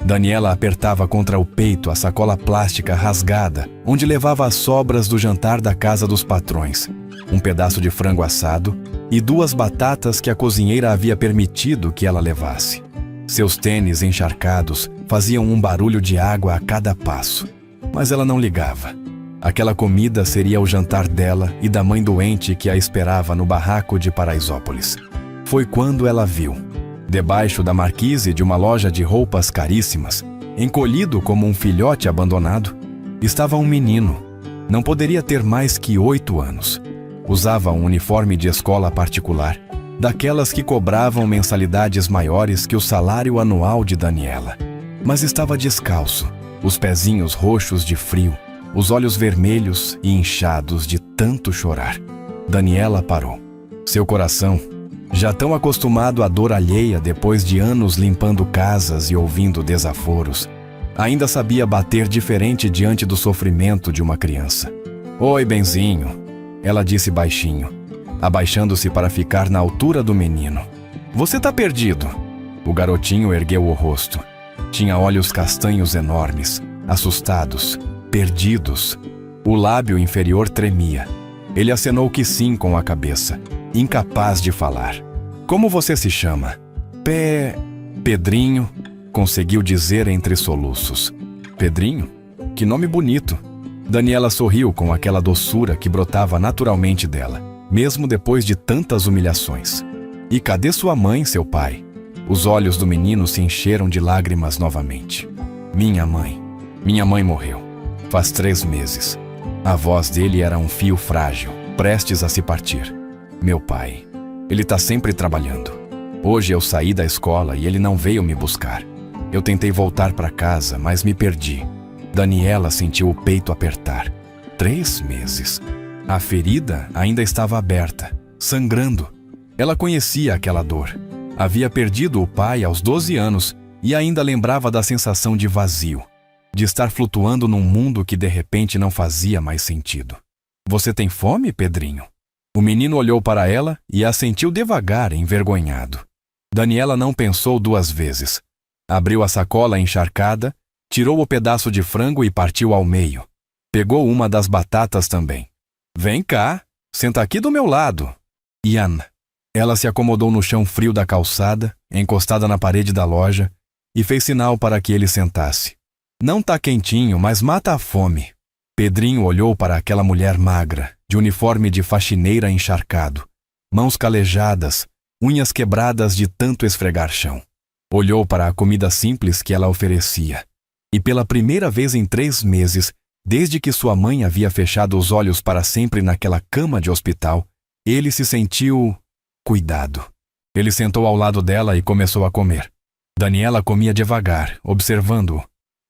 Daniela apertava contra o peito a sacola plástica rasgada, onde levava as sobras do jantar da casa dos patrões, um pedaço de frango assado e 2 batatas que a cozinheira havia permitido que ela levasse. Seus tênis encharcados faziam um barulho de água a cada passo, mas ela não ligava. Aquela comida seria o jantar dela e da mãe doente que a esperava no barraco de Paraisópolis. Foi quando ela viu, debaixo da marquise de uma loja de roupas caríssimas, encolhido como um filhote abandonado, estava um menino. Não poderia ter mais que 8 anos. Usava um uniforme de escola particular, daquelas que cobravam mensalidades maiores que o salário anual de Daniela. Mas estava descalço, os pezinhos roxos de frio, os olhos vermelhos e inchados de tanto chorar. Daniela parou. Seu coração, já tão acostumado à dor alheia depois de anos limpando casas e ouvindo desaforos, ainda sabia bater diferente diante do sofrimento de uma criança. "Oi, benzinho", ela disse baixinho, abaixando-se para ficar na altura do menino. "Você tá perdido." O garotinho ergueu o rosto. Tinha olhos castanhos enormes, assustados, perdidos. O lábio inferior tremia. Ele acenou que sim com a cabeça, incapaz de falar. "Como você se chama?" Pedrinho", conseguiu dizer entre soluços. "Pedrinho? Que nome bonito." Daniela sorriu com aquela doçura que brotava naturalmente dela, mesmo depois de tantas humilhações. "E cadê sua mãe, seu pai?" Os olhos do menino se encheram de lágrimas novamente. Minha mãe morreu. Faz 3 meses. A voz dele era um fio frágil, prestes a se partir. "Meu pai, ele tá sempre trabalhando. Hoje eu saí da escola e ele não veio me buscar. Eu tentei voltar para casa, mas me perdi." Daniela sentiu o peito apertar. 3 meses. A ferida ainda estava aberta, sangrando. Ela conhecia aquela dor. Havia perdido o pai aos 12 anos e ainda lembrava da sensação de vazio, de estar flutuando num mundo que de repente não fazia mais sentido. "Você tem fome, Pedrinho?" O menino olhou para ela e assentiu devagar, envergonhado. Daniela não pensou 2 vezes. Abriu a sacola encharcada, tirou o pedaço de frango e partiu ao meio. Pegou uma das batatas também. "Vem cá, senta aqui do meu lado." "Ian." Ela se acomodou no chão frio da calçada, encostada na parede da loja, e fez sinal para que ele sentasse. "Não tá quentinho, mas mata a fome." Pedrinho olhou para aquela mulher magra, de uniforme de faxineira encharcado, mãos calejadas, unhas quebradas de tanto esfregar chão. Olhou para a comida simples que ela oferecia. E pela primeira vez em 3 meses, desde que sua mãe havia fechado os olhos para sempre naquela cama de hospital, ele se sentiu cuidado. Ele sentou ao lado dela e começou a comer. Daniela comia devagar, observando-o.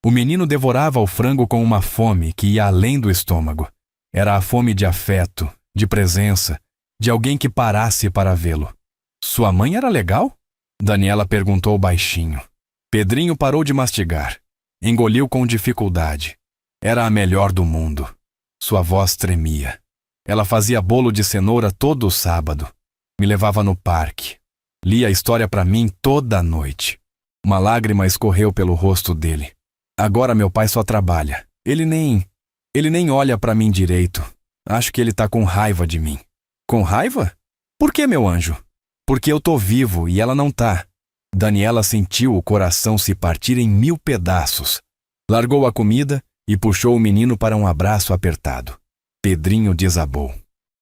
O menino devorava o frango com uma fome que ia além do estômago. Era a fome de afeto, de presença, de alguém que parasse para vê-lo. "Sua mãe era legal?" Daniela perguntou baixinho. Pedrinho parou de mastigar. Engoliu com dificuldade. Era a melhor do mundo. Sua voz tremia. Ela fazia bolo de cenoura todo o sábado. Me levava no parque. Lia a história para mim toda a noite. Uma lágrima escorreu pelo rosto dele. "Agora meu pai só trabalha. Ele nem olha para mim direito. Acho que ele tá com raiva de mim." "Com raiva? Por que, meu anjo?" "Porque eu tô vivo e ela não tá." Daniela sentiu o coração se partir em 1000 pedaços. Largou a comida e puxou o menino para um abraço apertado. Pedrinho desabou.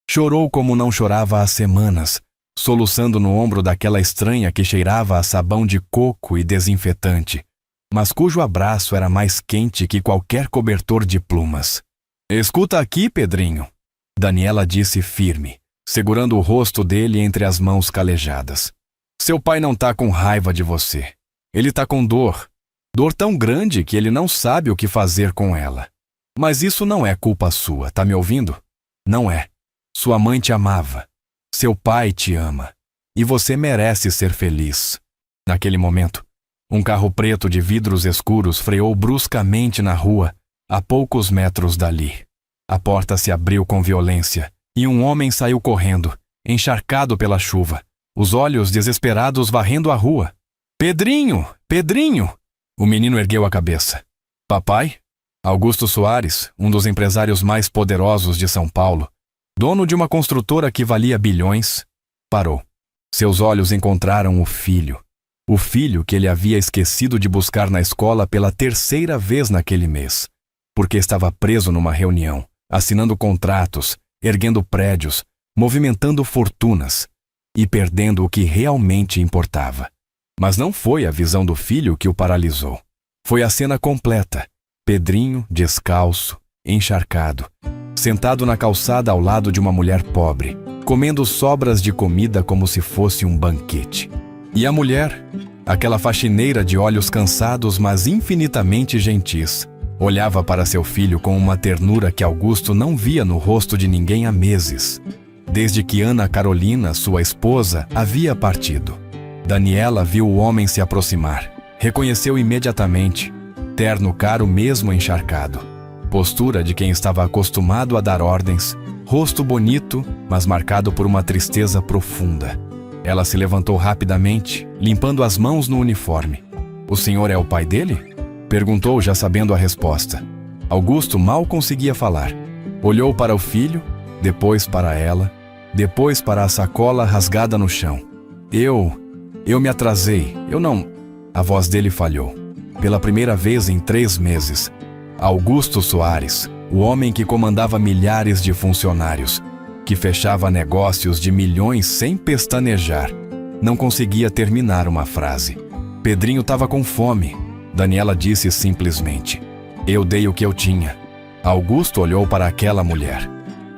Chorou como não chorava há semanas, soluçando no ombro daquela estranha que cheirava a sabão de coco e desinfetante, mas cujo abraço era mais quente que qualquer cobertor de plumas. "Escuta aqui, Pedrinho", Daniela disse firme, segurando o rosto dele entre as mãos calejadas. "Seu pai não tá com raiva de você. Ele tá com dor. Dor tão grande que ele não sabe o que fazer com ela. Mas isso não é culpa sua, tá me ouvindo? Não é. Sua mãe te amava. Seu pai te ama. E você merece ser feliz." Naquele momento, um carro preto de vidros escuros freou bruscamente na rua, a poucos metros dali. A porta se abriu com violência e um homem saiu correndo, encharcado pela chuva, os olhos desesperados varrendo a rua. "Pedrinho! Pedrinho!" O menino ergueu a cabeça. Papai? Augusto Soares, um dos empresários mais poderosos de São Paulo, dono de uma construtora que valia bilhões, parou. Seus olhos encontraram o filho que ele havia esquecido de buscar na escola pela terceira vez naquele mês, porque estava preso numa reunião, assinando contratos, erguendo prédios, movimentando fortunas e perdendo o que realmente importava. Mas não foi a visão do filho que o paralisou. Foi a cena completa. Pedrinho, descalço, encharcado, sentado na calçada ao lado de uma mulher pobre, comendo sobras de comida como se fosse um banquete. E a mulher, aquela faxineira de olhos cansados, mas infinitamente gentis, olhava para seu filho com uma ternura que Augusto não via no rosto de ninguém há meses, desde que Ana Carolina, sua esposa, havia partido. Daniela viu o homem se aproximar. Reconheceu imediatamente. Terno caro mesmo encharcado. Postura de quem estava acostumado a dar ordens. Rosto bonito, mas marcado por uma tristeza profunda. Ela se levantou rapidamente, limpando as mãos no uniforme. O senhor é o pai dele? Perguntou, já sabendo a resposta. Augusto mal conseguia falar. Olhou para o filho, depois para ela, depois para a sacola rasgada no chão. Eu me atrasei, eu não... A voz dele falhou. Pela primeira vez em 3 meses, Augusto Soares, o homem que comandava milhares de funcionários, que fechava negócios de milhões sem pestanejar, não conseguia terminar uma frase. Pedrinho estava com fome. Daniela disse simplesmente: eu dei o que eu tinha. Augusto olhou para aquela mulher.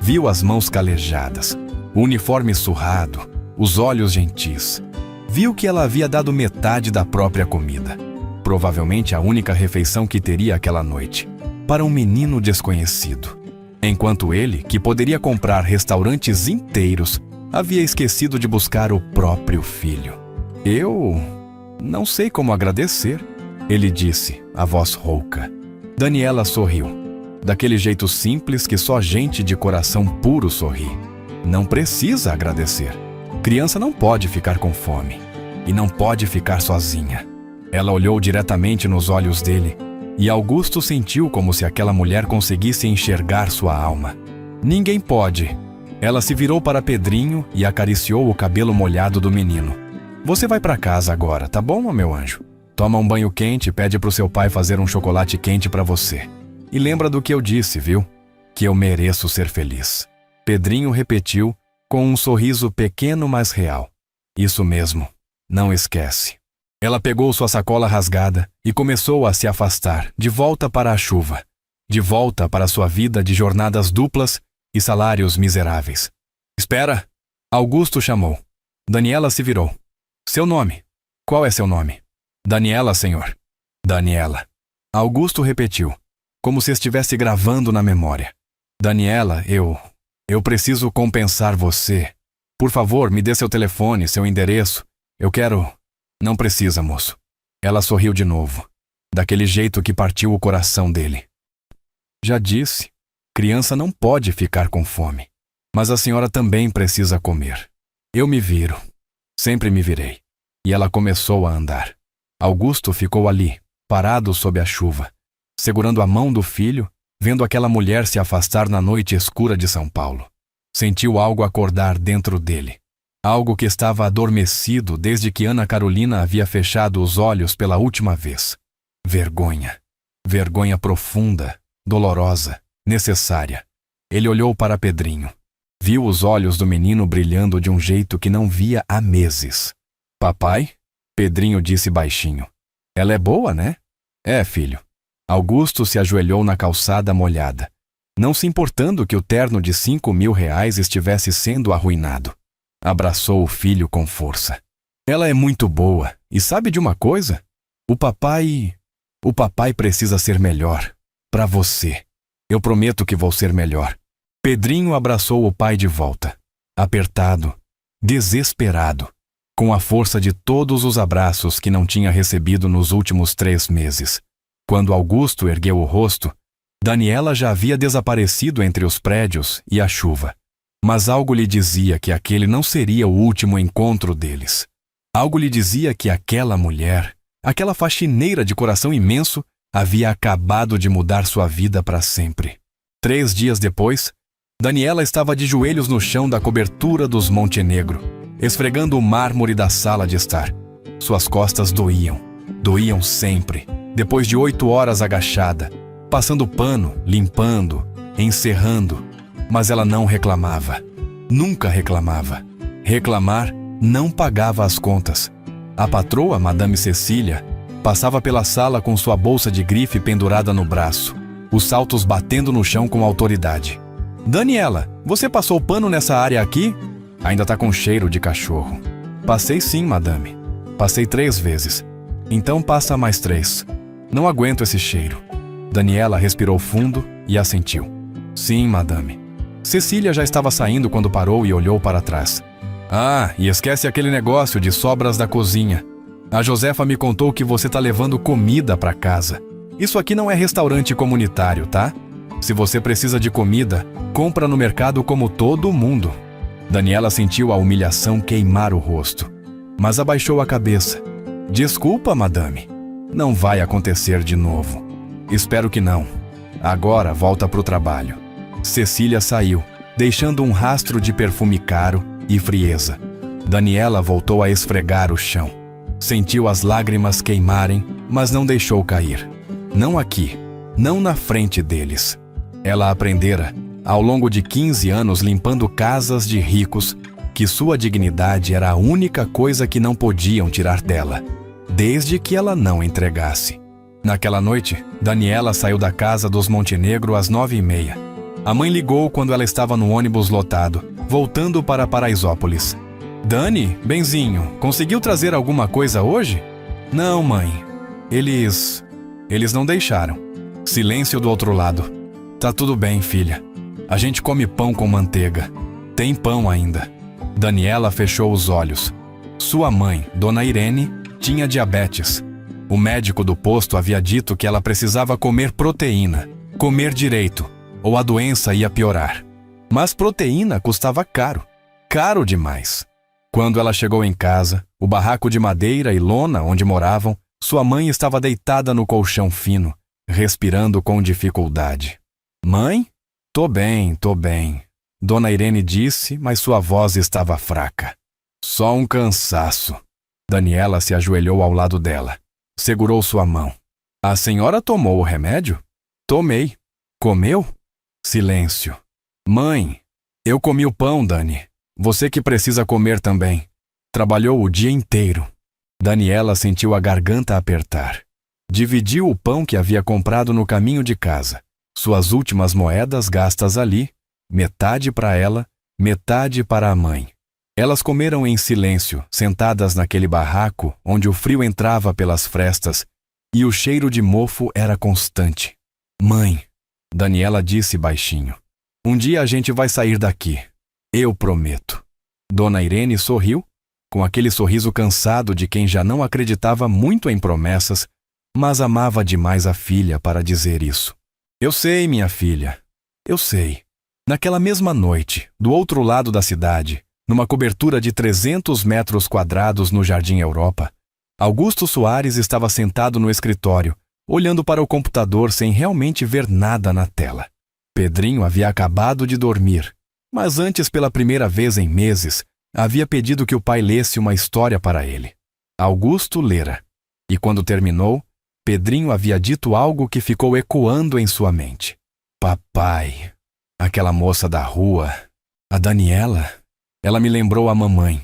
Viu as mãos calejadas, o uniforme surrado, os olhos gentis. Viu que ela havia dado metade da própria comida, provavelmente a única refeição que teria aquela noite, para um menino desconhecido. Enquanto ele, que poderia comprar restaurantes inteiros, havia esquecido de buscar o próprio filho. Eu não sei como agradecer, ele disse, a voz rouca. Daniela sorriu, daquele jeito simples que só gente de coração puro sorri. Não precisa agradecer. Criança não pode ficar com fome e não pode ficar sozinha. Ela olhou diretamente nos olhos dele e Augusto sentiu como se aquela mulher conseguisse enxergar sua alma. Ninguém pode. Ela se virou para Pedrinho e acariciou o cabelo molhado do menino. Você vai para casa agora, tá bom, meu anjo? Toma um banho quente e pede pro seu pai fazer um chocolate quente para você. E lembra do que eu disse, viu? Que eu mereço ser feliz. Pedrinho repetiu com um sorriso pequeno, mas real. Isso mesmo, não esquece. Ela pegou sua sacola rasgada e começou a se afastar, de volta para a chuva, de volta para sua vida de jornadas duplas e salários miseráveis. Espera! Augusto chamou. Daniela se virou. Seu nome? Qual é seu nome? Daniela, senhor. Daniela. Augusto repetiu, como se estivesse gravando na memória. Daniela, eu preciso compensar você. Por favor, me dê seu telefone, seu endereço. Eu quero... Não precisa, moço. Ela sorriu de novo, daquele jeito que partiu o coração dele. Já disse, criança não pode ficar com fome. Mas a senhora também precisa comer. Eu me viro. Sempre me virei. E ela começou a andar. Augusto ficou ali, parado sob a chuva, segurando a mão do filho, vendo aquela mulher se afastar na noite escura de São Paulo. Sentiu algo acordar dentro dele. Algo que estava adormecido desde que Ana Carolina havia fechado os olhos pela última vez. Vergonha. Vergonha profunda, dolorosa, necessária. Ele olhou para Pedrinho. Viu os olhos do menino brilhando de um jeito que não via há meses. Papai? Pedrinho disse baixinho. Ela é boa, né? É, filho. Augusto se ajoelhou na calçada molhada, não se importando que o terno de R$ 5.000 estivesse sendo arruinado. Abraçou o filho com força. Ela é muito boa, e sabe de uma coisa? O papai precisa ser melhor. Para você. Eu prometo que vou ser melhor. Pedrinho abraçou o pai de volta, apertado, desesperado, com a força de todos os abraços que não tinha recebido nos últimos 3 meses. Quando Augusto ergueu o rosto, Daniela já havia desaparecido entre os prédios e a chuva. Mas algo lhe dizia que aquele não seria o último encontro deles. Algo lhe dizia que aquela mulher Aquela faxineira de coração imenso havia acabado de mudar sua vida para sempre. 3 dias depois, Daniela estava de joelhos no chão da cobertura dos Montenegro, esfregando o mármore da sala de estar. Suas costas doíam sempre, depois de 8 horas agachada, passando pano, limpando, encerrando, mas ela não reclamava. Nunca reclamava. Reclamar não pagava as contas. A patroa, Madame Cecília, passava pela sala com sua bolsa de grife pendurada no braço, os saltos batendo no chão com autoridade. Daniela, você passou pano nessa área aqui? Ainda tá com cheiro de cachorro. Passei sim, madame. Passei 3 vezes. Então passa mais 3. Não aguento esse cheiro. Daniela respirou fundo e assentiu. Sim, madame. Cecília já estava saindo quando parou e olhou para trás. Ah, e esquece aquele negócio de sobras da cozinha. A Josefa me contou que você tá levando comida para casa. Isso aqui não é restaurante comunitário, tá? Se você precisa de comida, compra no mercado como todo mundo. Daniela sentiu a humilhação queimar o rosto, mas abaixou a cabeça. Desculpa, madame. Não vai acontecer de novo. Espero que não. Agora volta pro trabalho. Cecília saiu, deixando um rastro de perfume caro e frieza. Daniela voltou a esfregar o chão. Sentiu as lágrimas queimarem, mas não deixou cair. Não aqui, não na frente deles. Ela aprendera, ao longo de 15 anos limpando casas de ricos, que sua dignidade era a única coisa que não podiam tirar dela, desde que ela não entregasse. Naquela noite, Daniela saiu da casa dos Montenegro às 9h30. A mãe ligou quando ela estava no ônibus lotado, voltando para Paraisópolis. Dani, benzinho, conseguiu trazer alguma coisa hoje? Não, mãe. Eles não deixaram. Silêncio do outro lado. Tá tudo bem, filha. A gente come pão com manteiga. Tem pão ainda. Daniela fechou os olhos. Sua mãe, Dona Irene, tinha diabetes. O médico do posto havia dito que ela precisava comer proteína, comer direito, ou a doença ia piorar. Mas proteína custava caro. Caro demais. Quando ela chegou em casa, o barraco de madeira e lona onde moravam, sua mãe estava deitada no colchão fino, respirando com dificuldade. Mãe? Tô bem. Dona Irene disse, mas sua voz estava fraca. Só um cansaço. Daniela se ajoelhou ao lado dela. Segurou sua mão. A senhora tomou o remédio? Tomei. Comeu? Silêncio. Mãe, eu comi o pão, Dani. Você que precisa comer também. Trabalhou o dia inteiro. Daniela sentiu a garganta apertar. Dividiu o pão que havia comprado no caminho de casa. Suas últimas moedas gastas ali, metade para ela, metade para a mãe. Elas comeram em silêncio, sentadas naquele barraco onde o frio entrava pelas frestas e o cheiro de mofo era constante. Mãe, Daniela disse baixinho, um dia a gente vai sair daqui. Eu prometo. Dona Irene sorriu, com aquele sorriso cansado de quem já não acreditava muito em promessas, mas amava demais a filha para dizer isso. Eu sei, minha filha. Eu sei. Naquela mesma noite, do outro lado da cidade, numa cobertura de 300 metros quadrados no Jardim Europa, Augusto Soares estava sentado no escritório, olhando para o computador sem realmente ver nada na tela. Pedrinho havia acabado de dormir, mas antes, pela primeira vez em meses, havia pedido que o pai lesse uma história para ele. Augusto lera, e quando terminou, Pedrinho havia dito algo que ficou ecoando em sua mente. Papai, aquela moça da rua, a Daniela, ela me lembrou a mamãe.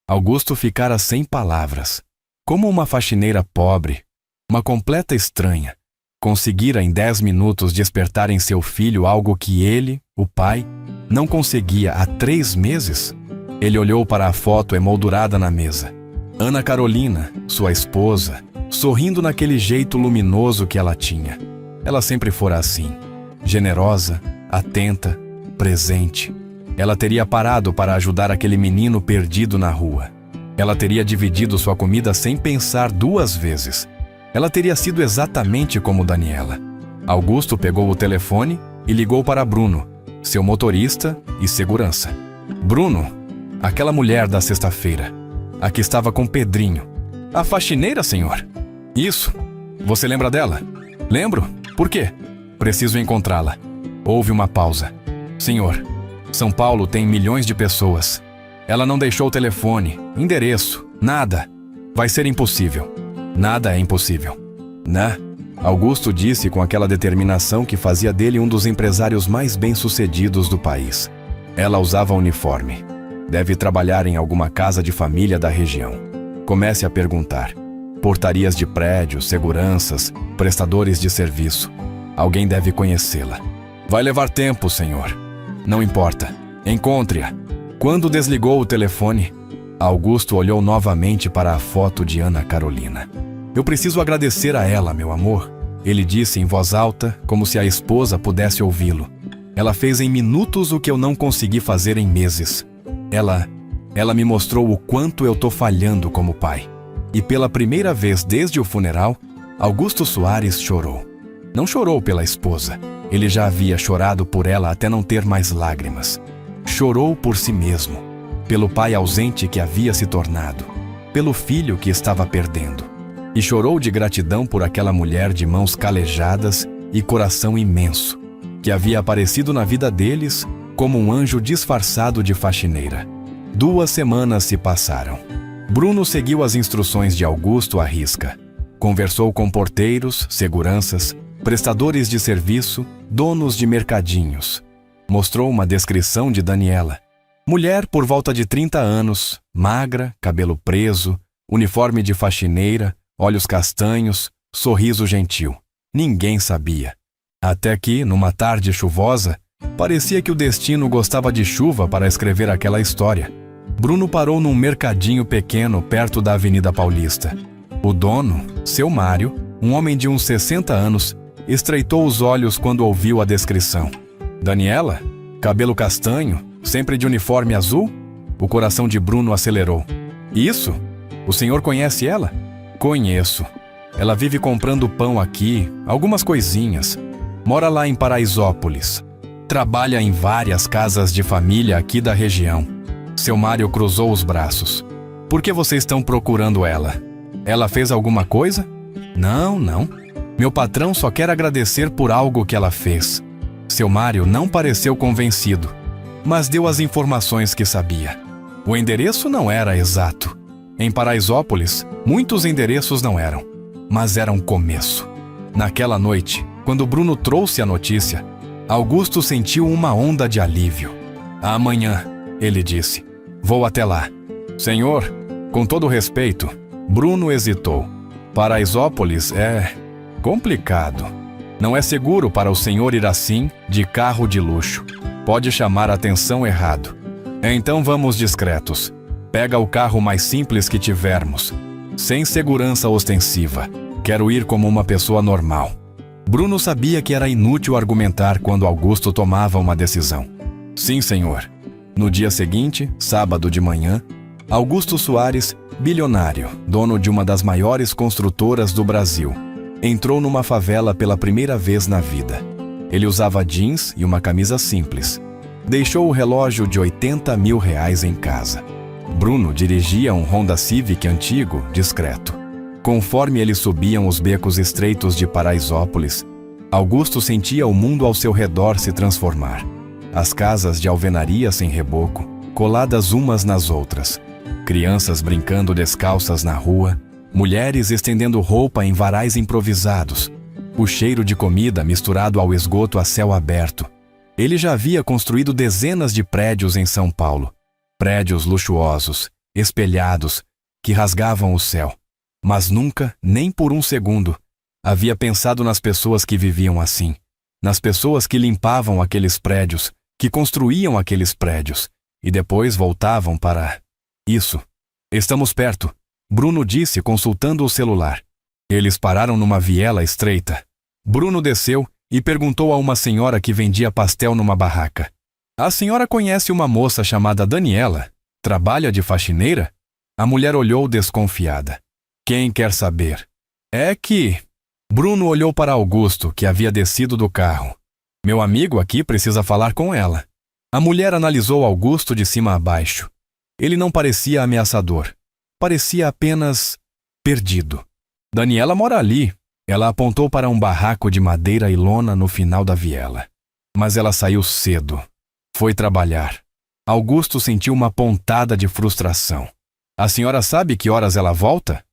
Augusto ficara sem palavras. Como uma faxineira pobre, uma completa estranha, conseguira em 10 minutos despertar em seu filho algo que ele, o pai, não conseguia há 3 meses? Ele olhou para a foto emoldurada na mesa. Ana Carolina, sua esposa, sorrindo naquele jeito luminoso que ela tinha. Ela sempre fora assim, generosa, atenta, presente. Ela teria parado para ajudar aquele menino perdido na rua. Ela teria dividido sua comida sem pensar 2 vezes. Ela teria sido exatamente como Daniela. Augusto pegou o telefone e ligou para Bruno, seu motorista e segurança. Bruno, aquela mulher da sexta-feira, a que estava com Pedrinho. A faxineira, senhor? Isso. Você lembra dela? Lembro. Por quê? Preciso encontrá-la. Houve uma pausa. Senhor, São Paulo tem milhões de pessoas. Ela não deixou telefone, endereço, nada. Vai ser impossível. Nada é impossível. Né? Augusto disse com aquela determinação que fazia dele um dos empresários mais bem-sucedidos do país. Ela usava uniforme. Deve trabalhar em alguma casa de família da região. Comece a perguntar. Portarias de prédios, seguranças, prestadores de serviço. Alguém deve conhecê-la. Vai levar tempo, senhor. Não importa. Encontre-a. Quando desligou o telefone, Augusto olhou novamente para a foto de Ana Carolina. Eu preciso agradecer a ela, meu amor. Ele disse em voz alta, como se a esposa pudesse ouvi-lo. Ela fez em minutos o que eu não consegui fazer em meses. Ela me mostrou o quanto eu tô falhando como pai. E pela primeira vez desde o funeral, Augusto Soares chorou. Não chorou pela esposa. Ele já havia chorado por ela até não ter mais lágrimas. Chorou por si mesmo, pelo pai ausente que havia se tornado, pelo filho que estava perdendo. E chorou de gratidão por aquela mulher de mãos calejadas e coração imenso, que havia aparecido na vida deles como um anjo disfarçado de faxineira. 2 semanas se passaram. Bruno seguiu as instruções de Augusto à risca. Conversou com porteiros, seguranças, prestadores de serviço, donos de mercadinhos. Mostrou uma descrição de Daniela. Mulher por volta de 30 anos, magra, cabelo preso, uniforme de faxineira, olhos castanhos, sorriso gentil. Ninguém sabia. Até que, numa tarde chuvosa, parecia que o destino gostava de chuva para escrever aquela história. Bruno parou num mercadinho pequeno perto da Avenida Paulista. O dono, seu Mário, um homem de uns 60 anos, estreitou os olhos quando ouviu a descrição. Daniela? Cabelo castanho? Sempre de uniforme azul? O coração de Bruno acelerou. Isso? O senhor conhece ela? Conheço. Ela vive comprando pão aqui, algumas coisinhas. Mora lá em Paraisópolis. Trabalha em várias casas de família aqui da região. Seu Mário cruzou os braços. Por que vocês estão procurando ela? Ela fez alguma coisa? Não. Meu patrão só quer agradecer por algo que ela fez. Seu Mário não pareceu convencido, mas deu as informações que sabia. O endereço não era exato. Em Paraisópolis, muitos endereços não eram, mas era um começo. Naquela noite, quando Bruno trouxe a notícia, Augusto sentiu uma onda de alívio. Amanhã, ele disse, vou até lá. Senhor, com todo respeito, Bruno hesitou. Paraisópolis é complicado. Não é seguro para o senhor ir assim, de carro de luxo. Pode chamar a atenção errado. Então vamos discretos. Pega o carro mais simples que tivermos. Sem segurança ostensiva. Quero ir como uma pessoa normal. Bruno sabia que era inútil argumentar quando Augusto tomava uma decisão. Sim, senhor. No dia seguinte, sábado de manhã, Augusto Soares, bilionário, dono de uma das maiores construtoras do Brasil, entrou numa favela pela primeira vez na vida. Ele usava jeans e uma camisa simples. Deixou o relógio de R$80 mil em casa. Bruno dirigia um Honda Civic antigo, discreto. Conforme eles subiam os becos estreitos de Paraisópolis, Augusto sentia o mundo ao seu redor se transformar. As casas de alvenaria sem reboco, coladas umas nas outras. Crianças brincando descalças na rua, mulheres estendendo roupa em varais improvisados, o cheiro de comida misturado ao esgoto a céu aberto. Ele já havia construído dezenas de prédios em São Paulo, prédios luxuosos, espelhados, que rasgavam o céu. Mas nunca, nem por um segundo, havia pensado nas pessoas que viviam assim, nas pessoas que limpavam aqueles prédios, que construíam aqueles prédios, e depois voltavam para... Isso. Estamos perto, Bruno disse consultando o celular. Eles pararam numa viela estreita. Bruno desceu e perguntou a uma senhora que vendia pastel numa barraca. A senhora conhece uma moça chamada Daniela? Trabalha de faxineira? A mulher olhou desconfiada. Quem quer saber? É que... Bruno olhou para Augusto, que havia descido do carro. Meu amigo aqui precisa falar com ela. A mulher analisou Augusto de cima a baixo. Ele não parecia ameaçador. Parecia apenas perdido. Daniela mora ali. Ela apontou para um barraco de madeira e lona no final da viela. Mas ela saiu cedo. Foi trabalhar. Augusto sentiu uma pontada de frustração. A senhora sabe que horas ela volta?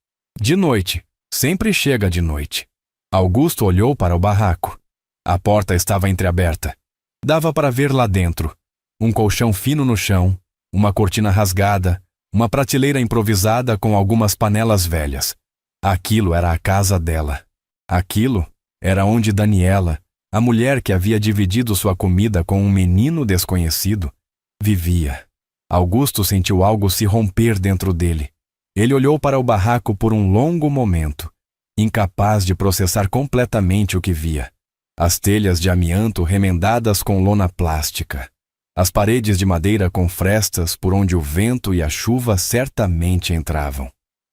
De noite. Sempre chega de noite. Augusto olhou para o barraco. A porta estava entreaberta. Dava para ver lá dentro. Um colchão fino no chão, uma cortina rasgada, uma prateleira improvisada com algumas panelas velhas. Aquilo era a casa dela. Aquilo era onde Daniela, a mulher que havia dividido sua comida com um menino desconhecido, vivia. Augusto sentiu algo se romper dentro dele. Ele olhou para o barraco por um longo momento, incapaz de processar completamente o que via. As telhas de amianto remendadas com lona plástica. As paredes de madeira com frestas por onde o vento e a chuva certamente entravam.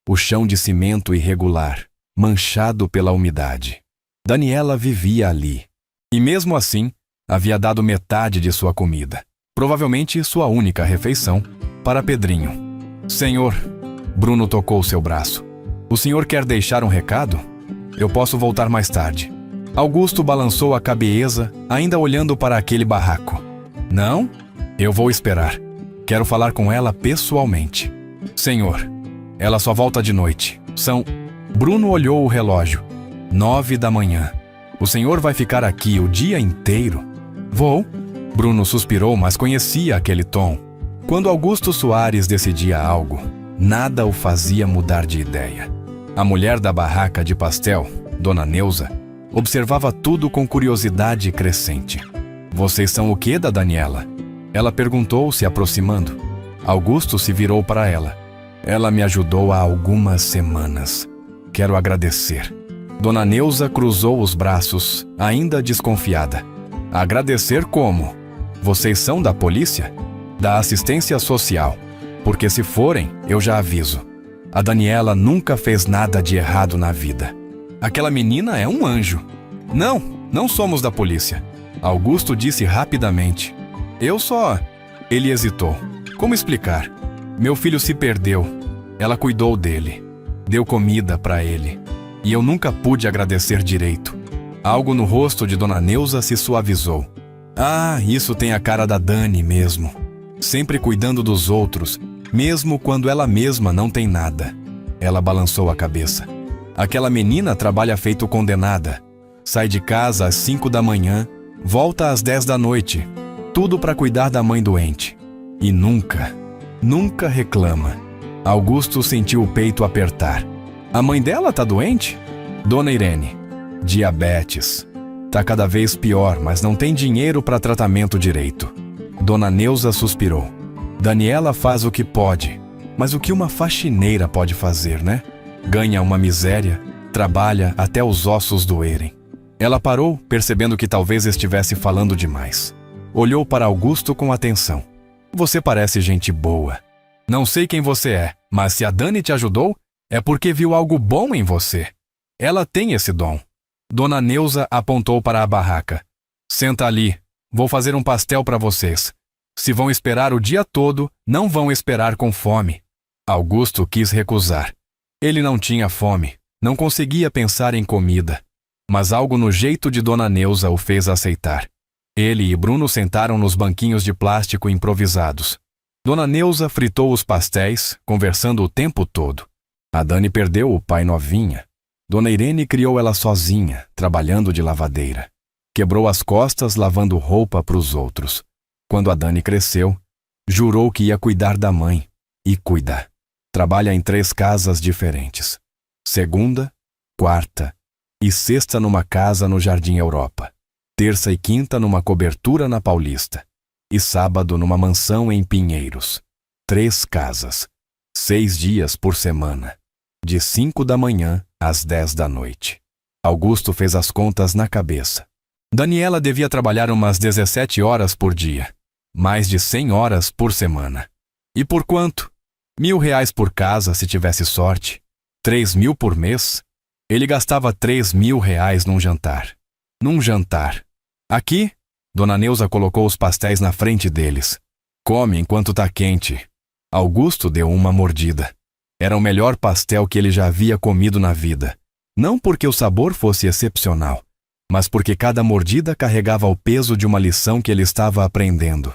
O chão de cimento irregular, manchado pela umidade. Daniela vivia ali. E mesmo assim, havia dado metade de sua comida, provavelmente sua única refeição, para Pedrinho. Senhor, Bruno tocou seu braço. O senhor quer deixar um recado? Eu posso voltar mais tarde. Augusto balançou a cabeça, ainda olhando para aquele barraco. Não? Eu vou esperar. Quero falar com ela pessoalmente. Senhor, ela só volta de noite. Bruno olhou o relógio. 9 da manhã. O senhor vai ficar aqui o dia inteiro? Vou. Bruno suspirou, mas conhecia aquele tom. Quando Augusto Soares decidia algo, nada o fazia mudar de ideia. A mulher da barraca de pastel, Dona Neuza, observava tudo com curiosidade crescente. Vocês são o quê da Daniela? Ela perguntou, se aproximando. Augusto se virou para ela. Ela me ajudou há algumas semanas. Quero agradecer. Dona Neuza cruzou os braços, ainda desconfiada. Agradecer como? Vocês são da polícia? Da assistência social. Porque se forem, eu já aviso. A Daniela nunca fez nada de errado na vida. Aquela menina é um anjo. Não somos da polícia. Augusto disse rapidamente. Ele hesitou. Como explicar? Meu filho se perdeu. Ela cuidou dele. Deu comida para ele. E eu nunca pude agradecer direito. Algo no rosto de Dona Neuza se suavizou. Ah, isso tem a cara da Dani mesmo. Sempre cuidando dos outros, mesmo quando ela mesma não tem nada. Ela balançou a cabeça. Aquela menina trabalha feito condenada. Sai de casa às 5 da manhã, volta às 10 da noite. Tudo para cuidar da mãe doente. E nunca reclama. Augusto sentiu o peito apertar. A mãe dela tá doente? Dona Irene. Diabetes. Tá cada vez pior, mas não tem dinheiro para tratamento direito. Dona Neuza suspirou. Daniela faz o que pode, mas o que uma faxineira pode fazer, né? Ganha uma miséria, trabalha até os ossos doerem. Ela parou, percebendo que talvez estivesse falando demais. Olhou para Augusto com atenção. Você parece gente boa. Não sei quem você é, mas se a Dani te ajudou, é porque viu algo bom em você. Ela tem esse dom. Dona Neuza apontou para a barraca. Senta ali. Vou fazer um pastel para vocês. Se vão esperar o dia todo, não vão esperar com fome. Augusto quis recusar. Ele não tinha fome. Não conseguia pensar em comida. Mas algo no jeito de Dona Neuza o fez aceitar. Ele e Bruno sentaram nos banquinhos de plástico improvisados. Dona Neuza fritou os pastéis, conversando o tempo todo. A Dani perdeu o pai novinha. Dona Irene criou ela sozinha, trabalhando de lavadeira. Quebrou as costas lavando roupa para os outros. Quando a Dani cresceu, jurou que ia cuidar da mãe. E cuida. Trabalha em 3 casas diferentes. Segunda, quarta e sexta numa casa no Jardim Europa. Terça e quinta numa cobertura na Paulista. E sábado numa mansão em Pinheiros. 3 casas. 6 dias por semana. De 5 da manhã às 10 da noite. Augusto fez as contas na cabeça. Daniela devia trabalhar umas 17 horas por dia. Mais de 100 horas por semana. E por quanto? R$1.000 por casa se tivesse sorte. 3.000 por mês? Ele gastava R$3.000 num jantar. Num jantar. Aqui, Dona Neuza colocou os pastéis na frente deles. Come enquanto tá quente. Augusto deu uma mordida. Era o melhor pastel que ele já havia comido na vida. Não porque o sabor fosse excepcional, mas porque cada mordida carregava o peso de uma lição que ele estava aprendendo.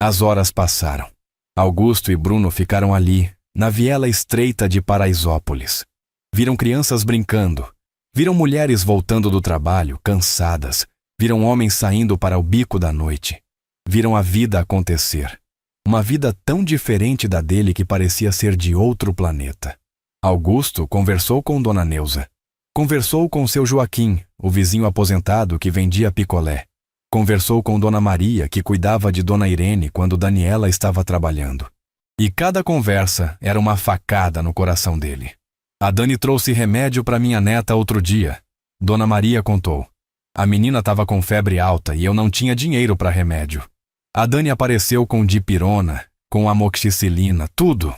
As horas passaram. Augusto e Bruno ficaram ali, na viela estreita de Paraisópolis. Viram crianças brincando. Viram mulheres voltando do trabalho, cansadas. Viram homens saindo para o bico da noite. Viram a vida acontecer. Uma vida tão diferente da dele que parecia ser de outro planeta. Augusto conversou com Dona Neuza. Conversou com seu Joaquim, o vizinho aposentado que vendia picolé. Conversou com Dona Maria, que cuidava de Dona Irene quando Daniela estava trabalhando. E cada conversa era uma facada no coração dele. A Dani trouxe remédio para minha neta outro dia. Dona Maria contou. A menina estava com febre alta e eu não tinha dinheiro para remédio. A Dani apareceu com dipirona, com amoxicilina, tudo.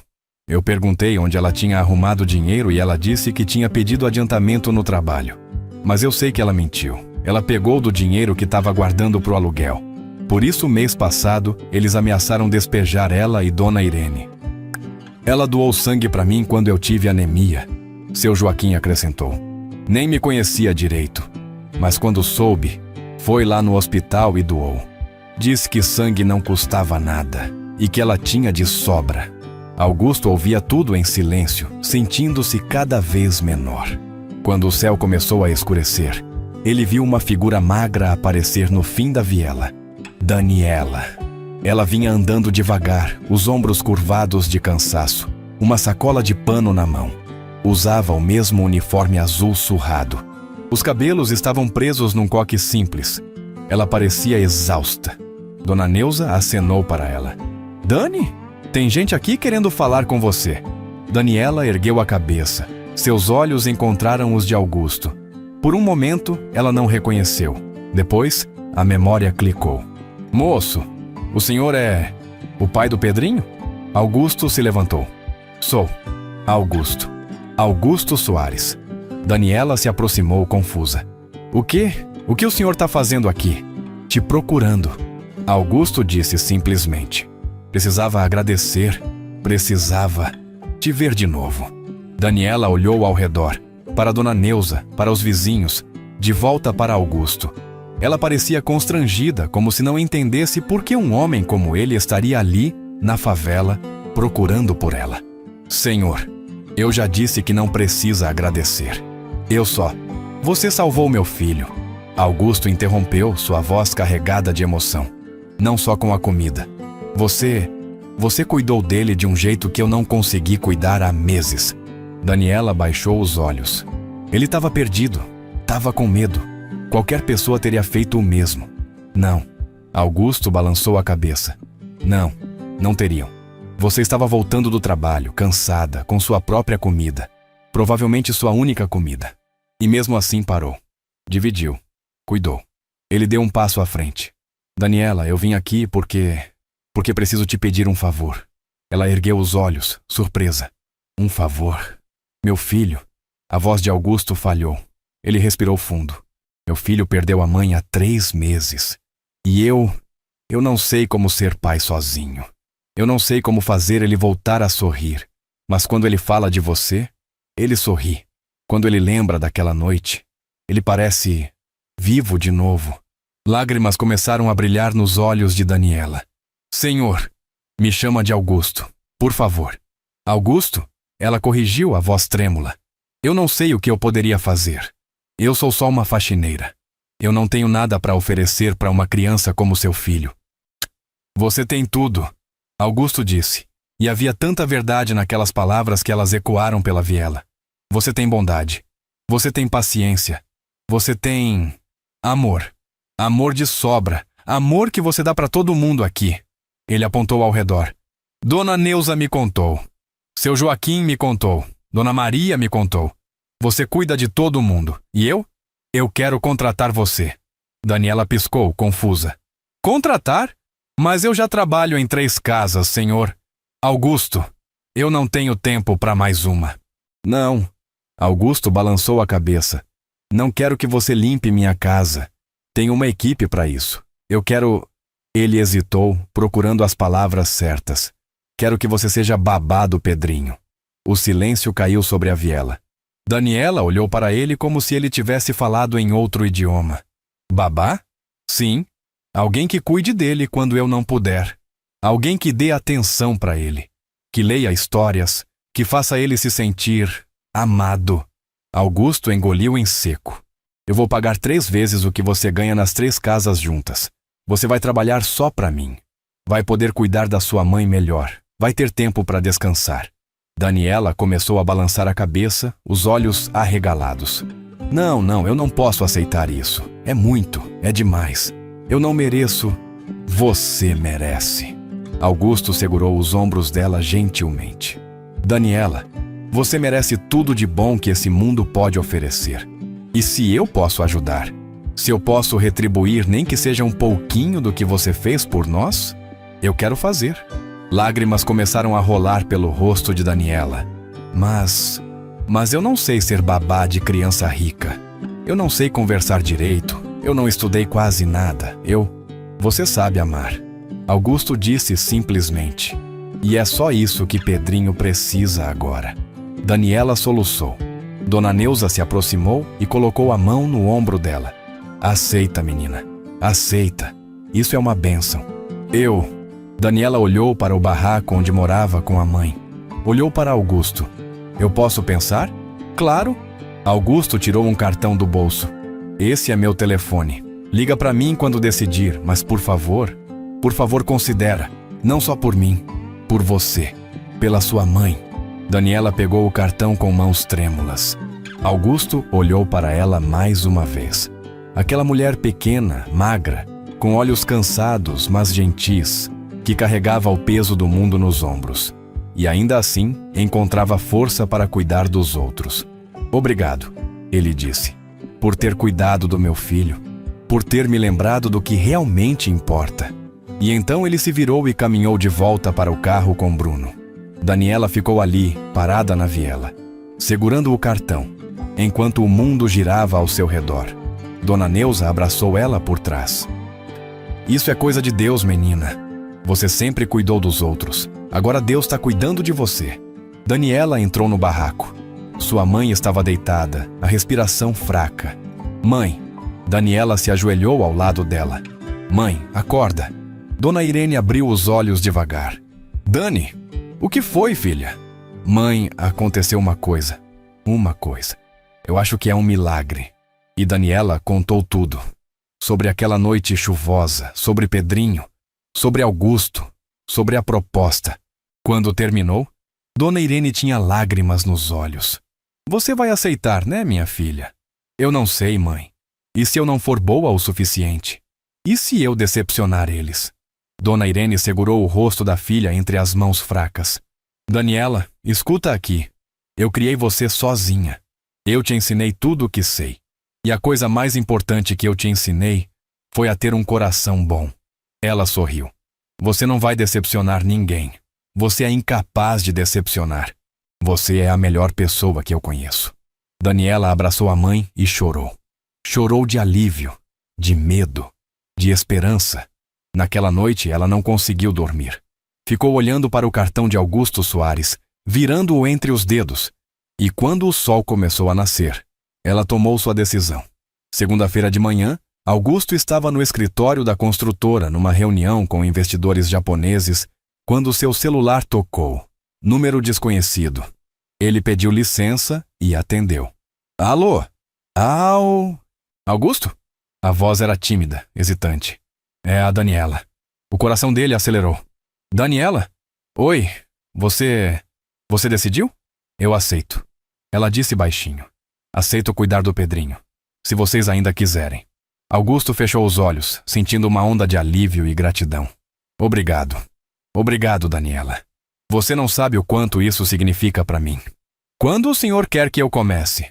Eu perguntei onde ela tinha arrumado dinheiro e ela disse que tinha pedido adiantamento no trabalho. Mas eu sei que ela mentiu. Ela pegou do dinheiro que estava guardando pro aluguel. Por isso, mês passado, eles ameaçaram despejar ela e Dona Irene. Ela doou sangue para mim quando eu tive anemia. Seu Joaquim acrescentou. Nem me conhecia direito. Mas quando soube, foi lá no hospital e doou. Disse que sangue não custava nada e que ela tinha de sobra. Augusto ouvia tudo em silêncio, sentindo-se cada vez menor. Quando o céu começou a escurecer, ele viu uma figura magra aparecer no fim da viela. Daniela. Ela vinha andando devagar, os ombros curvados de cansaço, uma sacola de pano na mão. Usava o mesmo uniforme azul surrado. Os cabelos estavam presos num coque simples. Ela parecia exausta. Dona Neuza acenou para ela. Dani, tem gente aqui querendo falar com você. Daniela ergueu a cabeça. Seus olhos encontraram os de Augusto. Por um momento, ela não reconheceu. Depois, a memória clicou. Moço, o senhor é o pai do Pedrinho? Augusto se levantou. Sou. Augusto. Augusto Soares. Daniela se aproximou confusa. O quê? O que o senhor está fazendo aqui? Te procurando. Augusto disse simplesmente. Precisava agradecer. Precisava te ver de novo. Daniela olhou ao redor. Para Dona Neuza, para os vizinhos, de volta para Augusto. Ela parecia constrangida, como se não entendesse por que um homem como ele estaria ali, na favela, procurando por ela. Senhor, eu já disse que não precisa agradecer. Eu só. Você salvou meu filho. Augusto interrompeu, sua voz carregada de emoção. Não só com a comida. Você cuidou dele de um jeito que eu não consegui cuidar há meses. Daniela baixou os olhos. Ele estava perdido, estava com medo. Qualquer pessoa teria feito o mesmo. Não. Augusto balançou a cabeça. Não, não teriam. Você estava voltando do trabalho, cansada, com sua própria comida. Provavelmente sua única comida. E mesmo assim parou. Dividiu. Cuidou. Ele deu um passo à frente. Daniela, eu vim aqui porque preciso te pedir um favor. Ela ergueu os olhos, surpresa. Um favor? Meu filho. A voz de Augusto falhou. Ele respirou fundo. Meu filho perdeu a mãe há 3 meses. E eu não sei como ser pai sozinho. Eu não sei como fazer ele voltar a sorrir. Mas quando ele fala de você, ele sorri. Quando ele lembra daquela noite, ele parece vivo de novo. Lágrimas começaram a brilhar nos olhos de Daniela. Senhor, me chama de Augusto, por favor. Augusto? Ela corrigiu a voz trêmula. Eu não sei o que eu poderia fazer. Eu sou só uma faxineira. Eu não tenho nada para oferecer para uma criança como seu filho. Você tem tudo, Augusto disse. E havia tanta verdade naquelas palavras que elas ecoaram pela viela. Você tem bondade. Você tem paciência. Você tem amor. Amor de sobra. Amor que você dá para todo mundo aqui. Ele apontou ao redor. Dona Neuza me contou. Seu Joaquim me contou. Dona Maria me contou. Você cuida de todo mundo. E eu? Eu quero contratar você. Daniela piscou, confusa. Contratar? Mas eu já trabalho em 3 casas, senhor. Augusto, eu não tenho tempo para mais uma. Não. Augusto balançou a cabeça. Não quero que você limpe minha casa. Tenho uma equipe para isso. Eu quero... Ele hesitou, procurando as palavras certas. Quero que você seja babá do Pedrinho. O silêncio caiu sobre a viela. Daniela olhou para ele como se ele tivesse falado em outro idioma. Babá? Sim. Alguém que cuide dele quando eu não puder. Alguém que dê atenção para ele. Que leia histórias, que faça ele se sentir amado. Augusto engoliu em seco. Eu vou pagar 3 vezes o que você ganha nas 3 casas juntas. Você vai trabalhar só para mim. Vai poder cuidar da sua mãe melhor. Vai ter tempo para descansar. Daniela começou a balançar a cabeça, os olhos arregalados. Não, eu não posso aceitar isso. É muito, é demais. Eu não mereço. Você merece. Augusto segurou os ombros dela gentilmente. Daniela, você merece tudo de bom que esse mundo pode oferecer. E se eu posso ajudar, se eu posso retribuir nem que seja um pouquinho do que você fez por nós, eu quero fazer. Lágrimas começaram a rolar pelo rosto de Daniela. Mas eu não sei ser babá de criança rica. Eu não sei conversar direito. Eu não estudei quase nada. Você sabe amar. Augusto disse simplesmente. E é só isso que Pedrinho precisa agora. Daniela soluçou. Dona Neuza se aproximou e colocou a mão no ombro dela. Aceita, menina. Aceita. Isso é uma bênção. Daniela olhou para o barraco onde morava com a mãe. Olhou para Augusto. Eu posso pensar? Claro. Augusto tirou um cartão do bolso. Esse é meu telefone. Liga para mim quando decidir, mas por favor considera. Não só por mim, por você, pela sua mãe. Daniela pegou o cartão com mãos trêmulas. Augusto olhou para ela mais uma vez. Aquela mulher pequena, magra, com olhos cansados, mas gentis, que carregava o peso do mundo nos ombros. E ainda assim, encontrava força para cuidar dos outros. Obrigado, ele disse, por ter cuidado do meu filho, por ter me lembrado do que realmente importa. E então ele se virou e caminhou de volta para o carro com Bruno. Daniela ficou ali, parada na viela, segurando o cartão, enquanto o mundo girava ao seu redor. Dona Neuza abraçou ela por trás. Isso é coisa de Deus, menina. Você sempre cuidou dos outros. Agora Deus está cuidando de você. Daniela entrou no barraco. Sua mãe estava deitada, a respiração fraca. Mãe. Daniela se ajoelhou ao lado dela. Mãe, acorda. Dona Irene abriu os olhos devagar. Dani, o que foi, filha? Mãe, aconteceu uma coisa. Uma coisa. Eu acho que é um milagre. E Daniela contou tudo. Sobre aquela noite chuvosa, sobre Pedrinho, sobre Augusto, sobre a proposta. Quando terminou, Dona Irene tinha lágrimas nos olhos. Você vai aceitar, né, minha filha? Eu não sei, mãe. E se eu não for boa o suficiente? E se eu decepcionar eles? Dona Irene segurou o rosto da filha entre as mãos fracas. Daniela, escuta aqui. Eu criei você sozinha. Eu te ensinei tudo o que sei. E a coisa mais importante que eu te ensinei foi a ter um coração bom. Ela sorriu. Você não vai decepcionar ninguém. Você é incapaz de decepcionar. Você é a melhor pessoa que eu conheço. Daniela abraçou a mãe e chorou. Chorou de alívio, de medo, de esperança. Naquela noite ela não conseguiu dormir. Ficou olhando para o cartão de Augusto Soares, virando-o entre os dedos. E quando o sol começou a nascer, ela tomou sua decisão. Segunda-feira de manhã, Augusto estava no escritório da construtora numa reunião com investidores japoneses quando seu celular tocou. Número desconhecido. Ele pediu licença e atendeu. Alô? Augusto? A voz era tímida, hesitante. É a Daniela. O coração dele acelerou. Daniela? Oi, você decidiu? Eu aceito. Ela disse baixinho. Aceito cuidar do Pedrinho, se vocês ainda quiserem. Augusto fechou os olhos, sentindo uma onda de alívio e gratidão. Obrigado. Obrigado, Daniela. Você não sabe o quanto isso significa para mim. Quando o senhor quer que eu comece?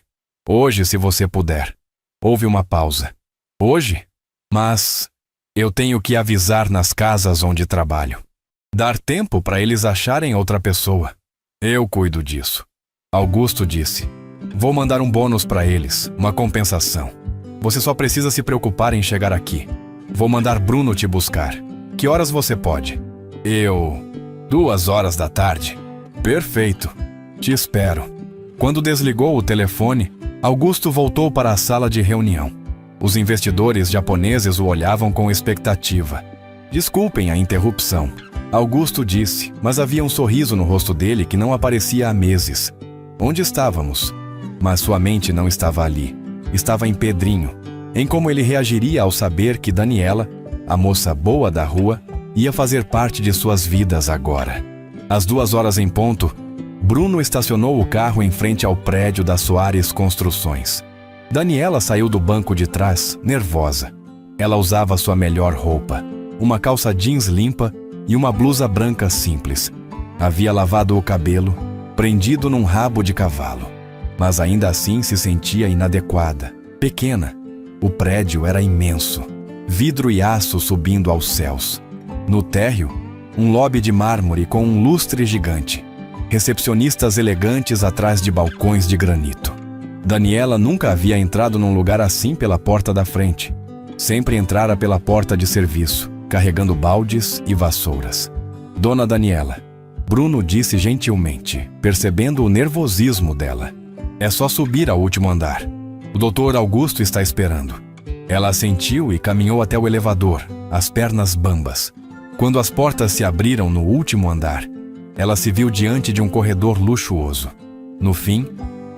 Hoje, se você puder. Houve uma pausa. Hoje? Mas eu tenho que avisar nas casas onde trabalho. Dar tempo para eles acharem outra pessoa. Eu cuido disso. Augusto disse. Vou mandar um bônus para eles, uma compensação. Você só precisa se preocupar em chegar aqui. Vou mandar Bruno te buscar. Que horas você pode? 2 horas da tarde. Perfeito. Te espero. Quando desligou o telefone, Augusto voltou para a sala de reunião. Os investidores japoneses o olhavam com expectativa. Desculpem a interrupção, Augusto disse, mas havia um sorriso no rosto dele que não aparecia há meses. Onde estávamos? Mas sua mente não estava ali. Estava em Pedrinho, em como ele reagiria ao saber que Daniela, a moça boa da rua, ia fazer parte de suas vidas agora. Às 2 horas em ponto, Bruno estacionou o carro em frente ao prédio da Soares Construções. Daniela saiu do banco de trás, nervosa. Ela usava sua melhor roupa, uma calça jeans limpa e uma blusa branca simples. Havia lavado o cabelo, prendido num rabo de cavalo. Mas ainda assim se sentia inadequada, pequena. O prédio era imenso, vidro e aço subindo aos céus. No térreo, um lobby de mármore com um lustre gigante. Recepcionistas elegantes atrás de balcões de granito. Daniela nunca havia entrado num lugar assim pela porta da frente. Sempre entrara pela porta de serviço, carregando baldes e vassouras. Dona Daniela, Bruno disse gentilmente, percebendo o nervosismo dela. É só subir ao último andar. O doutor Augusto está esperando. Ela assentiu e caminhou até o elevador, as pernas bambas. Quando as portas se abriram no último andar, ela se viu diante de um corredor luxuoso. No fim,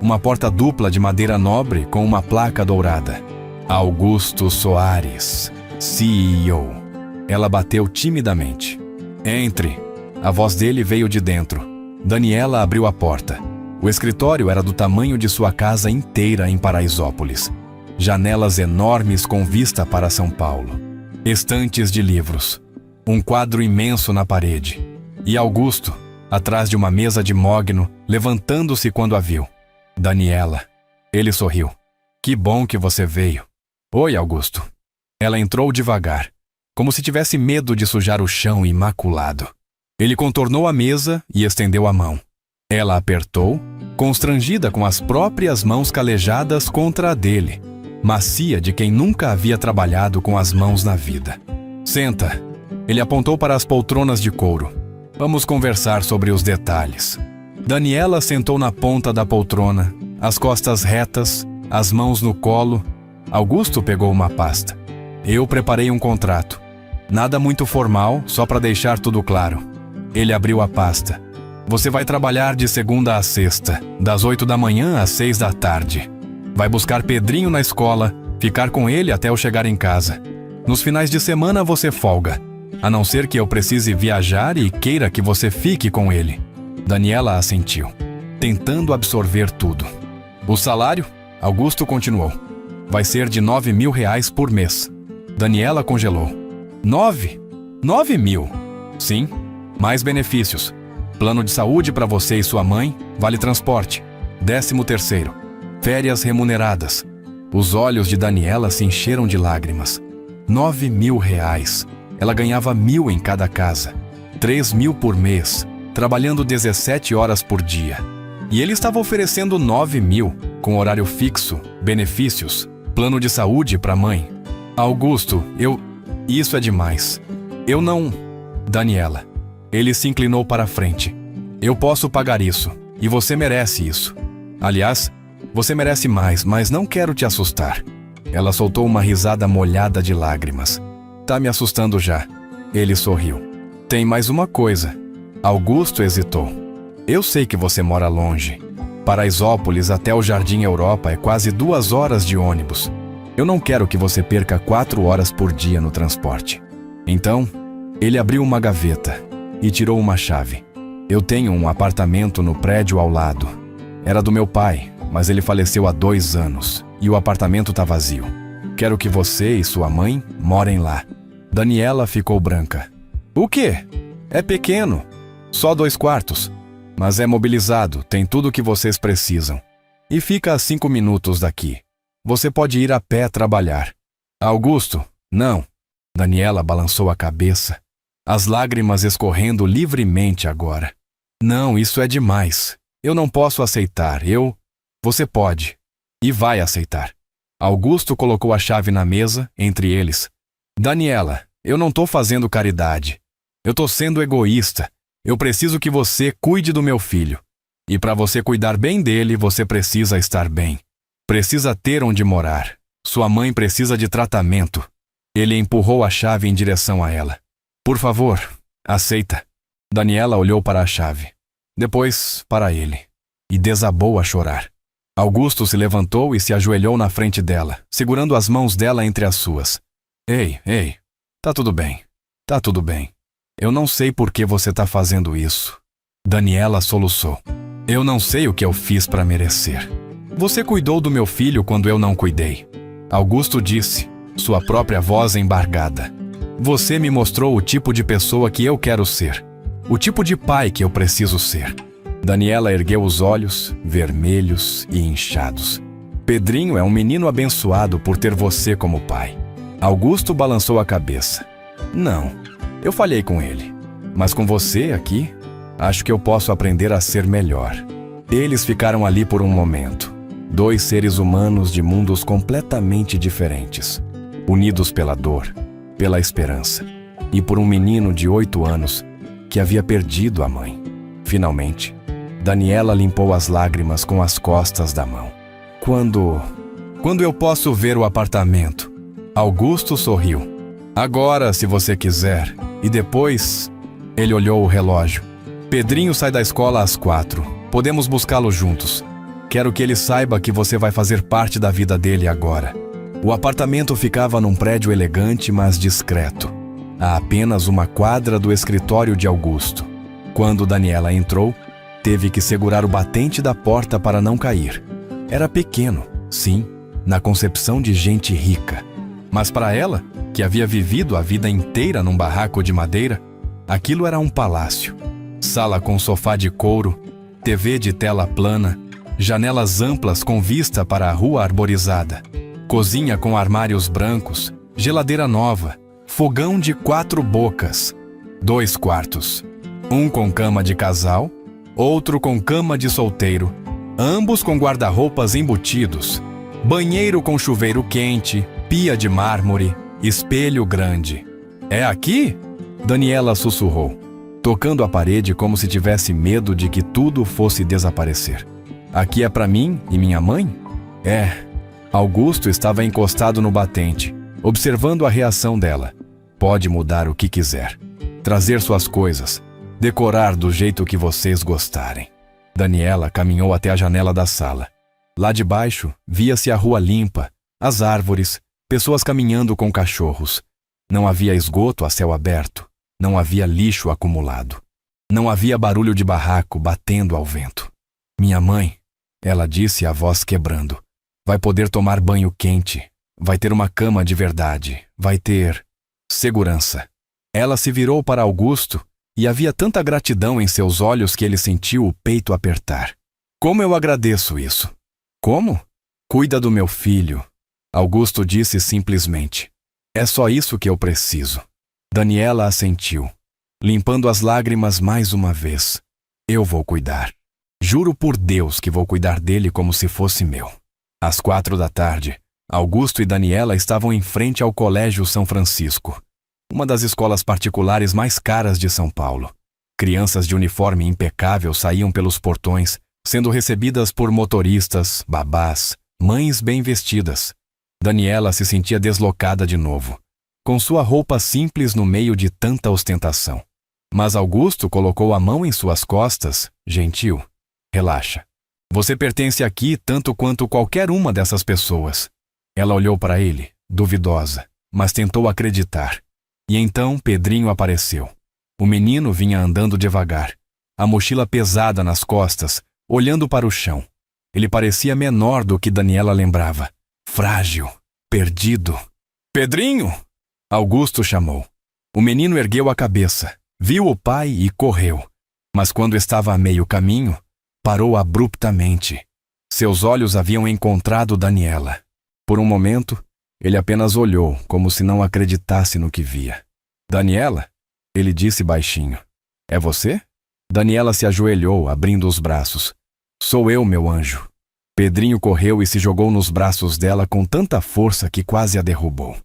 uma porta dupla de madeira nobre com uma placa dourada. Augusto Soares, CEO. Ela bateu timidamente. Entre. A voz dele veio de dentro. Daniela abriu a porta. O escritório era do tamanho de sua casa inteira em Paraisópolis. Janelas enormes com vista para São Paulo. Estantes de livros. Um quadro imenso na parede. E Augusto, atrás de uma mesa de mogno, levantando-se quando a viu. Daniela. Ele sorriu. Que bom que você veio. Oi, Augusto. Ela entrou devagar, como se tivesse medo de sujar o chão imaculado. Ele contornou a mesa e estendeu a mão. Ela apertou, constrangida com as próprias mãos calejadas contra a dele, macia de quem nunca havia trabalhado com as mãos na vida. Senta. Ele apontou para as poltronas de couro. Vamos conversar sobre os detalhes. Daniela sentou na ponta da poltrona, as costas retas, as mãos no colo. Augusto pegou uma pasta. Eu preparei um contrato. Nada muito formal, só para deixar tudo claro. Ele abriu a pasta. Você vai trabalhar de segunda a sexta, das 8 da manhã às 6 da tarde. Vai buscar Pedrinho na escola, ficar com ele até eu chegar em casa. Nos finais de semana você folga, a não ser que eu precise viajar e queira que você fique com ele. Daniela assentiu, tentando absorver tudo. O salário? Augusto continuou. Vai ser de R$9.000 por mês. Daniela congelou. 9 mil? Sim. Mais benefícios. Plano de saúde para você e sua mãe, vale transporte. 13º. Férias remuneradas. Os olhos de Daniela se encheram de lágrimas. R$9.000. Ela ganhava 1.000 em cada casa. 3.000 por mês, trabalhando 17 horas por dia. E ele estava oferecendo 9.000, com horário fixo, benefícios, plano de saúde para a mãe. Augusto, Isso é demais. Eu não... Daniela. Ele se inclinou para a frente. Eu posso pagar isso, e você merece isso. Aliás, você merece mais, mas não quero te assustar. Ela soltou uma risada molhada de lágrimas. Tá me assustando já. Ele sorriu. Tem mais uma coisa. Augusto hesitou. Eu sei que você mora longe. Paraisópolis até o Jardim Europa é quase 2 horas de ônibus. Eu não quero que você perca 4 horas por dia no transporte. Então, ele abriu uma gaveta e tirou uma chave. Eu tenho um apartamento no prédio ao lado. Era do meu pai, mas ele faleceu há 2 anos e o apartamento tá vazio. Quero que você e sua mãe morem lá. Daniela ficou branca. O quê? É pequeno. Só 2 quartos. Mas é mobilizado, tem tudo o que vocês precisam. E fica a 5 minutos daqui. Você pode ir a pé trabalhar. Augusto, não. Daniela balançou a cabeça, as lágrimas escorrendo livremente agora. Não, isso é demais. Eu não posso aceitar. Você pode. E vai aceitar. Augusto colocou a chave na mesa, entre eles. Daniela, eu não tô fazendo caridade. Eu tô sendo egoísta. Eu preciso que você cuide do meu filho. E para você cuidar bem dele, você precisa estar bem. Precisa ter onde morar. Sua mãe precisa de tratamento. Ele empurrou a chave em direção a ela. Por favor, aceita. Daniela olhou para a chave. Depois, para ele. E desabou a chorar. Augusto se levantou e se ajoelhou na frente dela, segurando as mãos dela entre as suas. Ei, tá tudo bem. Tá tudo bem. Eu não sei por que você tá fazendo isso. Daniela soluçou. Eu não sei o que eu fiz para merecer. Você cuidou do meu filho quando eu não cuidei. Augusto disse, sua própria voz embargada. Você me mostrou o tipo de pessoa que eu quero ser. O tipo de pai que eu preciso ser. Daniela ergueu os olhos, vermelhos e inchados. Pedrinho é um menino abençoado por ter você como pai. Augusto balançou a cabeça. Não, eu falhei com ele. Mas com você aqui, acho que eu posso aprender a ser melhor. Eles ficaram ali por um momento. Dois seres humanos de mundos completamente diferentes. Unidos pela dor, pela esperança. E por um menino de 8 anos que havia perdido a mãe. Finalmente, Daniela limpou as lágrimas com as costas da mão. Quando eu posso ver o apartamento? Augusto sorriu. Agora, se você quiser. E depois, ele olhou o relógio. Pedrinho sai da escola às 4. Podemos buscá-lo juntos. Quero que ele saiba que você vai fazer parte da vida dele agora. O apartamento ficava num prédio elegante, mas discreto. A apenas uma quadra do escritório de Augusto. Quando Daniela entrou, teve que segurar o batente da porta para não cair. Era pequeno, sim, na concepção de gente rica. Mas para ela, que havia vivido a vida inteira num barraco de madeira, aquilo era um palácio. Sala com sofá de couro, TV de tela plana, janelas amplas com vista para a rua arborizada, cozinha com armários brancos, geladeira nova, fogão de 4 bocas, 2 quartos, um com cama de casal, outro com cama de solteiro, ambos com guarda-roupas embutidos, banheiro com chuveiro quente, pia de mármore, espelho grande. É aqui? Daniela sussurrou, tocando a parede como se tivesse medo de que tudo fosse desaparecer. Aqui é para mim e minha mãe? É. Augusto estava encostado no batente, observando a reação dela. Pode mudar o que quiser. Trazer suas coisas. Decorar do jeito que vocês gostarem. Daniela caminhou até a janela da sala. Lá de baixo, via-se a rua limpa, as árvores, pessoas caminhando com cachorros. Não havia esgoto a céu aberto. Não havia lixo acumulado. Não havia barulho de barraco batendo ao vento. Minha mãe, ela disse, a voz quebrando, vai poder tomar banho quente. Vai ter uma cama de verdade. Vai ter segurança. Ela se virou para Augusto e havia tanta gratidão em seus olhos que ele sentiu o peito apertar. Como eu agradeço isso? Como? Cuida do meu filho. Augusto disse simplesmente. É só isso que eu preciso. Daniela assentiu, limpando as lágrimas mais uma vez. Eu vou cuidar. Juro por Deus que vou cuidar dele como se fosse meu. Às 4 da tarde, Augusto e Daniela estavam em frente ao Colégio São Francisco, uma das escolas particulares mais caras de São Paulo. Crianças de uniforme impecável saíam pelos portões, sendo recebidas por motoristas, babás, mães bem vestidas. Daniela se sentia deslocada de novo, com sua roupa simples no meio de tanta ostentação. Mas Augusto colocou a mão em suas costas, gentil. Relaxa. Você pertence aqui tanto quanto qualquer uma dessas pessoas. Ela olhou para ele, duvidosa, mas tentou acreditar. E então Pedrinho apareceu. O menino vinha andando devagar, a mochila pesada nas costas, olhando para o chão. Ele parecia menor do que Daniela lembrava. Frágil, perdido. Pedrinho! Augusto chamou. O menino ergueu a cabeça, viu o pai e correu. Mas quando estava a meio caminho, parou abruptamente. Seus olhos haviam encontrado Daniela. Por um momento, ele apenas olhou, como se não acreditasse no que via. Daniela? Ele disse baixinho. É você? Daniela se ajoelhou, abrindo os braços. Sou eu, meu anjo. Pedrinho correu e se jogou nos braços dela com tanta força que quase a derrubou.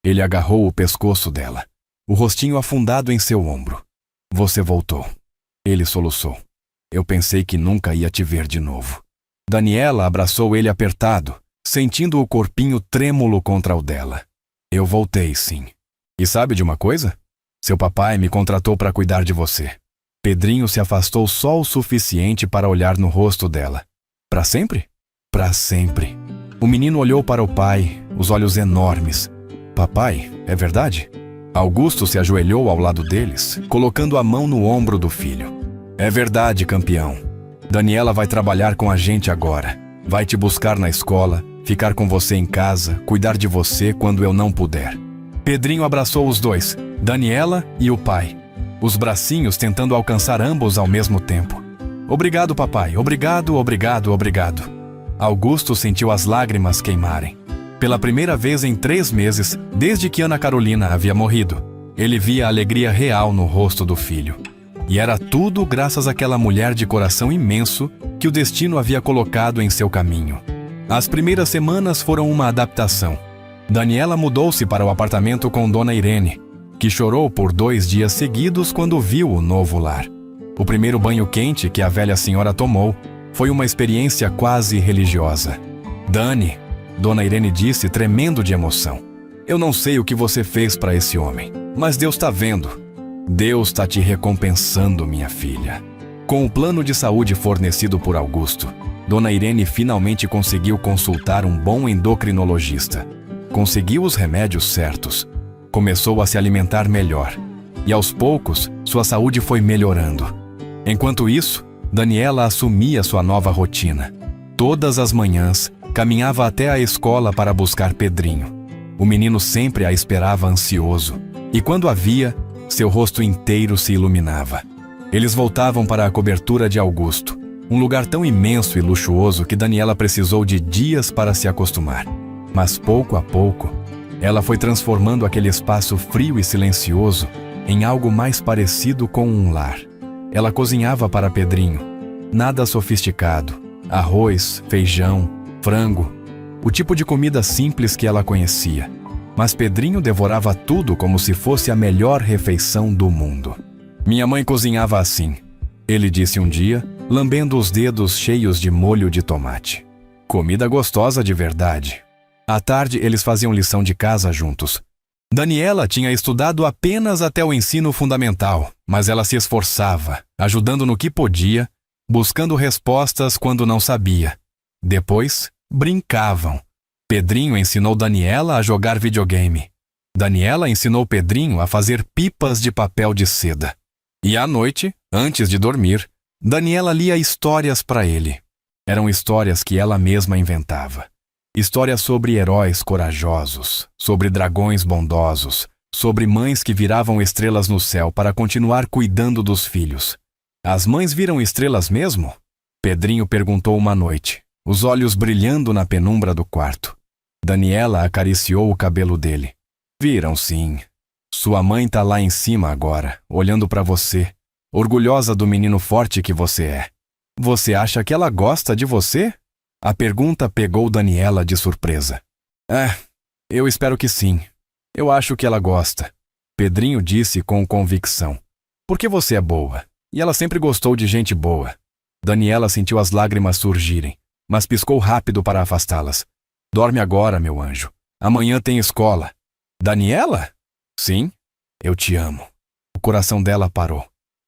Ele agarrou o pescoço dela, o rostinho afundado em seu ombro. Você voltou. Ele soluçou. Eu pensei que nunca ia te ver de novo. Daniela abraçou ele apertado, sentindo o corpinho trêmulo contra o dela. Eu voltei, sim. E sabe de uma coisa? Seu papai me contratou para cuidar de você. Pedrinho se afastou só o suficiente para olhar no rosto dela. Para sempre? Para sempre. O menino olhou para o pai, os olhos enormes. Papai, é verdade? Augusto se ajoelhou ao lado deles, colocando a mão no ombro do filho. É verdade, campeão. Daniela vai trabalhar com a gente agora. Vai te buscar na escola, ficar com você em casa, cuidar de você quando eu não puder. Pedrinho abraçou os dois, Daniela e o pai. Os bracinhos tentando alcançar ambos ao mesmo tempo. Obrigado, papai. Obrigado, obrigado, obrigado. Augusto sentiu as lágrimas queimarem. Pela primeira vez em 3 meses, desde que Ana Carolina havia morrido, ele via a alegria real no rosto do filho. E era tudo graças àquela mulher de coração imenso que o destino havia colocado em seu caminho. As primeiras semanas foram uma adaptação. Daniela mudou-se para o apartamento com Dona Irene, que chorou por 2 dias seguidos quando viu o novo lar. O primeiro banho quente que a velha senhora tomou foi uma experiência quase religiosa. Dani, Dona Irene disse, tremendo de emoção. Eu não sei o que você fez para esse homem, mas Deus está vendo. Deus está te recompensando, minha filha. Com o plano de saúde fornecido por Augusto, Dona Irene finalmente conseguiu consultar um bom endocrinologista. Conseguiu os remédios certos. Começou a se alimentar melhor. E aos poucos, sua saúde foi melhorando. Enquanto isso, Daniela assumia sua nova rotina. Todas as manhãs, caminhava até a escola para buscar Pedrinho. O menino sempre a esperava ansioso. E quando a via, seu rosto inteiro se iluminava. Eles voltavam para a cobertura de Augusto, um lugar tão imenso e luxuoso que Daniela precisou de dias para se acostumar. Mas pouco a pouco, ela foi transformando aquele espaço frio e silencioso em algo mais parecido com um lar. Ela cozinhava para Pedrinho. Nada sofisticado. Arroz, feijão, frango. O tipo de comida simples que ela conhecia. Mas Pedrinho devorava tudo como se fosse a melhor refeição do mundo. Minha mãe cozinhava assim, ele disse um dia, lambendo os dedos cheios de molho de tomate. Comida gostosa de verdade. À tarde, eles faziam lição de casa juntos. Daniela tinha estudado apenas até o ensino fundamental, mas ela se esforçava, ajudando no que podia, buscando respostas quando não sabia. Depois, brincavam. Pedrinho ensinou Daniela a jogar videogame. Daniela ensinou Pedrinho a fazer pipas de papel de seda. E à noite, antes de dormir, Daniela lia histórias para ele. Eram histórias que ela mesma inventava. Histórias sobre heróis corajosos, sobre dragões bondosos, sobre mães que viravam estrelas no céu para continuar cuidando dos filhos. As mães viram estrelas mesmo? Pedrinho perguntou uma noite, os olhos brilhando na penumbra do quarto. Daniela acariciou o cabelo dele. Viram sim. Sua mãe tá lá em cima agora, olhando para você, orgulhosa do menino forte que você é. Você acha que ela gosta de você? A pergunta pegou Daniela de surpresa. Eu espero que sim. Eu acho que ela gosta. Pedrinho disse com convicção. Porque você é boa, e ela sempre gostou de gente boa. Daniela sentiu as lágrimas surgirem, mas piscou rápido para afastá-las. Dorme agora, meu anjo. Amanhã tem escola. Daniela? Sim, eu te amo. O coração dela parou.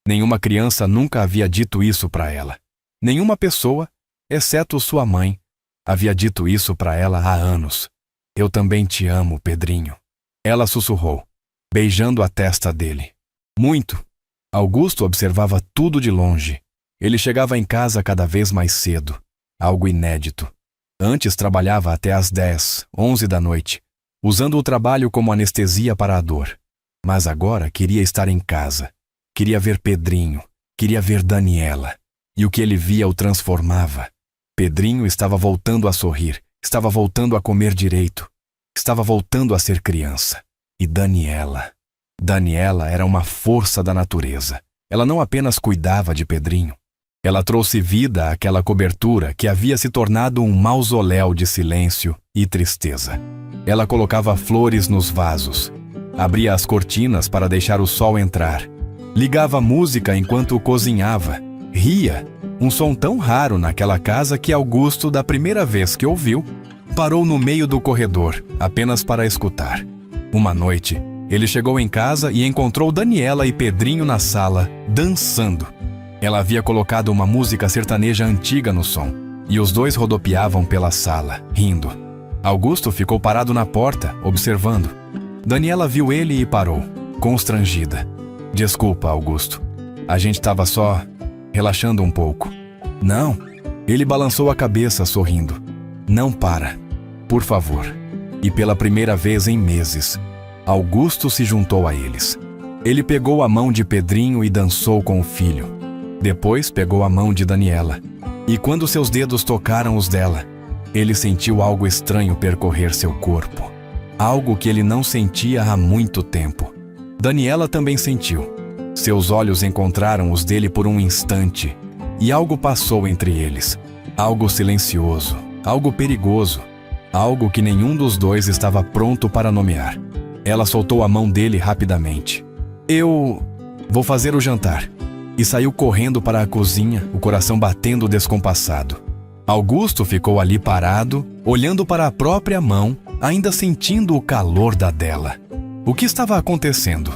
Nenhuma criança nunca havia dito isso para ela. Nenhuma pessoa, exceto sua mãe, havia dito isso para ela há anos. Eu também te amo, Pedrinho. Ela sussurrou, beijando a testa dele. Muito. Augusto observava tudo de longe. Ele chegava em casa cada vez mais cedo. Algo inédito. Antes trabalhava até às 10, 11 da noite, usando o trabalho como anestesia para a dor. Mas agora queria estar em casa. Queria ver Pedrinho. Queria ver Daniela. E o que ele via o transformava. Pedrinho estava voltando a sorrir. Estava voltando a comer direito. Estava voltando a ser criança. E Daniela? Daniela era uma força da natureza. Ela não apenas cuidava de Pedrinho. Ela trouxe vida àquela cobertura que havia se tornado um mausoléu de silêncio e tristeza. Ela colocava flores nos vasos. Abria as cortinas para deixar o sol entrar. Ligava música enquanto cozinhava. Ria Um som tão raro naquela casa que Augusto, da primeira vez que ouviu, parou no meio do corredor, apenas para escutar. Uma noite, ele chegou em casa e encontrou Daniela e Pedrinho na sala, dançando. Ela havia colocado uma música sertaneja antiga no som, e os dois rodopiavam pela sala, rindo. Augusto ficou parado na porta, observando. Daniela viu ele e parou, constrangida. Desculpa, Augusto. A gente estava só relaxando um pouco. Não. Ele balançou a cabeça, sorrindo. Não para. Por favor. E pela primeira vez em meses, Augusto se juntou a eles. Ele pegou a mão de Pedrinho e dançou com o filho. Depois pegou a mão de Daniela. E quando seus dedos tocaram os dela, ele sentiu algo estranho percorrer seu corpo. Algo que ele não sentia há muito tempo. Daniela também sentiu. Seus olhos encontraram os dele por um instante, e algo passou entre eles. Algo silencioso, algo perigoso, algo que nenhum dos dois estava pronto para nomear. Ela soltou a mão dele rapidamente. Eu vou fazer o jantar. E saiu correndo para a cozinha, o coração batendo descompassado. Augusto ficou ali parado, olhando para a própria mão, ainda sentindo o calor da dela. O que estava acontecendo?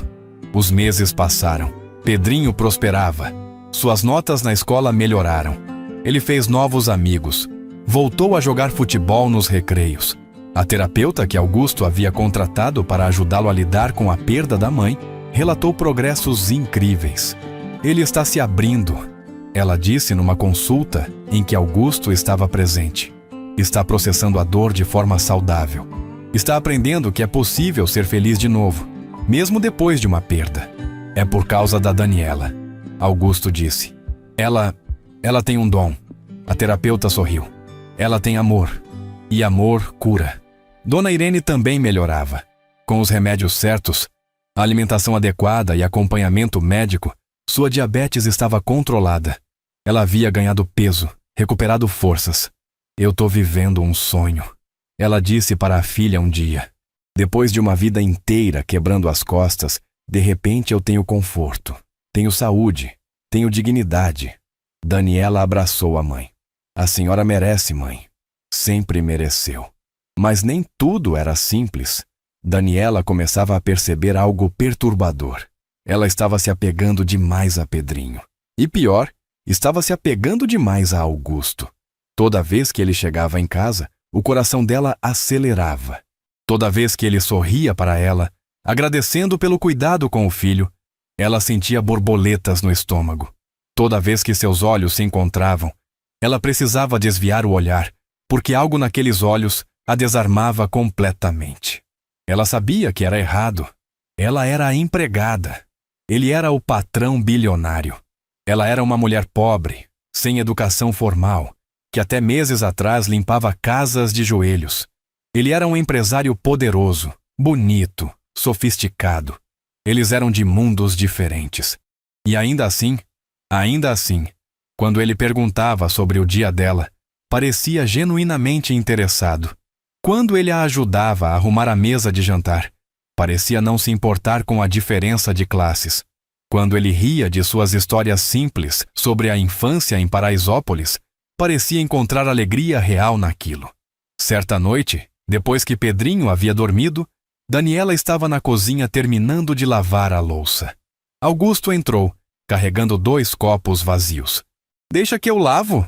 Os meses passaram. Pedrinho prosperava. Suas notas na escola melhoraram. Ele fez novos amigos. Voltou a jogar futebol nos recreios. A terapeuta que Augusto havia contratado para ajudá-lo a lidar com a perda da mãe relatou progressos incríveis. Ele está se abrindo, ela disse numa consulta em que Augusto estava presente. Está processando a dor de forma saudável. Está aprendendo que é possível ser feliz de novo, mesmo depois de uma perda. É por causa da Daniela, Augusto disse. Ela tem um dom. A terapeuta sorriu. Ela tem amor. E amor cura. Dona Irene também melhorava. Com os remédios certos, a alimentação adequada e acompanhamento médico, sua diabetes estava controlada. Ela havia ganhado peso, recuperado forças. Eu tô vivendo um sonho, ela disse para a filha um dia. Depois de uma vida inteira quebrando as costas, de repente eu tenho conforto, tenho saúde, tenho dignidade. Daniela abraçou a mãe. A senhora merece, mãe. Sempre mereceu. Mas nem tudo era simples. Daniela começava a perceber algo perturbador. Ela estava se apegando demais a Pedrinho. E pior, estava se apegando demais a Augusto. Toda vez que ele chegava em casa, o coração dela acelerava. Toda vez que ele sorria para ela, agradecendo pelo cuidado com o filho, ela sentia borboletas no estômago. Toda vez que seus olhos se encontravam, ela precisava desviar o olhar, porque algo naqueles olhos a desarmava completamente. Ela sabia que era errado. Ela era a empregada. Ele era o patrão bilionário. Ela era uma mulher pobre, sem educação formal, que até meses atrás limpava casas de joelhos. Ele era um empresário poderoso, bonito, sofisticado. Eles eram de mundos diferentes. E ainda assim, quando ele perguntava sobre o dia dela, parecia genuinamente interessado. Quando ele a ajudava a arrumar a mesa de jantar, parecia não se importar com a diferença de classes. Quando ele ria de suas histórias simples sobre a infância em Paraisópolis, parecia encontrar alegria real naquilo. Certa noite, depois que Pedrinho havia dormido, Daniela estava na cozinha terminando de lavar a louça. Augusto entrou, carregando 2 copos vazios. "Deixa que eu lavo",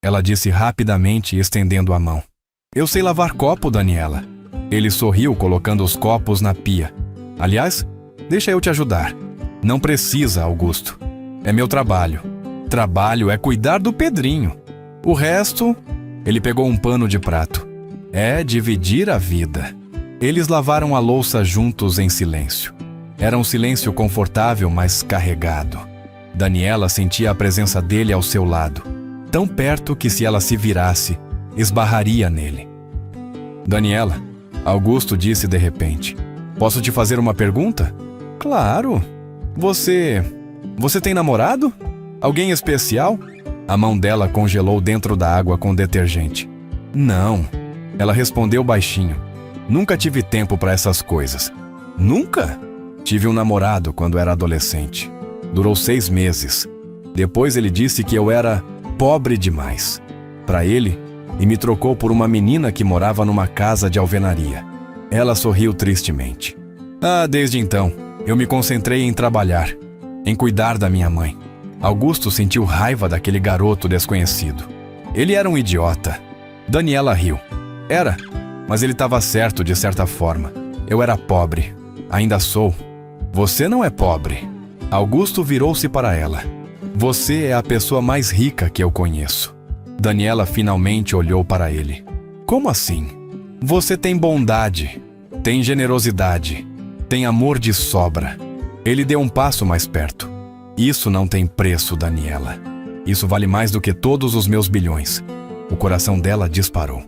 ela disse rapidamente, estendendo a mão. "Eu sei lavar copo, Daniela." Ele sorriu, colocando os copos na pia. "Aliás, deixa eu te ajudar." "Não precisa, Augusto. É meu trabalho. Trabalho é cuidar do Pedrinho. O resto..." Ele pegou um pano de prato. "É dividir a vida." Eles lavaram a louça juntos em silêncio. Era um silêncio confortável, mas carregado. Daniela sentia a presença dele ao seu lado, tão perto que se ela se virasse, esbarraria nele. "Daniela", Augusto disse de repente, "posso te fazer uma pergunta?" "Claro. Você tem namorado? Alguém especial?" A mão dela congelou dentro da água com detergente. "Não", ela respondeu baixinho. "Nunca tive tempo para essas coisas." "Nunca?" "Tive um namorado quando era adolescente. Durou 6 meses. Depois ele disse que eu era pobre demais para ele, e me trocou por uma menina que morava numa casa de alvenaria. Ela sorriu tristemente. Desde então, eu me concentrei em trabalhar, em cuidar da minha mãe. Augusto sentiu raiva daquele garoto desconhecido. Ele era um idiota. Daniela riu. Era, mas ele estava certo de certa forma. Eu era pobre. Ainda sou. Você não é pobre. Augusto virou-se para ela. Você é a pessoa mais rica que eu conheço. Daniela finalmente olhou para ele. Como assim? Você tem bondade, tem generosidade, tem amor de sobra. Ele deu um passo mais perto. Isso não tem preço, Daniela. Isso vale mais do que todos os meus bilhões. O coração dela disparou.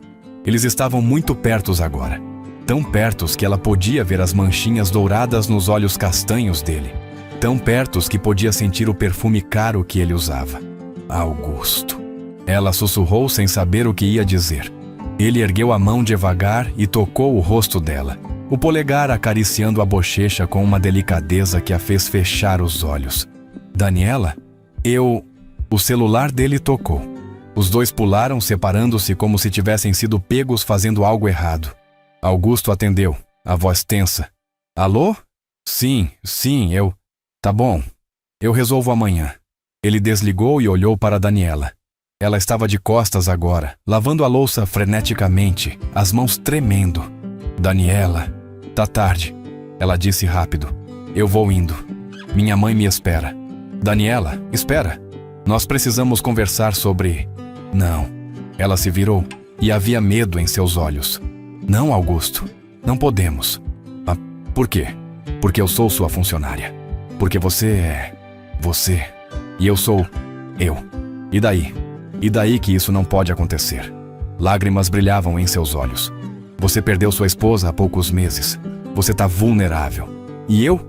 Eles estavam muito pertos agora. Tão pertos que ela podia ver as manchinhas douradas nos olhos castanhos dele. Tão pertos que podia sentir o perfume caro que ele usava. Augusto. Ela sussurrou sem saber o que ia dizer. Ele ergueu a mão devagar e tocou o rosto dela, o polegar acariciando a bochecha com uma delicadeza que a fez fechar os olhos. Daniela, O celular dele tocou. Os dois pularam, separando-se como se tivessem sido pegos fazendo algo errado. Augusto atendeu, a voz tensa. Alô? Sim, eu... Tá bom. Eu resolvo amanhã. Ele desligou e olhou para Daniela. Ela estava de costas agora, lavando a louça freneticamente, as mãos tremendo. Daniela, tá tarde. Ela disse rápido. Eu vou indo. Minha mãe me espera. Daniela, espera. Nós precisamos conversar sobre... Não. Ela se virou e havia medo em seus olhos. Não, Augusto. Não podemos. Por quê? Porque eu sou sua funcionária. Porque você é... você. E eu sou... eu. E daí? E daí que isso não pode acontecer? Lágrimas brilhavam em seus olhos. Você perdeu sua esposa há poucos meses. Você tá vulnerável. E eu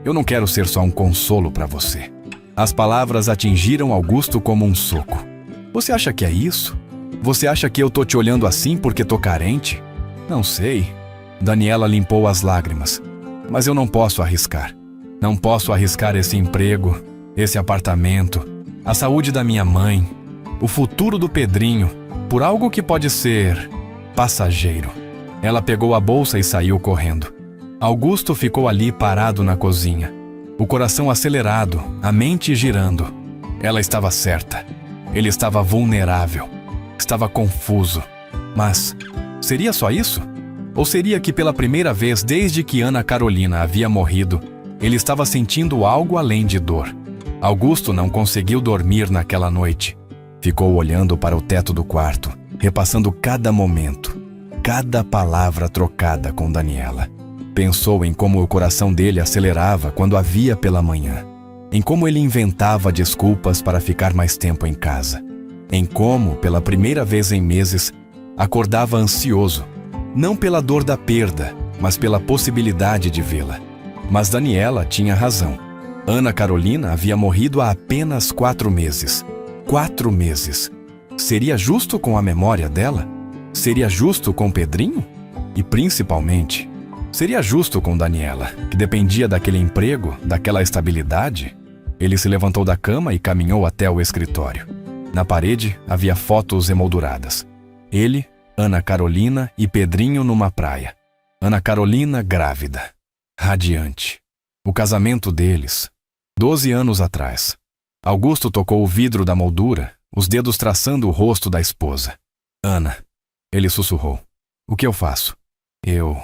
não quero ser só um consolo para você. As palavras atingiram Augusto como um soco. Você acha que é isso? Você acha que eu tô te olhando assim porque tô carente? Não sei. Daniela limpou as lágrimas. Mas eu não posso arriscar. Não posso arriscar esse emprego, esse apartamento, a saúde da minha mãe, o futuro do Pedrinho, por algo que pode ser passageiro. Ela pegou a bolsa e saiu correndo. Augusto ficou ali parado na cozinha, o coração acelerado, a mente girando. Ela estava certa. Ele estava vulnerável. Estava confuso. Mas seria só isso? Ou seria que pela primeira vez desde que Ana Carolina havia morrido, ele estava sentindo algo além de dor? Augusto não conseguiu dormir naquela noite. Ficou olhando para o teto do quarto, repassando cada momento, cada palavra trocada com Daniela. Pensou em como o coração dele acelerava quando a via pela manhã, em como ele inventava desculpas para ficar mais tempo em casa, em como, pela primeira vez em meses, acordava ansioso, não pela dor da perda, mas pela possibilidade de vê-la. Mas Daniela tinha razão. Ana Carolina havia morrido há apenas 4 meses. 4 meses. Seria justo com a memória dela? Seria justo com Pedrinho? E principalmente, seria justo com Daniela, que dependia daquele emprego, daquela estabilidade? Ele se levantou da cama e caminhou até o escritório. Na parede havia fotos emolduradas. Ele, Ana Carolina e Pedrinho numa praia. Ana Carolina grávida. Radiante. O casamento deles. 12 anos atrás. Augusto tocou o vidro da moldura, os dedos traçando o rosto da esposa. Ana. Ele sussurrou. O que eu faço? Eu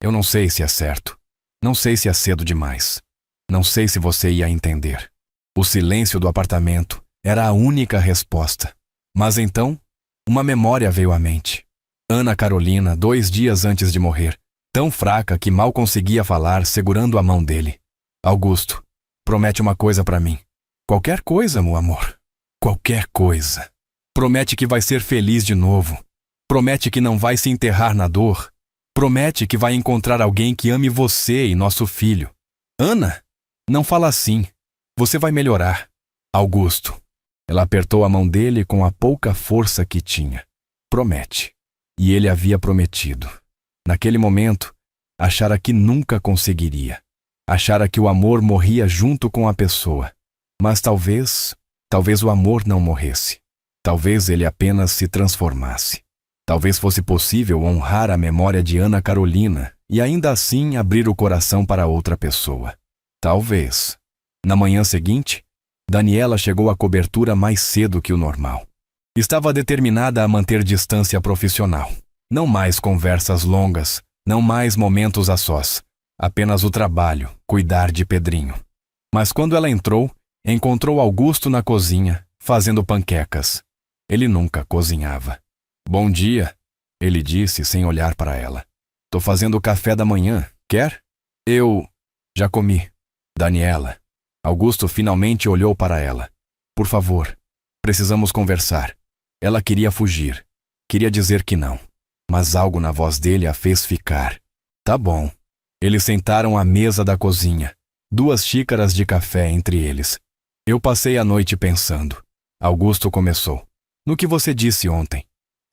não sei se é certo. Não sei se é cedo demais. Não sei se você ia entender. O silêncio do apartamento era a única resposta. Mas então, uma memória veio à mente. Ana Carolina, 2 dias antes de morrer, tão fraca que mal conseguia falar, segurando a mão dele. Augusto, promete uma coisa para mim. Qualquer coisa, meu amor. Qualquer coisa. Promete que vai ser feliz de novo. Promete que não vai se enterrar na dor. Promete que vai encontrar alguém que ame você e nosso filho. Ana, não fala assim. Você vai melhorar. Augusto. Ela apertou a mão dele com a pouca força que tinha. Promete. E ele havia prometido. Naquele momento, achara que nunca conseguiria. Achara que o amor morria junto com a pessoa. Mas talvez o amor não morresse. Talvez ele apenas se transformasse. Talvez fosse possível honrar a memória de Ana Carolina e ainda assim abrir o coração para outra pessoa. Talvez. Na manhã seguinte, Daniela chegou à cobertura mais cedo que o normal. Estava determinada a manter distância profissional. Não mais conversas longas, não mais momentos a sós. Apenas o trabalho, cuidar de Pedrinho. Mas quando ela entrou, encontrou Augusto na cozinha, fazendo panquecas. Ele nunca cozinhava. Bom dia, ele disse sem olhar para ela. Tô fazendo o café da manhã, quer? Eu já comi. Daniela. Augusto finalmente olhou para ela. Por favor, precisamos conversar. Ela queria fugir. Queria dizer que não. Mas algo na voz dele a fez ficar. Tá bom. Eles sentaram à mesa da cozinha. 2 xícaras de café entre eles. Eu passei a noite pensando. Augusto começou. No que você disse ontem.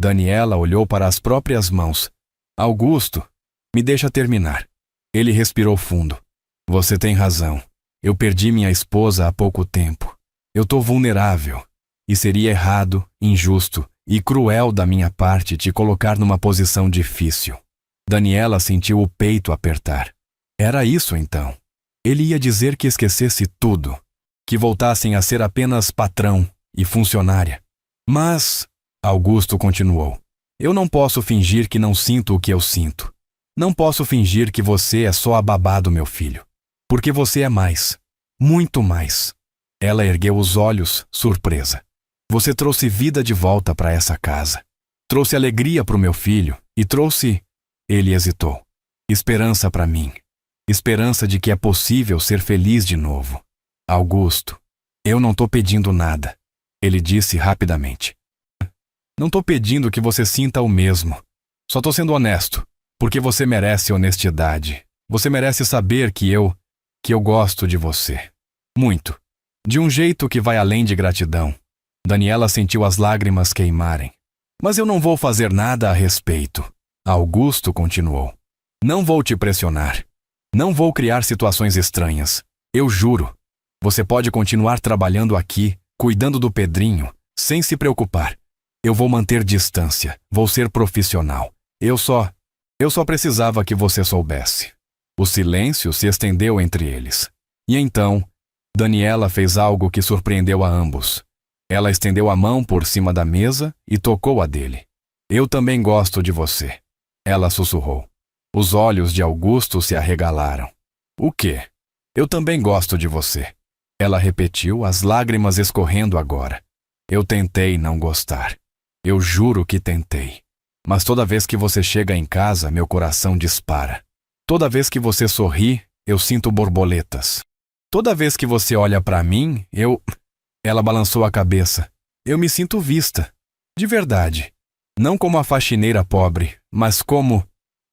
Daniela olhou para as próprias mãos. Augusto, me deixa terminar. Ele respirou fundo. Você tem razão. Eu perdi minha esposa há pouco tempo. Eu tô vulnerável. E seria errado, injusto e cruel da minha parte te colocar numa posição difícil. Daniela sentiu o peito apertar. Era isso então. Ele ia dizer que esquecesse tudo. Que voltassem a ser apenas patrão e funcionária. Mas, Augusto continuou, eu não posso fingir que não sinto o que eu sinto. Não posso fingir que você é só a babá do meu filho. Porque você é mais. Muito mais. Ela ergueu os olhos, surpresa. Você trouxe vida de volta para essa casa. Trouxe alegria para o meu filho e trouxe... Ele hesitou. Esperança para mim. Esperança de que é possível ser feliz de novo. Augusto, eu não tô pedindo nada. Ele disse rapidamente. Não tô pedindo que você sinta o mesmo. Só tô sendo honesto, porque você merece honestidade. Você merece saber que eu gosto de você. Muito. De um jeito que vai além de gratidão. Daniela sentiu as lágrimas queimarem. Mas eu não vou fazer nada a respeito. Augusto continuou. Não vou te pressionar. Não vou criar situações estranhas. Eu juro. Você pode continuar trabalhando aqui, cuidando do Pedrinho, sem se preocupar. Eu vou manter distância. Vou ser profissional. Eu só precisava que você soubesse. O silêncio se estendeu entre eles. E então, Daniela fez algo que surpreendeu a ambos. Ela estendeu a mão por cima da mesa e tocou a dele. Eu também gosto de você. Ela sussurrou. Os olhos de Augusto se arregalaram. O quê? Eu também gosto de você. Ela repetiu, as lágrimas escorrendo agora. Eu tentei não gostar. Eu juro que tentei. Mas toda vez que você chega em casa, meu coração dispara. Toda vez que você sorri, eu sinto borboletas. Toda vez que você olha para mim, Ela balançou a cabeça. Eu me sinto vista. De verdade. Não como a faxineira pobre, mas como...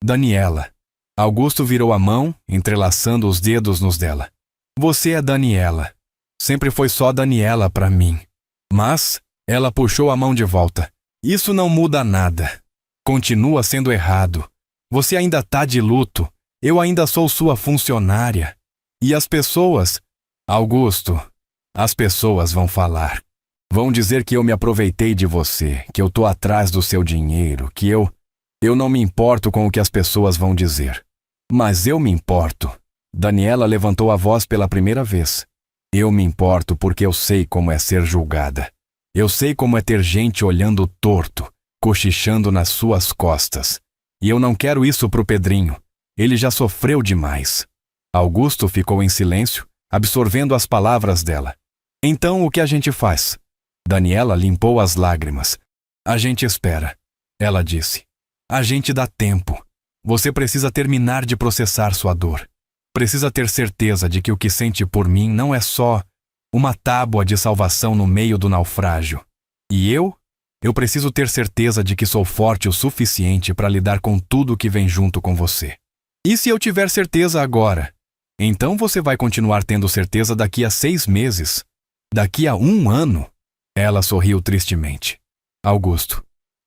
Daniela. Augusto virou a mão, entrelaçando os dedos nos dela. Você é Daniela. Sempre foi só Daniela para mim. Mas, ela puxou a mão de volta. Isso não muda nada. Continua sendo errado. Você ainda tá de luto. Eu ainda sou sua funcionária. E as pessoas... Augusto, as pessoas vão falar. Vão dizer que eu me aproveitei de você, que eu tô atrás do seu dinheiro, que eu não me importo com o que as pessoas vão dizer. Mas eu me importo. Daniela levantou a voz pela primeira vez. Eu me importo porque eu sei como é ser julgada. Eu sei como é ter gente olhando torto, cochichando nas suas costas. E eu não quero isso pro Pedrinho. Ele já sofreu demais. Augusto ficou em silêncio, absorvendo as palavras dela. Então, o que a gente faz? Daniela limpou as lágrimas. A gente espera, ela disse. A gente dá tempo. Você precisa terminar de processar sua dor. Precisa ter certeza de que o que sente por mim não é só uma tábua de salvação no meio do naufrágio. E eu preciso ter certeza de que sou forte o suficiente para lidar com tudo que vem junto com você. E se eu tiver certeza agora, então você vai continuar tendo certeza daqui a 6 meses? Daqui a 1 ano? Ela sorriu tristemente. Augusto,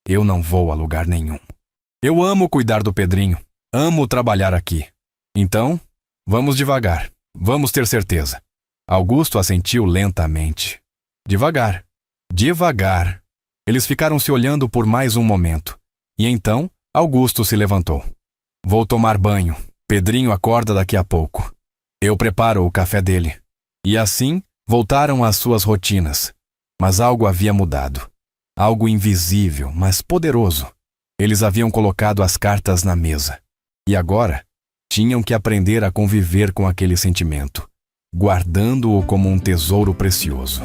eu não vou a lugar nenhum. Eu amo cuidar do Pedrinho. Amo trabalhar aqui. Então, vamos devagar. Vamos ter certeza. Augusto assentiu lentamente. Devagar. Devagar. Eles ficaram se olhando por mais um momento. E então, Augusto se levantou. Vou tomar banho. Pedrinho acorda daqui a pouco. Eu preparo o café dele. E assim, voltaram às suas rotinas. Mas algo havia mudado. Algo invisível, mas poderoso. Eles haviam colocado as cartas na mesa. E agora, tinham que aprender a conviver com aquele sentimento, guardando-o como um tesouro precioso,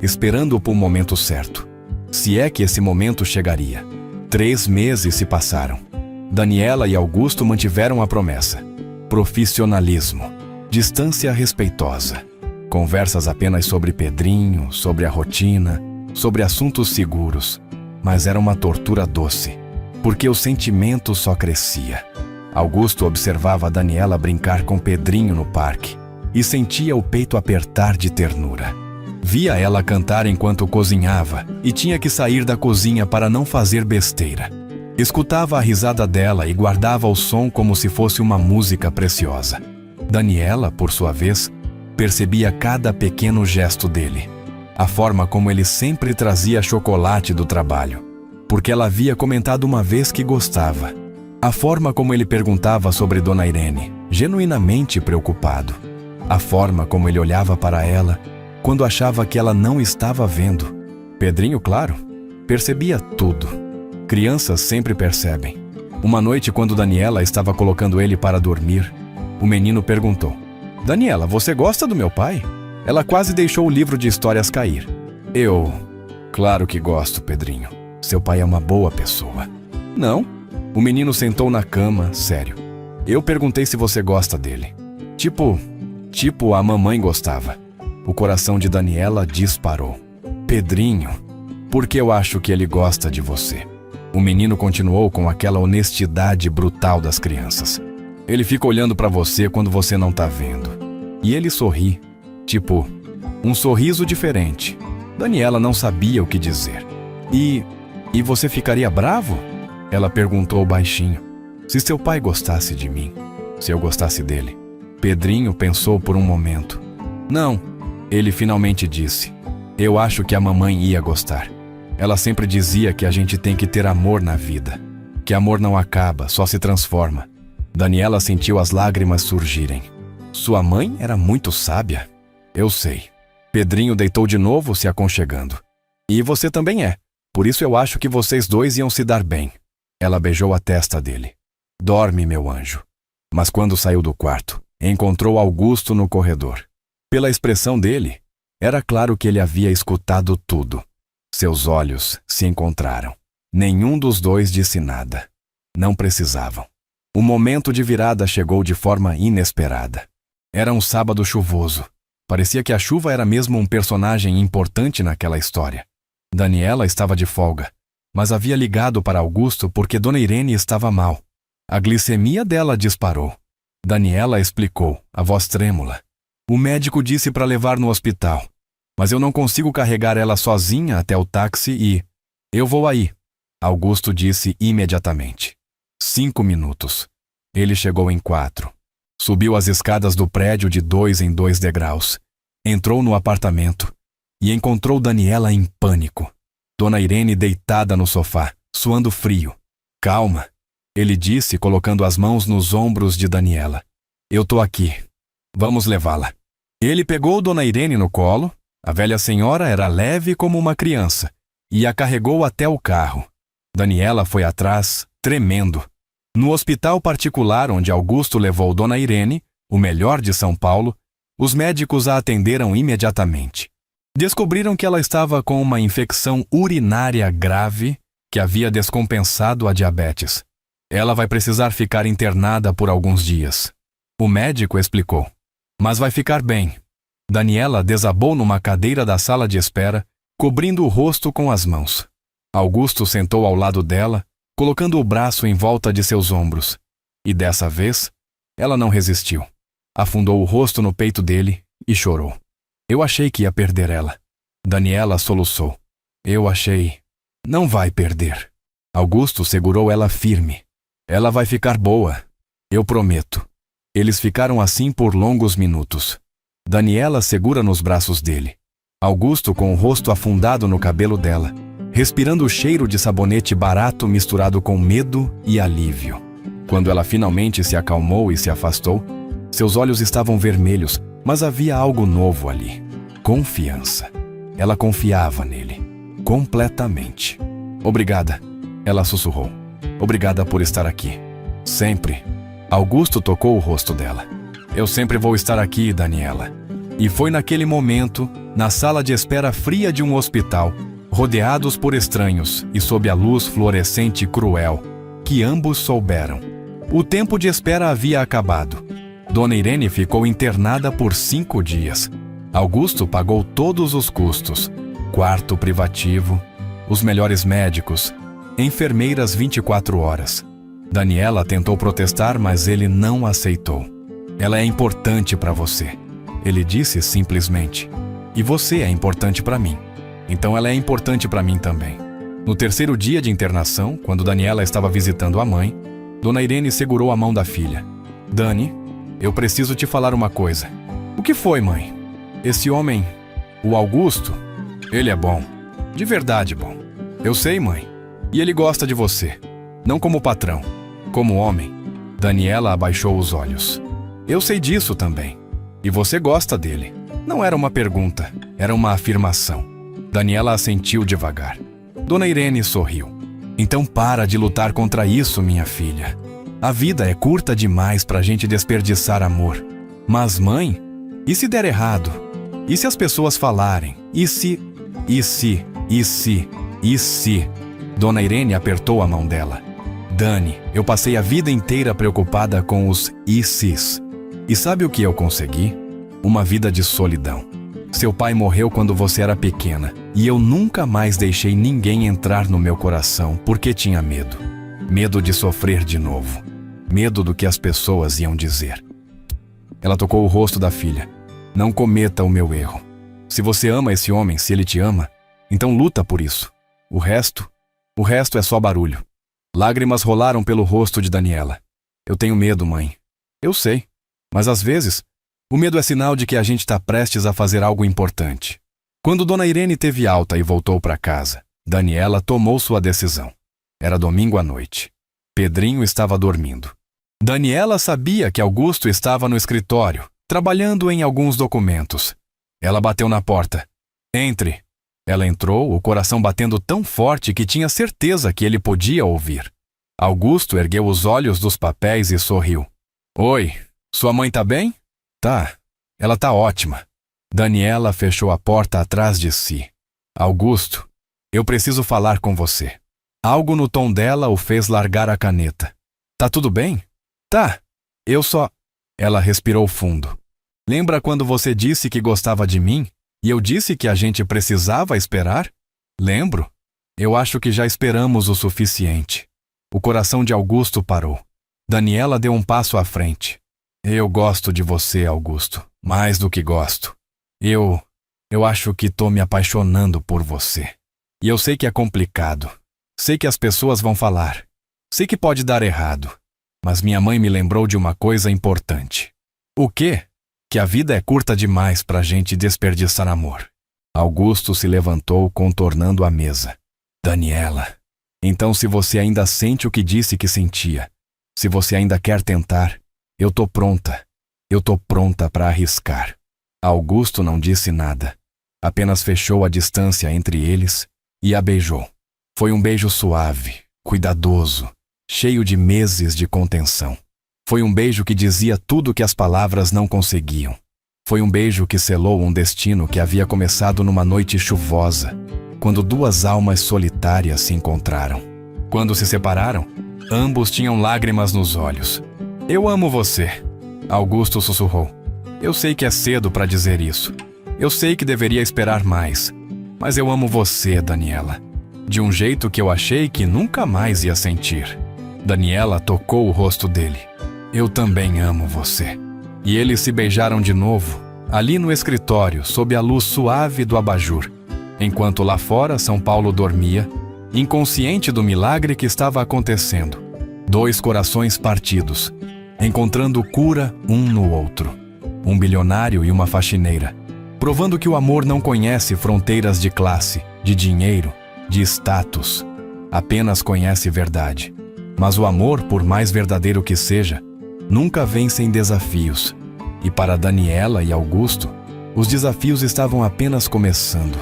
esperando-o para o momento certo. Se é que esse momento chegaria. 3 meses se passaram. Daniela e Augusto mantiveram a promessa. Profissionalismo, distância respeitosa, conversas apenas sobre Pedrinho, sobre a rotina, sobre assuntos seguros. Mas era uma tortura doce, porque o sentimento só crescia. Augusto observava Daniela brincar com Pedrinho no parque e sentia o peito apertar de ternura. Via ela cantar enquanto cozinhava e tinha que sair da cozinha para não fazer besteira. Escutava a risada dela e guardava o som como se fosse uma música preciosa. Daniela, por sua vez, percebia cada pequeno gesto dele. A forma como ele sempre trazia chocolate do trabalho, porque ela havia comentado uma vez que gostava. A forma como ele perguntava sobre Dona Irene, genuinamente preocupado. A forma como ele olhava para ela quando achava que ela não estava vendo. Pedrinho, claro, percebia tudo. Crianças sempre percebem. Uma noite, quando Daniela estava colocando ele para dormir, o menino perguntou: Daniela, você gosta do meu pai? Ela quase deixou o livro de histórias cair. Claro que gosto, Pedrinho. Seu pai é uma boa pessoa. Não? O menino sentou na cama, sério. Eu perguntei se você gosta dele. Tipo a mamãe gostava. O coração de Daniela disparou. Pedrinho, porque eu acho que ele gosta de você. O menino continuou com aquela honestidade brutal das crianças. Ele fica olhando para você quando você não tá vendo. E ele sorri, um sorriso diferente. Daniela não sabia o que dizer. E você ficaria bravo? Ela perguntou baixinho. Se seu pai gostasse de mim, se eu gostasse dele. Pedrinho pensou por um momento. Não, ele finalmente disse. Eu acho que a mamãe ia gostar. Ela sempre dizia que a gente tem que ter amor na vida. Que amor não acaba, só se transforma. Daniela sentiu as lágrimas surgirem. Sua mãe era muito sábia. Eu sei. Pedrinho deitou de novo, se aconchegando. E você também é. Por isso eu acho que vocês dois iam se dar bem. Ela beijou a testa dele. Dorme, meu anjo. Mas quando saiu do quarto, encontrou Augusto no corredor. Pela expressão dele, era claro que ele havia escutado tudo. Seus olhos se encontraram. Nenhum dos dois disse nada. Não precisavam. O momento de virada chegou de forma inesperada. Era um sábado chuvoso. Parecia que a chuva era mesmo um personagem importante naquela história. Daniela estava de folga, mas havia ligado para Augusto porque Dona Irene estava mal. A glicemia dela disparou. Daniela explicou, a voz trêmula. O médico disse para levar no hospital, mas eu não consigo carregar ela sozinha até o táxi e... Eu vou aí, Augusto disse imediatamente. 5 minutos. Ele chegou em 4. Subiu as escadas do prédio de 2 em 2 degraus. Entrou no apartamento e encontrou Daniela em pânico. Dona Irene deitada no sofá, suando frio. Calma, ele disse, colocando as mãos nos ombros de Daniela. Eu tô aqui. Vamos levá-la. Ele pegou Dona Irene no colo. A velha senhora era leve como uma criança e a carregou até o carro. Daniela foi atrás, tremendo. No hospital particular onde Augusto levou Dona Irene, o melhor de São Paulo, os médicos a atenderam imediatamente. Descobriram que ela estava com uma infecção urinária grave que havia descompensado a diabetes. Ela vai precisar ficar internada por alguns dias. O médico explicou. Mas vai ficar bem. Daniela desabou numa cadeira da sala de espera, cobrindo o rosto com as mãos. Augusto sentou ao lado dela, colocando o braço em volta de seus ombros. E dessa vez, ela não resistiu. Afundou o rosto no peito dele e chorou. Eu achei que ia perder ela. Daniela soluçou. Eu achei... Não vai perder. Augusto segurou ela firme. Ela vai ficar boa. Eu prometo. Eles ficaram assim por longos minutos. Daniela segura nos braços dele. Augusto com o rosto afundado no cabelo dela. respirando o cheiro de sabonete barato misturado com medo e alívio. Quando ela finalmente se acalmou e se afastou, seus olhos estavam vermelhos, mas havia algo novo ali. Confiança. Ela confiava nele. Completamente. Obrigada, ela sussurrou. Obrigada por estar aqui. Sempre. Augusto tocou o rosto dela. Eu sempre vou estar aqui, Daniela. E foi naquele momento, na sala de espera fria de um hospital, rodeados por estranhos e sob a luz fluorescente cruel, que ambos souberam. O tempo de espera havia acabado. Dona Irene ficou internada por 5 dias. Augusto pagou todos os custos. Quarto privativo, os melhores médicos, enfermeiras 24 horas. Daniela tentou protestar, mas ele não aceitou. Ela é importante para você. Ele disse simplesmente. E você é importante para mim. Então ela é importante para mim também. No terceiro dia de internação, quando Daniela estava visitando a mãe, Dona Irene segurou a mão da filha. Dani, eu preciso te falar uma coisa. O que foi, mãe? Esse homem, o Augusto, ele é bom. De verdade bom. Eu sei, mãe. E ele gosta de você. Não como patrão, como homem. Daniela abaixou os olhos. Eu sei disso também. E você gosta dele. Não era uma pergunta, era uma afirmação. Daniela assentiu devagar. Dona Irene sorriu. Então para de lutar contra isso, minha filha. A vida é curta demais pra gente desperdiçar amor. Mas, mãe, e se der errado? E se as pessoas falarem? E se? Dona Irene apertou a mão dela. Dani, eu passei a vida inteira preocupada com os e se's. E sabe o que eu consegui? Uma vida de solidão. Seu pai morreu quando você era pequena, e eu nunca mais deixei ninguém entrar no meu coração porque tinha medo. Medo de sofrer de novo. Medo do que as pessoas iam dizer. Ela tocou o rosto da filha. Não cometa o meu erro. Se você ama esse homem, se ele te ama, então luta por isso. O resto é só barulho. Lágrimas rolaram pelo rosto de Daniela. Eu tenho medo, mãe. Eu sei, mas às vezes o medo é sinal de que a gente está prestes a fazer algo importante. Quando Dona Irene teve alta e voltou para casa, Daniela tomou sua decisão. Era domingo à noite. Pedrinho estava dormindo. Daniela sabia que Augusto estava no escritório, trabalhando em alguns documentos. Ela bateu na porta. Entre. Ela entrou, o coração batendo tão forte que tinha certeza que ele podia ouvir. Augusto ergueu os olhos dos papéis e sorriu. Oi, sua mãe tá bem? Tá, ela tá ótima. Daniela fechou a porta atrás de si. Augusto, eu preciso falar com você. Algo no tom dela o fez largar a caneta. Tá tudo bem? Tá, eu só... Ela respirou fundo. Lembra quando você disse que gostava de mim e eu disse que a gente precisava esperar? Lembro. Eu acho que já esperamos o suficiente. O coração de Augusto parou. Daniela deu um passo à frente. Eu gosto de você, Augusto. Mais do que gosto. Eu acho que tô me apaixonando por você. E eu sei que é complicado. Sei que as pessoas vão falar. Sei que pode dar errado. Mas minha mãe me lembrou de uma coisa importante. O quê? Que a vida é curta demais pra gente desperdiçar amor. Augusto se levantou, contornando a mesa. Daniela, então se você ainda sente o que disse que sentia, se você ainda quer tentar, eu tô pronta. Eu tô pronta para arriscar. Augusto não disse nada. Apenas fechou a distância entre eles e a beijou. Foi um beijo suave, cuidadoso, cheio de meses de contenção. Foi um beijo que dizia tudo que as palavras não conseguiam. Foi um beijo que selou um destino que havia começado numa noite chuvosa, quando duas almas solitárias se encontraram. Quando se separaram, ambos tinham lágrimas nos olhos. Eu amo você, Augusto sussurrou. Eu sei que é cedo para dizer isso. Eu sei que deveria esperar mais. Mas eu amo você, Daniela. De um jeito que eu achei que nunca mais ia sentir. Daniela tocou o rosto dele. Eu também amo você. E eles se beijaram de novo, ali no escritório, sob a luz suave do abajur, enquanto lá fora São Paulo dormia, inconsciente do milagre que estava acontecendo. Dois corações partidos, encontrando cura um no outro. Um bilionário e uma faxineira, provando que o amor não conhece fronteiras de classe, de dinheiro, de status. Apenas conhece verdade. Mas o amor, por mais verdadeiro que seja, nunca vem sem desafios. E para Daniela e Augusto, os desafios estavam apenas começando.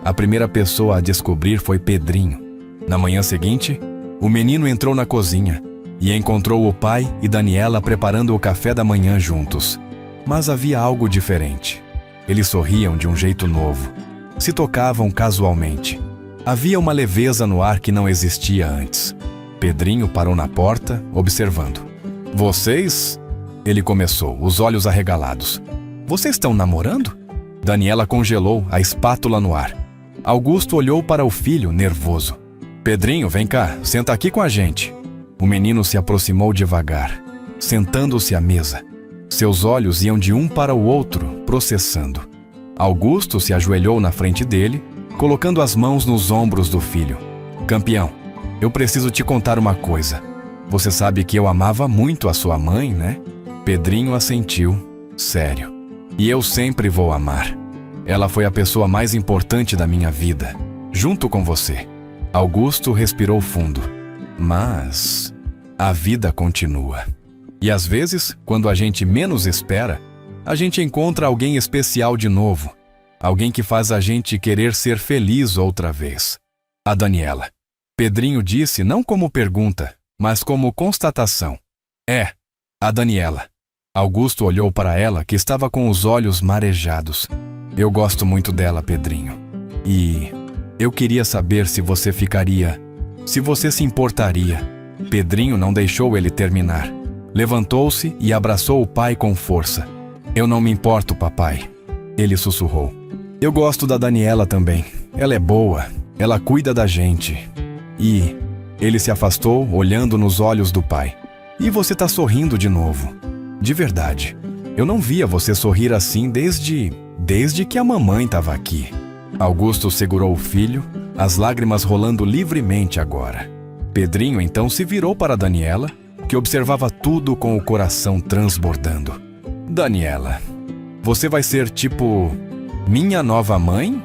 A primeira pessoa a descobrir foi Pedrinho. Na manhã seguinte, o menino entrou na cozinha e encontrou o pai e Daniela preparando o café da manhã juntos. Mas havia algo diferente. Eles sorriam de um jeito novo. Se tocavam casualmente. Havia uma leveza no ar que não existia antes. Pedrinho parou na porta, observando. Vocês? Ele começou, os olhos arregalados. Vocês estão namorando? Daniela congelou, a espátula no ar. Augusto olhou para o filho, nervoso. Pedrinho, vem cá, senta aqui com a gente. O menino se aproximou devagar, sentando-se à mesa. Seus olhos iam de um para o outro, processando. Augusto se ajoelhou na frente dele, colocando as mãos nos ombros do filho. Campeão, eu preciso te contar uma coisa. Você sabe que eu amava muito a sua mãe, né? Pedrinho assentiu, sério. E eu sempre vou amar. Ela foi a pessoa mais importante da minha vida, junto com você. Augusto respirou fundo. Mas a vida continua. E às vezes, quando a gente menos espera, a gente encontra alguém especial de novo. Alguém que faz a gente querer ser feliz outra vez. A Daniela. Pedrinho disse não como pergunta, mas como constatação. É, a Daniela. Augusto olhou para ela, que estava com os olhos marejados. Eu gosto muito dela, Pedrinho. E eu queria saber se você ficaria, se você se importaria. Pedrinho não deixou ele terminar. Levantou-se e abraçou o pai com força. Eu não me importo, papai. Ele sussurrou. Eu gosto da Daniela também. Ela é boa. Ela cuida da gente. E ele se afastou, olhando nos olhos do pai. E você tá sorrindo de novo. De verdade. Eu não via você sorrir assim desde que a mamãe estava aqui. Augusto segurou o filho, as lágrimas rolando livremente agora. Pedrinho então se virou para Daniela, que observava tudo com o coração transbordando. Daniela, você vai ser tipo minha nova mãe?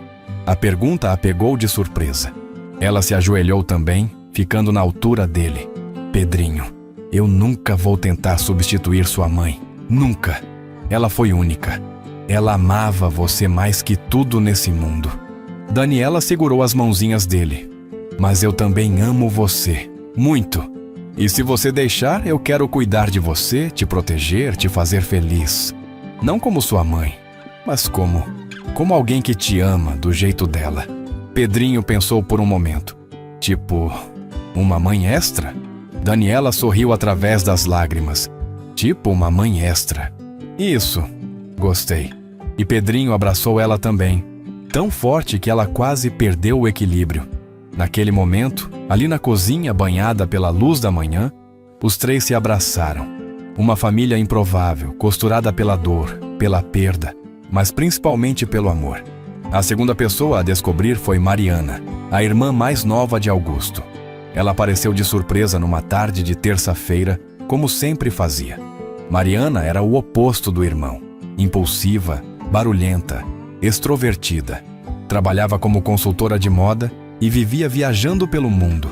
A pergunta a pegou de surpresa. Ela se ajoelhou também, ficando na altura dele. Pedrinho, eu nunca vou tentar substituir sua mãe. Nunca. Ela foi única. Ela amava você mais que tudo nesse mundo. Daniela segurou as mãozinhas dele. Mas eu também amo você. Muito. E se você deixar, eu quero cuidar de você, te proteger, te fazer feliz. Não como sua mãe, mas como alguém que te ama do jeito dela. Pedrinho pensou por um momento. Tipo, uma mãe extra? Daniela sorriu através das lágrimas. Tipo uma mãe extra. Isso. Gostei. E Pedrinho abraçou ela também, tão forte que ela quase perdeu o equilíbrio. Naquele momento, ali na cozinha banhada pela luz da manhã, os três se abraçaram. Uma família improvável, costurada pela dor, pela perda, mas principalmente pelo amor. A segunda pessoa a descobrir foi Mariana, a irmã mais nova de Augusto. Ela apareceu de surpresa numa tarde de terça-feira, como sempre fazia. Mariana era o oposto do irmão. Impulsiva, barulhenta, extrovertida. Trabalhava como consultora de moda e vivia viajando pelo mundo.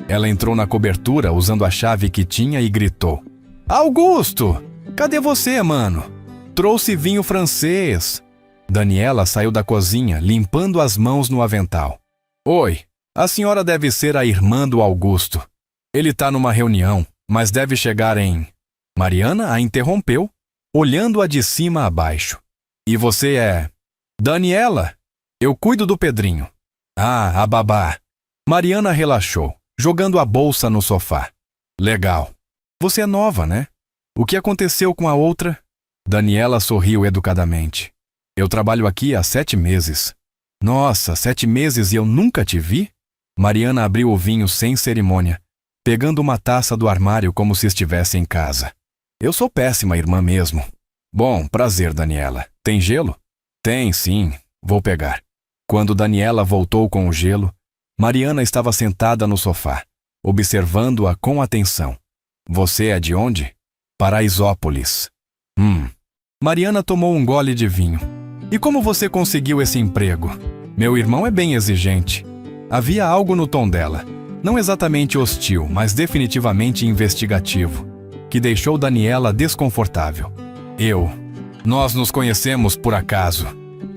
Ela entrou na cobertura usando a chave que tinha e gritou. Augusto! Cadê você, mano? Trouxe vinho francês. Daniela saiu da cozinha, limpando as mãos no avental. Oi, a senhora deve ser a irmã do Augusto. Ele tá numa reunião, mas deve chegar em... Mariana a interrompeu, olhando-a de cima a baixo. E você é... Daniela? Eu cuido do Pedrinho. Ah, a babá. Mariana relaxou, jogando a bolsa no sofá. Legal. Você é nova, né? O que aconteceu com a outra? Daniela sorriu educadamente. Eu trabalho aqui há 7 meses. Nossa, 7 meses e eu nunca te vi? Mariana abriu o vinho sem cerimônia, pegando uma taça do armário como se estivesse em casa. Eu sou péssima irmã mesmo. Bom, prazer, Daniela. Tem gelo? Tem, sim. Vou pegar. Quando Daniela voltou com o gelo, Mariana estava sentada no sofá, observando-a com atenção. Você é de onde? Paraisópolis. Mariana tomou um gole de vinho. E como você conseguiu esse emprego? Meu irmão é bem exigente. Havia algo no tom dela, não exatamente hostil, mas definitivamente investigativo, que deixou Daniela desconfortável. Nós nos conhecemos por acaso.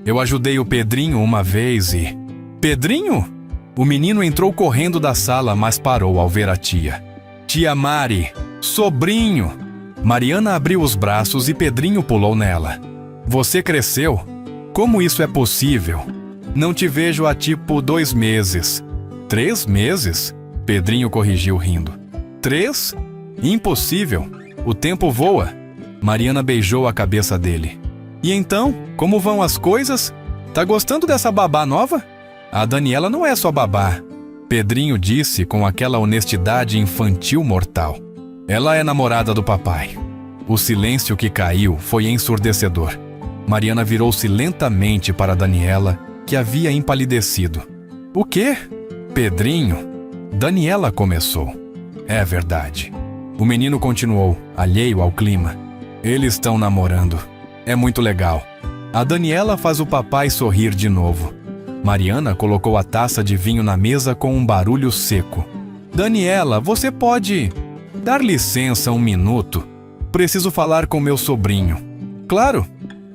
Eu ajudei o Pedrinho uma vez e... Pedrinho? O menino entrou correndo da sala, mas parou ao ver a tia. Tia Mari, sobrinho! Mariana abriu os braços e Pedrinho pulou nela. Você cresceu? Como isso é possível? Não te vejo há tipo 2 meses. 3 meses? Pedrinho corrigiu rindo. 3? Impossível. O tempo voa. Mariana beijou a cabeça dele. E então, como vão as coisas? Tá gostando dessa babá nova? A Daniela não é só babá. Pedrinho disse com aquela honestidade infantil mortal. Ela é namorada do papai. O silêncio que caiu foi ensurdecedor. Mariana virou-se lentamente para Daniela, que havia empalidecido. O quê? Pedrinho? Daniela começou. É verdade. O menino continuou, alheio ao clima. Eles estão namorando. É muito legal. A Daniela faz o papai sorrir de novo. Mariana colocou a taça de vinho na mesa com um barulho seco. Daniela, você pode... dar licença um minuto? Preciso falar com meu sobrinho. Claro.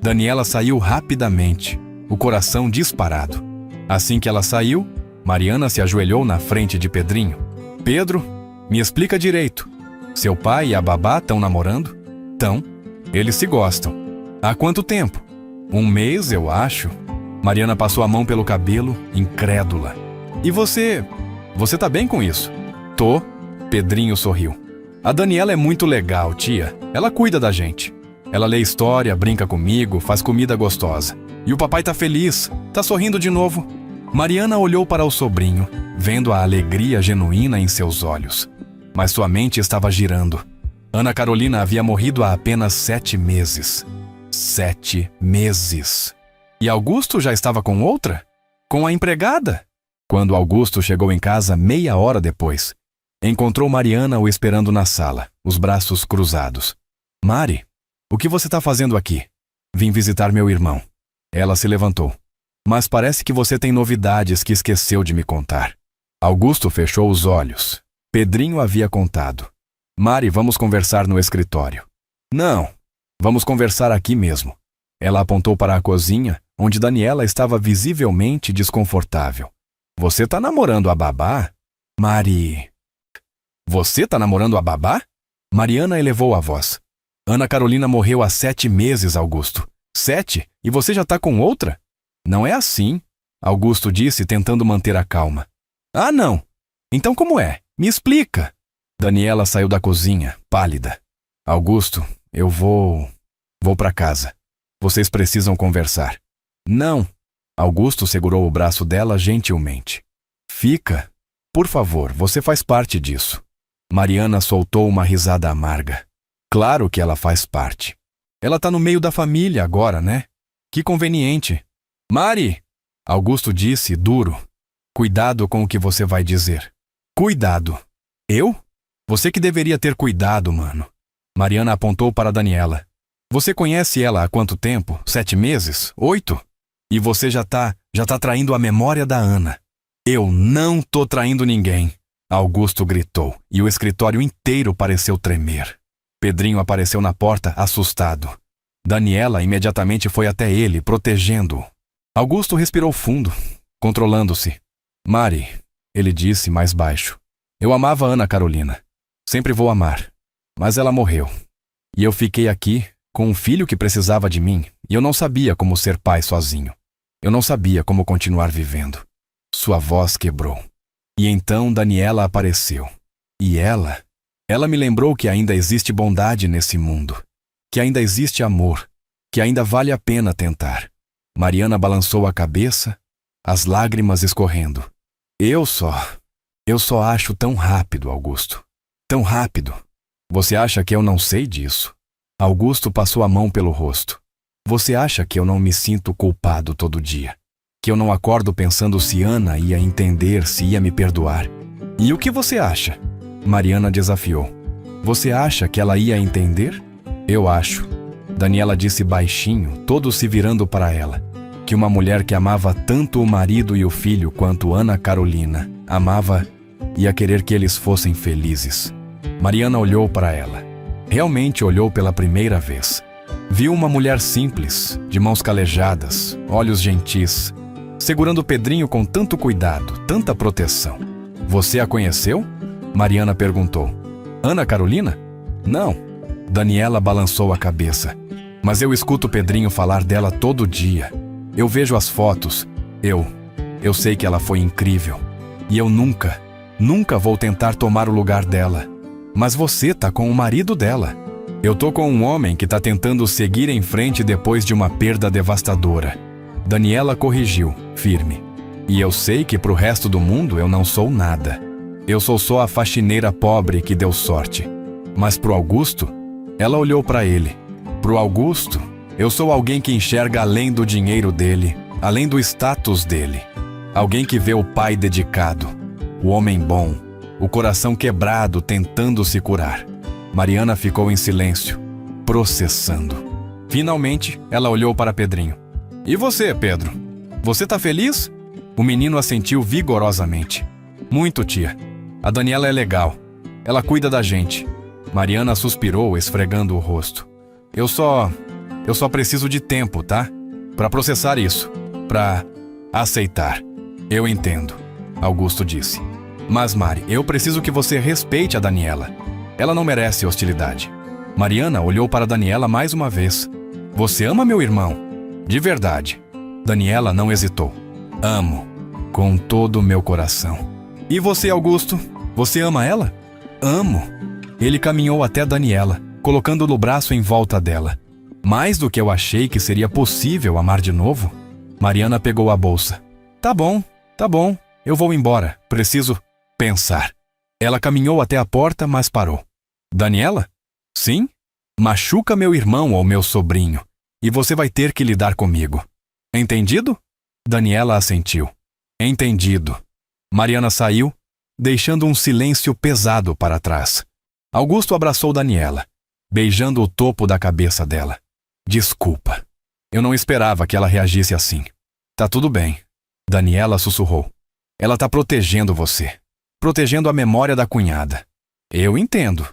Daniela saiu rapidamente, o coração disparado. Assim que ela saiu, Mariana se ajoelhou na frente de Pedrinho. Pedro, me explica direito. Seu pai e a babá estão namorando? Tão. Eles se gostam. Há quanto tempo? 1 mês, eu acho. Mariana passou a mão pelo cabelo, incrédula. E você tá bem com isso? Tô. Pedrinho sorriu. A Daniela é muito legal, tia. Ela cuida da gente. Ela lê história, brinca comigo, faz comida gostosa. E o papai tá feliz, tá sorrindo de novo. Mariana olhou para o sobrinho, vendo a alegria genuína em seus olhos. Mas sua mente estava girando. Ana Carolina havia morrido há apenas 7 meses. 7 meses. E Augusto já estava com outra? Com a empregada? Quando Augusto chegou em casa meia hora depois, encontrou Mariana o esperando na sala, os braços cruzados. Mari, o que você está fazendo aqui? Vim visitar meu irmão. Ela se levantou. Mas parece que você tem novidades que esqueceu de me contar. Augusto fechou os olhos. Pedrinho havia contado. Mari, vamos conversar no escritório. Não, vamos conversar aqui mesmo. Ela apontou para a cozinha, onde Daniela estava visivelmente desconfortável. Você tá namorando a babá? Mari... Você tá namorando a babá? Mariana elevou a voz. Ana Carolina morreu há 7 meses, Augusto. 7? E você já tá com outra? Não é assim, Augusto disse, tentando manter a calma. Ah, não. Então como é? Me explica. Daniela saiu da cozinha, pálida. Augusto, eu vou para casa. Vocês precisam conversar. Não. Augusto segurou o braço dela gentilmente. Fica. Por favor, você faz parte disso. Mariana soltou uma risada amarga. Claro que ela faz parte. Ela tá no meio da família agora, né? Que conveniente. Mari! Augusto disse, duro. Cuidado com o que você vai dizer. Cuidado. Eu? Você que deveria ter cuidado, mano. Mariana apontou para Daniela. Você conhece ela há quanto tempo? 7 meses? 8? E você já tá traindo a memória da Ana. Eu não tô traindo ninguém. Augusto gritou, e o escritório inteiro pareceu tremer. Pedrinho apareceu na porta, assustado. Daniela imediatamente foi até ele, protegendo-o. Augusto respirou fundo, controlando-se. Mari, ele disse mais baixo. Eu amava Ana Carolina. Sempre vou amar. Mas ela morreu. E eu fiquei aqui, com um filho que precisava de mim, e eu não sabia como ser pai sozinho. Eu não sabia como continuar vivendo. Sua voz quebrou. E então Daniela apareceu. E ela me lembrou que ainda existe bondade nesse mundo, que ainda existe amor, que ainda vale a pena tentar. Mariana balançou a cabeça, as lágrimas escorrendo. Eu só acho tão rápido, Augusto. Tão rápido. Você acha que eu não sei disso? Augusto passou a mão pelo rosto. Você acha que eu não me sinto culpado todo dia? Que eu não acordo pensando se Ana ia entender, se ia me perdoar? E o que você acha? Mariana desafiou. Você acha que ela ia entender? Eu acho. Daniela disse baixinho, todo se virando para ela. que uma mulher que amava tanto o marido e o filho quanto Ana Carolina amava ia querer que eles fossem felizes. Mariana olhou para ela. Realmente olhou pela primeira vez. Viu uma mulher simples, de mãos calejadas, olhos gentis, segurando Pedrinho com tanto cuidado, tanta proteção. Você a conheceu? Mariana perguntou. Ana Carolina? Não. Daniela balançou a cabeça. Mas eu escuto Pedrinho falar dela todo dia. Eu vejo as fotos. Eu sei que ela foi incrível. E eu nunca vou tentar tomar o lugar dela. Mas você tá com o marido dela. Eu tô com um homem que tá tentando seguir em frente depois de uma perda devastadora. Daniela corrigiu, firme. E eu sei que pro resto do mundo eu não sou nada. Eu sou só a faxineira pobre que deu sorte. Mas pro Augusto, ela olhou para ele. Pro Augusto, eu sou alguém que enxerga além do dinheiro dele, além do status dele. Alguém que vê o pai dedicado, o homem bom, o coração quebrado tentando se curar. Mariana ficou em silêncio, processando. Finalmente, ela olhou para Pedrinho. E você, Pedro? Você tá feliz? O menino assentiu vigorosamente. Muito, tia. A Daniela é legal. Ela cuida da gente. Mariana suspirou, esfregando o rosto. Eu só preciso de tempo, tá? Pra processar isso. Pra aceitar. Eu entendo, Augusto disse. Mas, Mari, eu preciso que você respeite a Daniela. Ela não merece hostilidade. Mariana olhou para Daniela mais uma vez. Você ama meu irmão? De verdade. Daniela não hesitou. Amo. Com todo o meu coração. E você, Augusto? Você ama ela? Amo. Ele caminhou até Daniela, colocando o braço em volta dela. Mais do que eu achei que seria possível amar de novo. Mariana pegou a bolsa. Tá bom. Eu vou embora. Preciso pensar. Ela caminhou até a porta, mas parou. Daniela? Sim? Machuca meu irmão ou meu sobrinho, e você vai ter que lidar comigo. Entendido? Daniela assentiu. Entendido. Mariana saiu, deixando um silêncio pesado para trás. Augusto abraçou Daniela, beijando o topo da cabeça dela. Desculpa. Eu não esperava que ela reagisse assim. Tá tudo bem. Daniela sussurrou. Ela tá protegendo você. Protegendo a memória da cunhada. Eu entendo.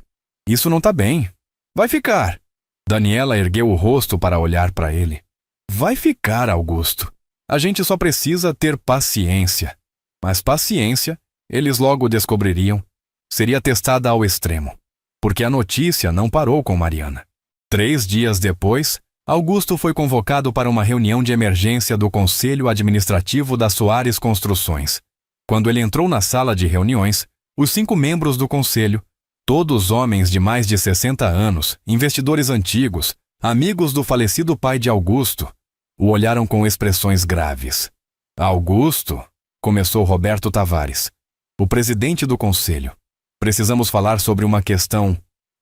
Isso não tá bem. Vai ficar. Daniela ergueu o rosto para olhar para ele. Vai ficar, Augusto. A gente só precisa ter paciência. Mas paciência, eles logo descobririam, seria testada ao extremo. Porque a notícia não parou com Mariana. 3 dias depois, Augusto foi convocado para uma reunião de emergência do Conselho Administrativo da Soares Construções. Quando ele entrou na sala de reuniões, os 5 membros do conselho, todos homens de mais de 60 anos, investidores antigos, amigos do falecido pai de Augusto, o olharam com expressões graves. Augusto, começou Roberto Tavares, o presidente do conselho. Precisamos falar sobre uma questão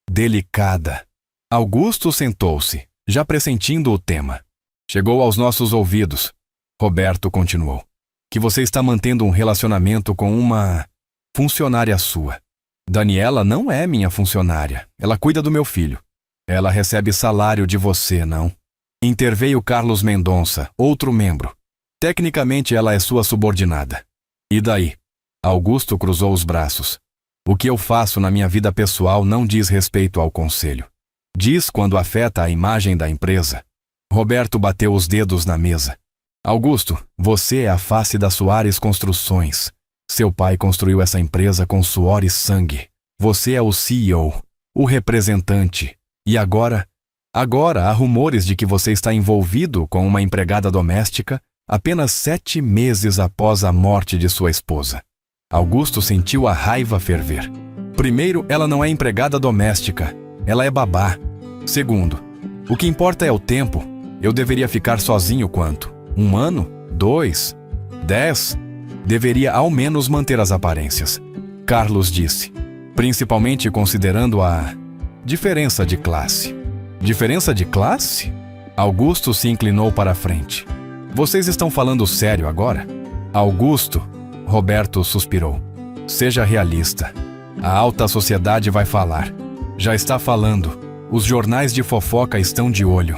delicada. Augusto sentou-se, já pressentindo o tema. Chegou aos nossos ouvidos. Roberto continuou. Que você está mantendo um relacionamento com uma funcionária sua. Daniela não é minha funcionária. Ela cuida do meu filho. Ela recebe salário de você, não? Interveio Carlos Mendonça, outro membro. Tecnicamente ela é sua subordinada. E daí? Augusto cruzou os braços. O que eu faço na minha vida pessoal não diz respeito ao conselho. Diz quando afeta a imagem da empresa. Roberto bateu os dedos na mesa. Augusto, você é a face da Soares Construções. Seu pai construiu essa empresa com suor e sangue. Você é o CEO, o representante. E agora há rumores de que você está envolvido com uma empregada doméstica apenas 7 meses após a morte de sua esposa. Augusto sentiu a raiva ferver. Primeiro, ela não é empregada doméstica. Ela é babá. Segundo, o que importa é o tempo. Eu deveria ficar sozinho quanto? 1 ano? 2? 10? Deveria ao menos manter as aparências. Carlos disse, principalmente considerando a diferença de classe. Diferença de classe? Augusto se inclinou para a frente. Vocês estão falando sério agora? Augusto, Roberto suspirou. Seja realista. A alta sociedade vai falar. Já está falando. Os jornais de fofoca estão de olho.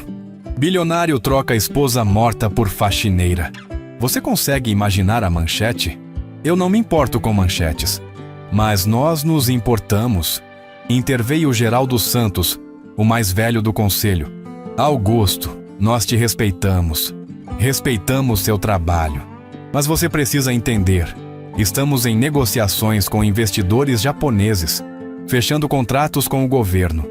Bilionário troca esposa morta por faxineira. Você consegue imaginar a manchete? Eu não me importo com manchetes. Mas nós nos importamos. Interveio Geraldo Santos, o mais velho do conselho. Augusto, nós te respeitamos. Respeitamos seu trabalho. Mas você precisa entender. Estamos em negociações com investidores japoneses, fechando contratos com o governo.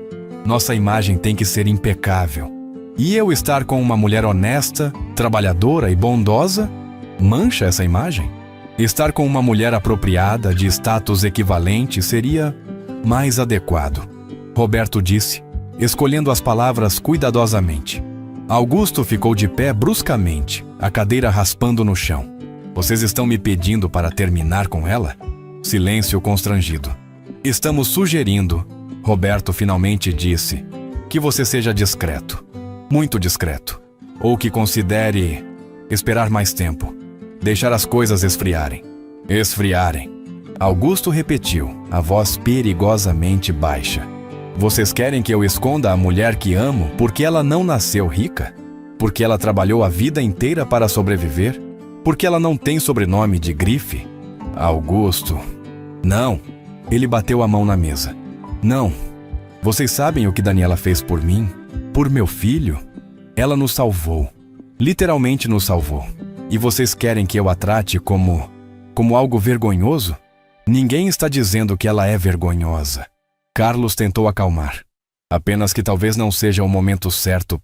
Nossa imagem tem que ser impecável. E eu estar com uma mulher honesta, trabalhadora e bondosa, mancha essa imagem? Estar com uma mulher apropriada, de status equivalente, seria mais adequado. Roberto disse, escolhendo as palavras cuidadosamente. Augusto ficou de pé bruscamente, a cadeira raspando no chão. Vocês estão me pedindo para terminar com ela? Silêncio constrangido. Estamos sugerindo, Roberto finalmente disse, que você seja discreto. Muito discreto. Ou que considere esperar mais tempo. Deixar as coisas esfriarem. Esfriarem. Augusto repetiu, a voz perigosamente baixa. Vocês querem que eu esconda a mulher que amo porque ela não nasceu rica? Porque ela trabalhou a vida inteira para sobreviver? Porque ela não tem sobrenome de grife? Augusto. Não. Ele bateu a mão na mesa. Não. Vocês sabem o que Daniela fez por mim? Por meu filho? Ela nos salvou. Literalmente nos salvou. E vocês querem que eu a trate como algo vergonhoso? Ninguém está dizendo que ela é vergonhosa. Carlos tentou acalmar. Apenas que talvez não seja o momento certo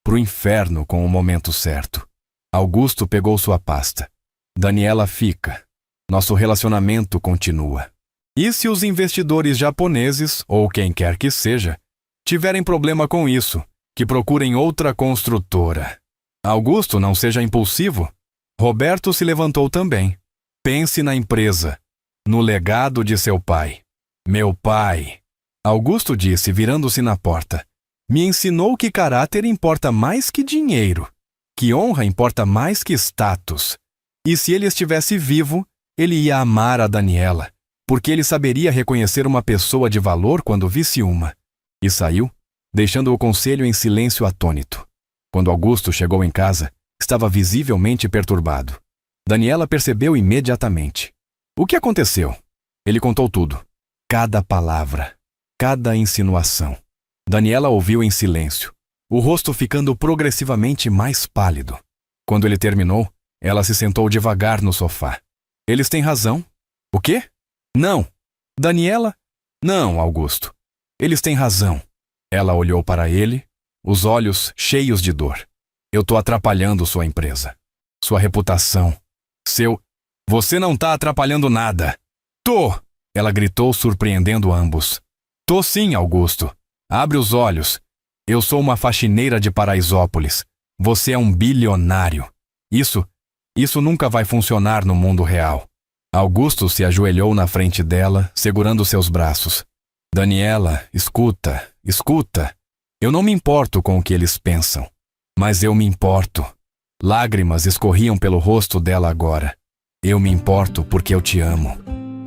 pro inferno com o momento certo. Augusto pegou sua pasta. Daniela fica. Nosso relacionamento continua. E se os investidores japoneses, ou quem quer que seja, tiverem problema com isso, que procurem outra construtora. Augusto, não seja impulsivo. Roberto se levantou também. Pense na empresa, no legado de seu pai. Meu pai, Augusto disse, virando-se na porta, me ensinou que caráter importa mais que dinheiro, que honra importa mais que status. E se ele estivesse vivo, ele ia amar a Daniela, porque ele saberia reconhecer uma pessoa de valor quando visse uma. E saiu, deixando o conselho em silêncio atônito. Quando Augusto chegou em casa, estava visivelmente perturbado. Daniela percebeu imediatamente. O que aconteceu? Ele contou tudo. Cada palavra, cada insinuação. Daniela ouviu em silêncio, o rosto ficando progressivamente mais pálido. Quando ele terminou, ela se sentou devagar no sofá. Eles têm razão. O quê? Não. Daniela? Não, Augusto. Eles têm razão. Ela olhou para ele, os olhos cheios de dor. Eu tô atrapalhando sua empresa. Sua reputação. Você não tá atrapalhando nada. Tô! Ela gritou, surpreendendo ambos. Tô sim, Augusto. Abre os olhos. Eu sou uma faxineira de Paraisópolis. Você é um bilionário. Isso nunca vai funcionar no mundo real. Augusto se ajoelhou na frente dela, segurando seus braços. Daniela, escuta. Eu não me importo com o que eles pensam. Mas eu me importo. Lágrimas escorriam pelo rosto dela agora. Eu me importo porque eu te amo.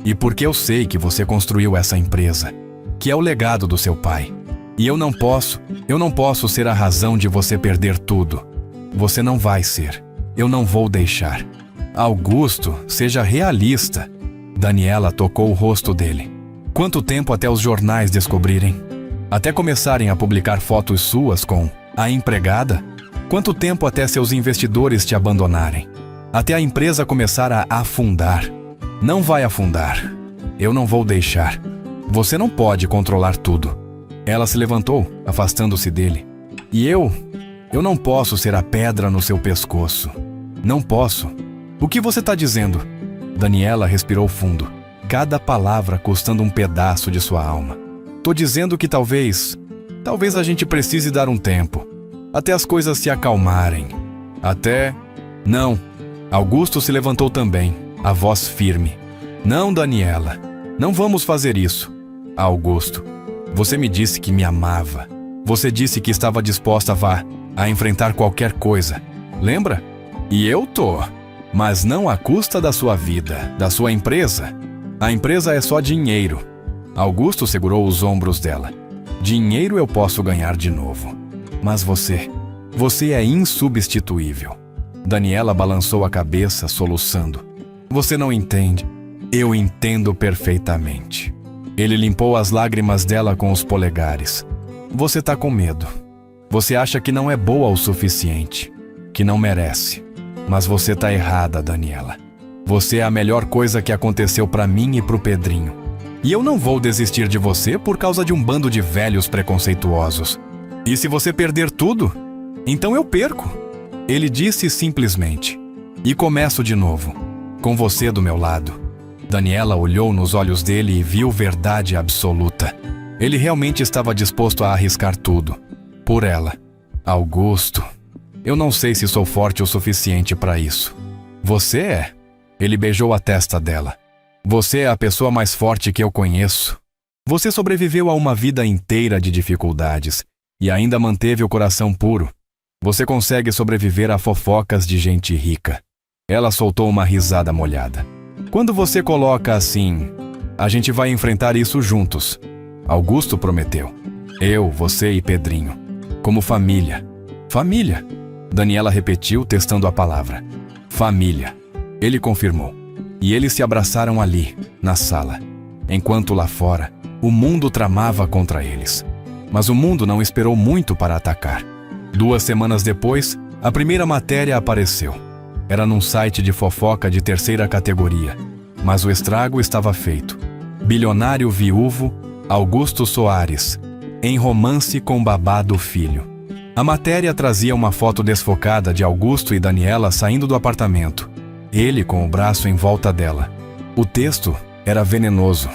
E porque eu sei que você construiu essa empresa, que é o legado do seu pai. E eu não posso ser a razão de você perder tudo. Você não vai ser. Eu não vou deixar. Augusto, seja realista. Daniela tocou o rosto dele. Quanto tempo até os jornais descobrirem? Até começarem a publicar fotos suas com a empregada? Quanto tempo até seus investidores te abandonarem? Até a empresa começar a afundar? Não vai afundar. Eu não vou deixar. Você não pode controlar tudo. Ela se levantou, afastando-se dele. E eu não posso ser a pedra no seu pescoço. Não posso. O que você está dizendo? Daniela respirou fundo, cada palavra custando um pedaço de sua alma. Tô dizendo que talvez a gente precise dar um tempo, até as coisas se acalmarem. Não. Augusto se levantou também, a voz firme. Não, Daniela, não vamos fazer isso. Augusto, você me disse que me amava. Você disse que estava disposta a enfrentar qualquer coisa. Lembra? E eu tô. Mas não à custa da sua vida, da sua empresa. A empresa é só dinheiro. Augusto segurou os ombros dela. Dinheiro eu posso ganhar de novo. Mas você Você é insubstituível. Daniela balançou a cabeça, soluçando. Você não entende. Eu entendo perfeitamente. Ele limpou as lágrimas dela com os polegares. Você tá com medo. Você acha que não é boa o suficiente, que não merece. Mas você tá errada, Daniela. Você é a melhor coisa que aconteceu pra mim e pro Pedrinho. E eu não vou desistir de você por causa de um bando de velhos preconceituosos. E se você perder tudo, então eu perco. Ele disse simplesmente. E começo de novo, com você do meu lado. Daniela olhou nos olhos dele e viu verdade absoluta. Ele realmente estava disposto a arriscar tudo. Por ela. Augusto, eu não sei se sou forte o suficiente para isso. Você é. Ele beijou a testa dela. Você é a pessoa mais forte que eu conheço. Você sobreviveu a uma vida inteira de dificuldades e ainda manteve o coração puro. Você consegue sobreviver a fofocas de gente rica. Ela soltou uma risada molhada. Quando você coloca assim, a gente vai enfrentar isso juntos. Augusto prometeu. Eu, você e Pedrinho. Como família. Família. Daniela repetiu, testando a palavra. Família. Ele confirmou. E eles se abraçaram ali, na sala. Enquanto lá fora, o mundo tramava contra eles. Mas o mundo não esperou muito para atacar. 2 semanas depois, a primeira matéria apareceu. Era num site de fofoca de 3ª categoria. Mas o estrago estava feito. Bilionário viúvo, Augusto Soares, em romance com babado filho. A matéria trazia uma foto desfocada de Augusto e Daniela saindo do apartamento. Ele com o braço em volta dela. O texto era venenoso.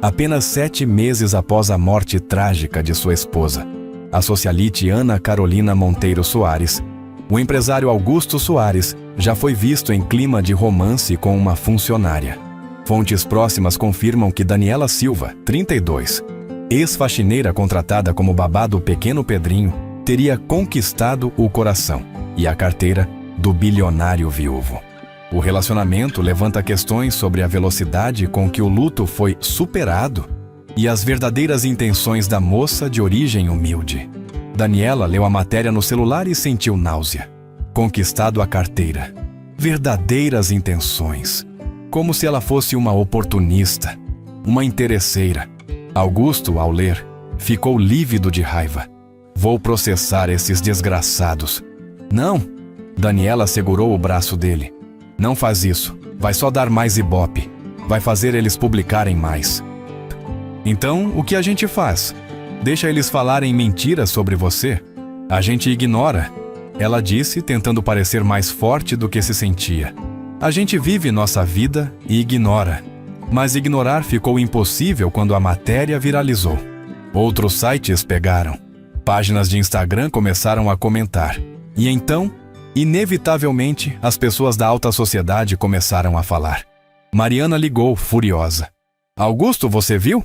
Apenas 7 meses após a morte trágica de sua esposa, a socialite Ana Carolina Monteiro Soares, o empresário Augusto Soares já foi visto em clima de romance com uma funcionária. Fontes próximas confirmam que Daniela Silva, 32, ex-faxineira contratada como babá do pequeno Pedrinho, teria conquistado o coração e a carteira do bilionário viúvo. O relacionamento levanta questões sobre a velocidade com que o luto foi superado e as verdadeiras intenções da moça de origem humilde. Daniela leu a matéria no celular e sentiu náusea. Conquistado a carteira. Verdadeiras intenções. Como se ela fosse uma oportunista, uma interesseira. Augusto, ao ler, ficou lívido de raiva. Vou processar esses desgraçados. Não! Daniela segurou o braço dele. Não faz isso. Vai só dar mais ibope. Vai fazer eles publicarem mais. Então, o que a gente faz? Deixa eles falarem mentiras sobre você? A gente ignora. Ela disse, tentando parecer mais forte do que se sentia. A gente vive nossa vida e ignora. Mas ignorar ficou impossível quando a matéria viralizou. Outros sites pegaram. Páginas de Instagram começaram a comentar. E então, inevitavelmente, as pessoas da alta sociedade começaram a falar. Mariana ligou, furiosa. Augusto, você viu?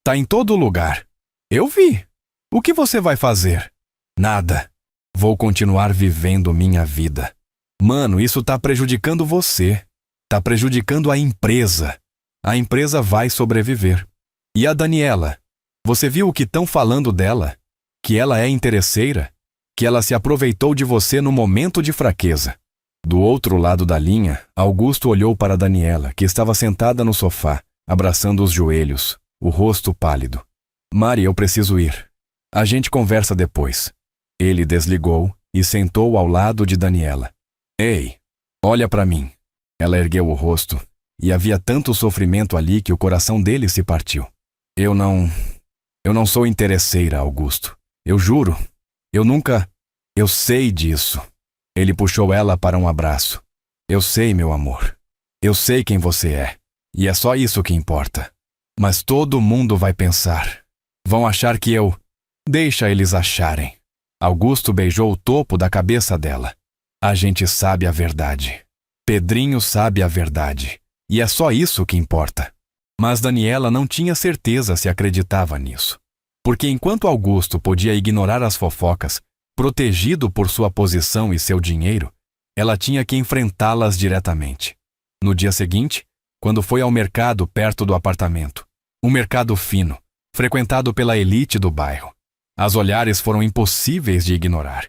Tá em todo lugar. Eu vi. O que você vai fazer? Nada. Vou continuar vivendo minha vida. Mano, isso tá prejudicando você. Tá prejudicando a empresa. A empresa vai sobreviver. E a Daniela? Você viu o que estão falando dela? Que ela é interesseira? Que ela se aproveitou de você no momento de fraqueza. Do outro lado da linha, Augusto olhou para Daniela, que estava sentada no sofá, abraçando os joelhos, o rosto pálido. Mari, eu preciso ir. A gente conversa depois. Ele desligou e sentou ao lado de Daniela. Ei, olha para mim. Ela ergueu o rosto, e havia tanto sofrimento ali que o coração dele se partiu. Eu não sou interesseira, Augusto. Eu juro. Eu sei disso. Ele puxou ela para um abraço. Eu sei, meu amor. Eu sei quem você é. E é só isso que importa. Mas todo mundo vai pensar. Vão achar que eu... Deixa eles acharem. Augusto beijou o topo da cabeça dela. A gente sabe a verdade. Pedrinho sabe a verdade. E é só isso que importa. Mas Daniela não tinha certeza se acreditava nisso. Porque enquanto Augusto podia ignorar as fofocas, protegido por sua posição e seu dinheiro, ela tinha que enfrentá-las diretamente. No dia seguinte, quando foi ao mercado perto do apartamento, um mercado fino, frequentado pela elite do bairro, as olhares foram impossíveis de ignorar.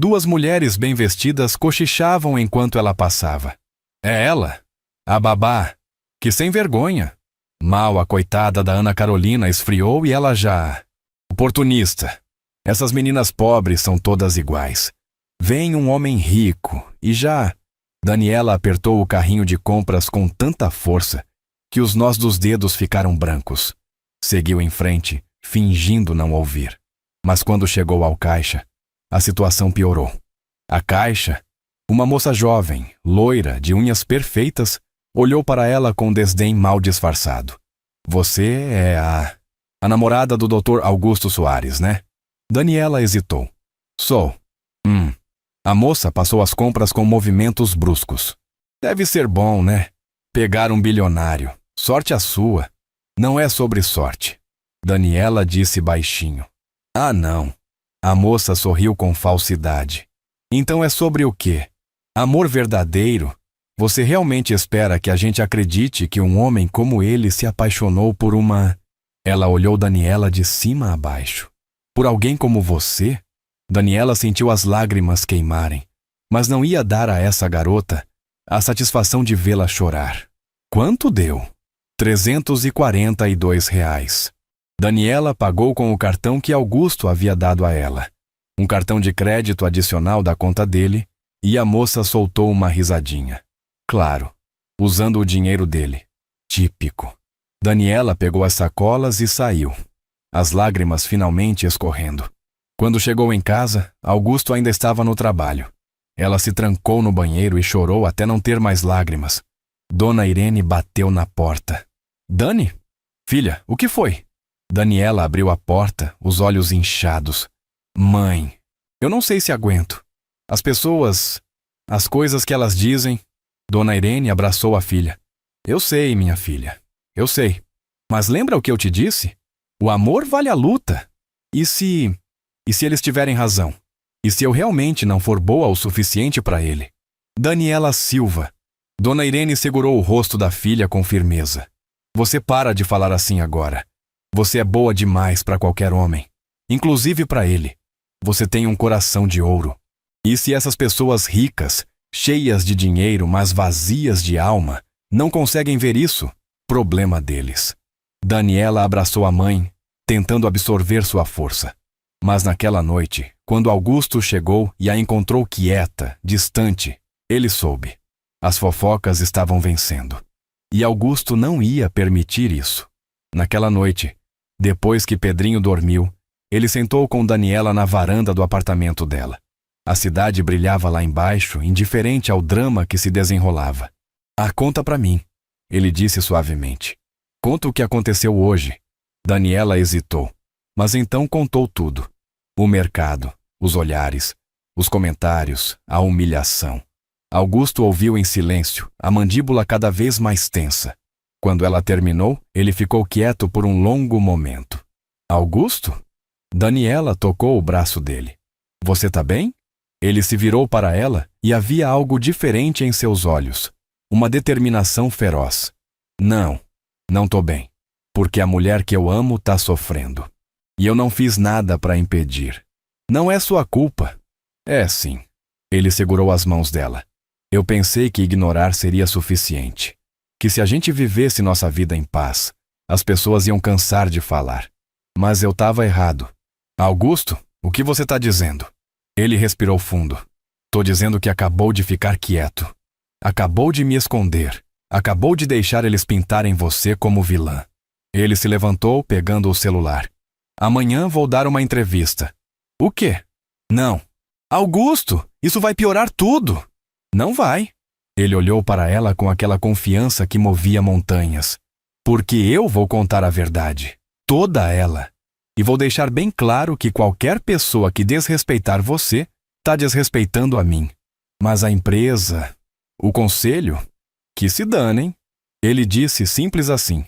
2 mulheres bem vestidas cochichavam enquanto ela passava. É ela, a babá, que sem vergonha. Mal a coitada da Ana Carolina esfriou e ela já... Oportunista. Essas meninas pobres são todas iguais. Vem um homem rico e já... Daniela apertou o carrinho de compras com tanta força que os nós dos dedos ficaram brancos. Seguiu em frente, fingindo não ouvir. Mas quando chegou ao caixa, a situação piorou. A caixa, uma moça jovem, loira, de unhas perfeitas, olhou para ela com desdém mal disfarçado. Você é a namorada do Dr. Augusto Soares, né? Daniela hesitou. Sou. A moça passou as compras com movimentos bruscos. Deve ser bom, né? Pegar um bilionário. Sorte a sua. Não é sobre sorte. Daniela disse baixinho. Ah, não. A moça sorriu com falsidade. Então é sobre o quê? Amor verdadeiro? Você realmente espera que a gente acredite que um homem como ele se apaixonou por uma... Ela olhou Daniela de cima a baixo. Por alguém como você? Daniela sentiu as lágrimas queimarem, mas não ia dar a essa garota a satisfação de vê-la chorar. Quanto deu? R$ 342. Daniela pagou com o cartão que Augusto havia dado a ela. Um cartão de crédito adicional da conta dele, e a moça soltou uma risadinha. Claro, usando o dinheiro dele. Típico. Daniela pegou as sacolas e saiu, as lágrimas finalmente escorrendo. Quando chegou em casa, Augusto ainda estava no trabalho. Ela se trancou no banheiro e chorou até não ter mais lágrimas. Dona Irene bateu na porta. Dani? Filha, o que foi? Daniela abriu a porta, os olhos inchados. Mãe, eu não sei se aguento. As pessoas, as coisas que elas dizem... Dona Irene abraçou a filha. Eu sei, minha filha, eu sei. Mas lembra o que eu te disse? O amor vale a luta. E se eles tiverem razão? E se eu realmente não for boa o suficiente para ele? Daniela Silva. Dona Irene segurou o rosto da filha com firmeza. Você para de falar assim agora. Você é boa demais para qualquer homem, inclusive para ele. Você tem um coração de ouro. E se essas pessoas ricas, cheias de dinheiro, mas vazias de alma, não conseguem ver isso? Problema deles. Daniela abraçou a mãe, tentando absorver sua força. Mas naquela noite, quando Augusto chegou e a encontrou quieta, distante, ele soube. As fofocas estavam vencendo. E Augusto não ia permitir isso. Naquela noite, depois que Pedrinho dormiu, ele sentou com Daniela na varanda do apartamento dela. A cidade brilhava lá embaixo, indiferente ao drama que se desenrolava. Ah, conta pra mim, ele disse suavemente. Conta o que aconteceu hoje. Daniela hesitou, mas então contou tudo. O mercado, os olhares, os comentários, a humilhação. Augusto ouviu em silêncio, a mandíbula cada vez mais tensa. Quando ela terminou, ele ficou quieto por um longo momento. Augusto? Daniela tocou o braço dele. Você tá bem? Ele se virou para ela e havia algo diferente em seus olhos. Uma determinação feroz. Não tô bem. Porque a mulher que eu amo tá sofrendo. E eu não fiz nada para impedir. Não é sua culpa. É sim. Ele segurou as mãos dela. Eu pensei que ignorar seria suficiente. Que se a gente vivesse nossa vida em paz, as pessoas iam cansar de falar. Mas eu estava errado. Augusto, o que você está dizendo? Ele respirou fundo. Tô dizendo que acabou de ficar quieto. Acabou de me esconder. Acabou de deixar eles pintarem você como vilã. Ele se levantou, pegando o celular. Amanhã vou dar uma entrevista. O quê? Não. Augusto, isso vai piorar tudo. Não vai. Ele olhou para ela com aquela confiança que movia montanhas. Porque eu vou contar a verdade. Toda ela. E vou deixar bem claro que qualquer pessoa que desrespeitar você está desrespeitando a mim. Mas a empresa, o conselho, que se danem. Ele disse simples assim.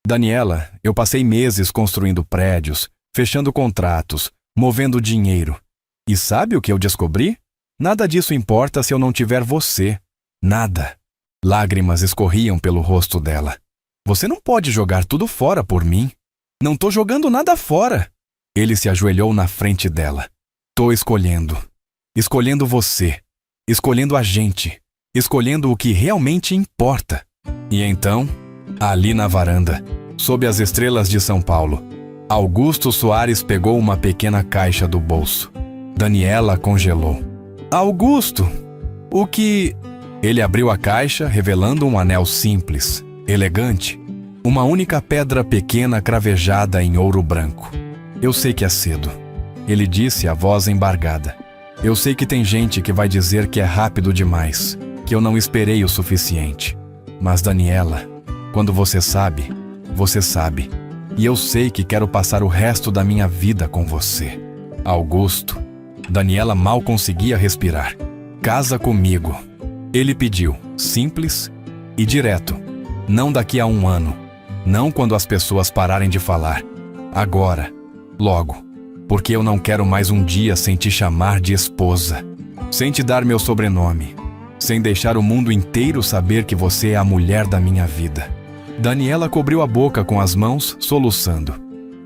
Daniela, eu passei meses construindo prédios, fechando contratos, movendo dinheiro. E sabe o que eu descobri? Nada disso importa se eu não tiver você. Nada. Lágrimas escorriam pelo rosto dela. Você não pode jogar tudo fora por mim. Não tô jogando nada fora. Ele se ajoelhou na frente dela. Tô escolhendo. escolhendo você, escolhendo a gente, escolhendo o que realmente importa. E então, ali na varanda, sob as estrelas de São Paulo, Augusto Soares pegou uma pequena caixa do bolso. Daniela congelou. Augusto, o que... Ele abriu a caixa, revelando um anel simples, elegante, uma única pedra pequena cravejada em ouro branco. Eu sei que é cedo, ele disse, a voz embargada. Eu sei que tem gente que vai dizer que é rápido demais, que eu não esperei o suficiente. Mas, Daniela, quando você sabe, você sabe. E eu sei que quero passar o resto da minha vida com você. Augusto. Daniela mal conseguia respirar. Casa comigo. Ele pediu, simples e direto. Não daqui a 1 ano. Não quando as pessoas pararem de falar. Agora. Logo. Porque eu não quero mais um dia sem te chamar de esposa. Sem te dar meu sobrenome. Sem deixar o mundo inteiro saber que você é a mulher da minha vida. Daniela cobriu a boca com as mãos, soluçando.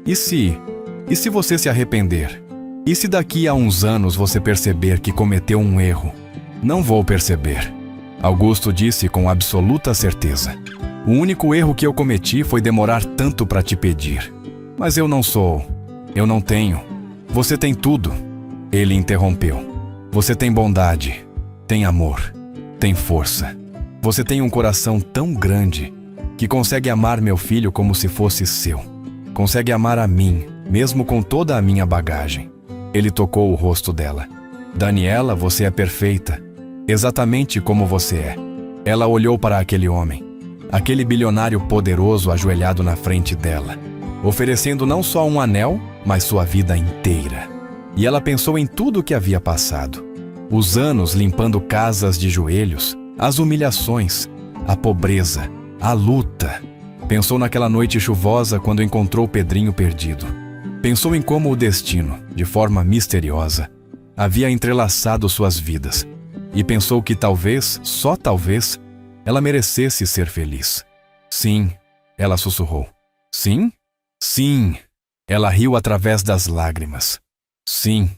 E se você se arrepender? E se daqui a uns anos você perceber que cometeu um erro? Não vou perceber. Augusto disse com absoluta certeza. O único erro que eu cometi foi demorar tanto para te pedir. Mas eu não tenho. Você tem tudo. Ele interrompeu. Você tem bondade, tem amor, tem força. Você tem um coração tão grande que consegue amar meu filho como se fosse seu. Consegue amar a mim, mesmo com toda a minha bagagem. Ele tocou o rosto dela. Daniela, você é perfeita. Exatamente como você é. Ela olhou para aquele homem, aquele bilionário poderoso ajoelhado na frente dela, oferecendo não só um anel, mas sua vida inteira. E ela pensou em tudo o que havia passado. Os anos limpando casas de joelhos, as humilhações, a pobreza, a luta. Pensou naquela noite chuvosa quando encontrou Pedrinho perdido. Pensou em como o destino, de forma misteriosa, havia entrelaçado suas vidas. E pensou que talvez, só talvez, ela merecesse ser feliz. Sim, ela sussurrou. Sim? Sim. Ela riu através das lágrimas. Sim,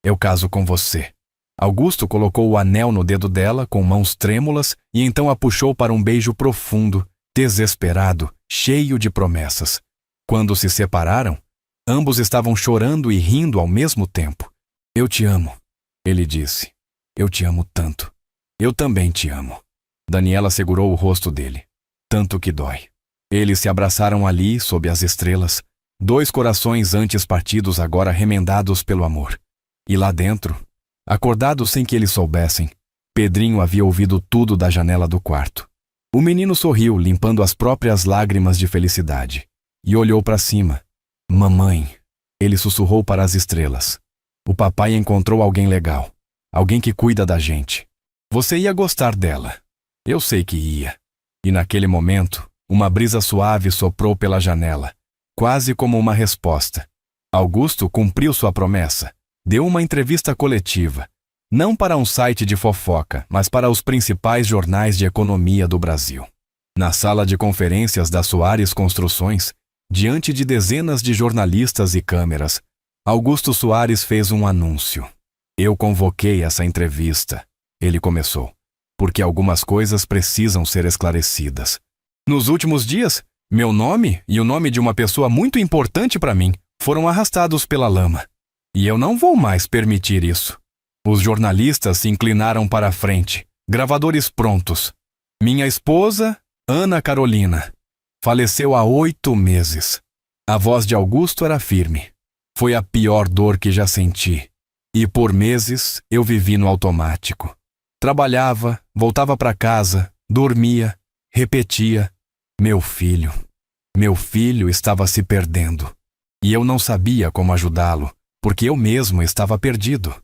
eu caso com você. Augusto colocou o anel no dedo dela com mãos trêmulas e então a puxou para um beijo profundo, desesperado, cheio de promessas. Quando se separaram, ambos estavam chorando e rindo ao mesmo tempo. Eu te amo, ele disse. Eu te amo tanto. Eu também te amo. Daniela segurou o rosto dele. Tanto que dói. Eles se abraçaram ali, sob as estrelas, 2 corações antes partidos agora remendados pelo amor. E lá dentro, acordado sem que eles soubessem, Pedrinho havia ouvido tudo da janela do quarto. O menino sorriu, limpando as próprias lágrimas de felicidade, e olhou para cima. Mamãe, ele sussurrou para as estrelas. O papai encontrou alguém legal. Alguém que cuida da gente. Você ia gostar dela. Eu sei que ia. E naquele momento, uma brisa suave soprou pela janela, quase como uma resposta. Augusto cumpriu sua promessa. Deu uma entrevista coletiva. Não para um site de fofoca, mas para os principais jornais de economia do Brasil. Na sala de conferências da Soares Construções, diante de dezenas de jornalistas e câmeras, Augusto Soares fez um anúncio. Eu convoquei essa entrevista, ele começou, porque algumas coisas precisam ser esclarecidas. Nos últimos dias, meu nome e o nome de uma pessoa muito importante para mim foram arrastados pela lama. E eu não vou mais permitir isso. Os jornalistas se inclinaram para a frente, gravadores prontos. Minha esposa, Ana Carolina, faleceu há 8 meses. A voz de Augusto era firme. Foi a pior dor que já senti. E por meses eu vivi no automático. Trabalhava, voltava para casa, dormia, repetia. Meu filho estava se perdendo. E eu não sabia como ajudá-lo, porque eu mesmo estava perdido.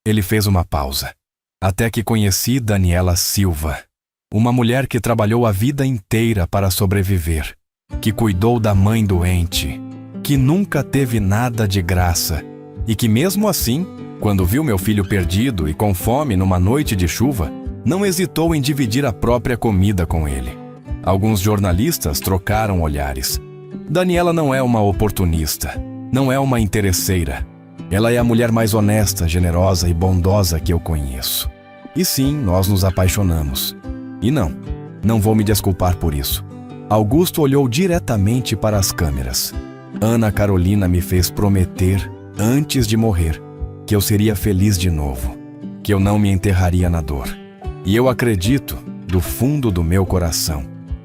Ele fez uma pausa. Até que conheci Daniela Silva, uma mulher que trabalhou a vida inteira para sobreviver, que cuidou da mãe doente, que nunca teve nada de graça e que mesmo assim, quando viu meu filho perdido e com fome numa noite de chuva, não hesitou em dividir a própria comida com ele. Alguns jornalistas trocaram olhares. Daniela não é uma oportunista, não é uma interesseira. Ela é a mulher mais honesta, generosa e bondosa que eu conheço. E sim, nós nos apaixonamos. E não vou me desculpar por isso. Augusto olhou diretamente para as câmeras. Ana Carolina me fez prometer, antes de morrer, que eu seria feliz de novo, que eu não me enterraria na dor. E eu acredito, do fundo do meu coração,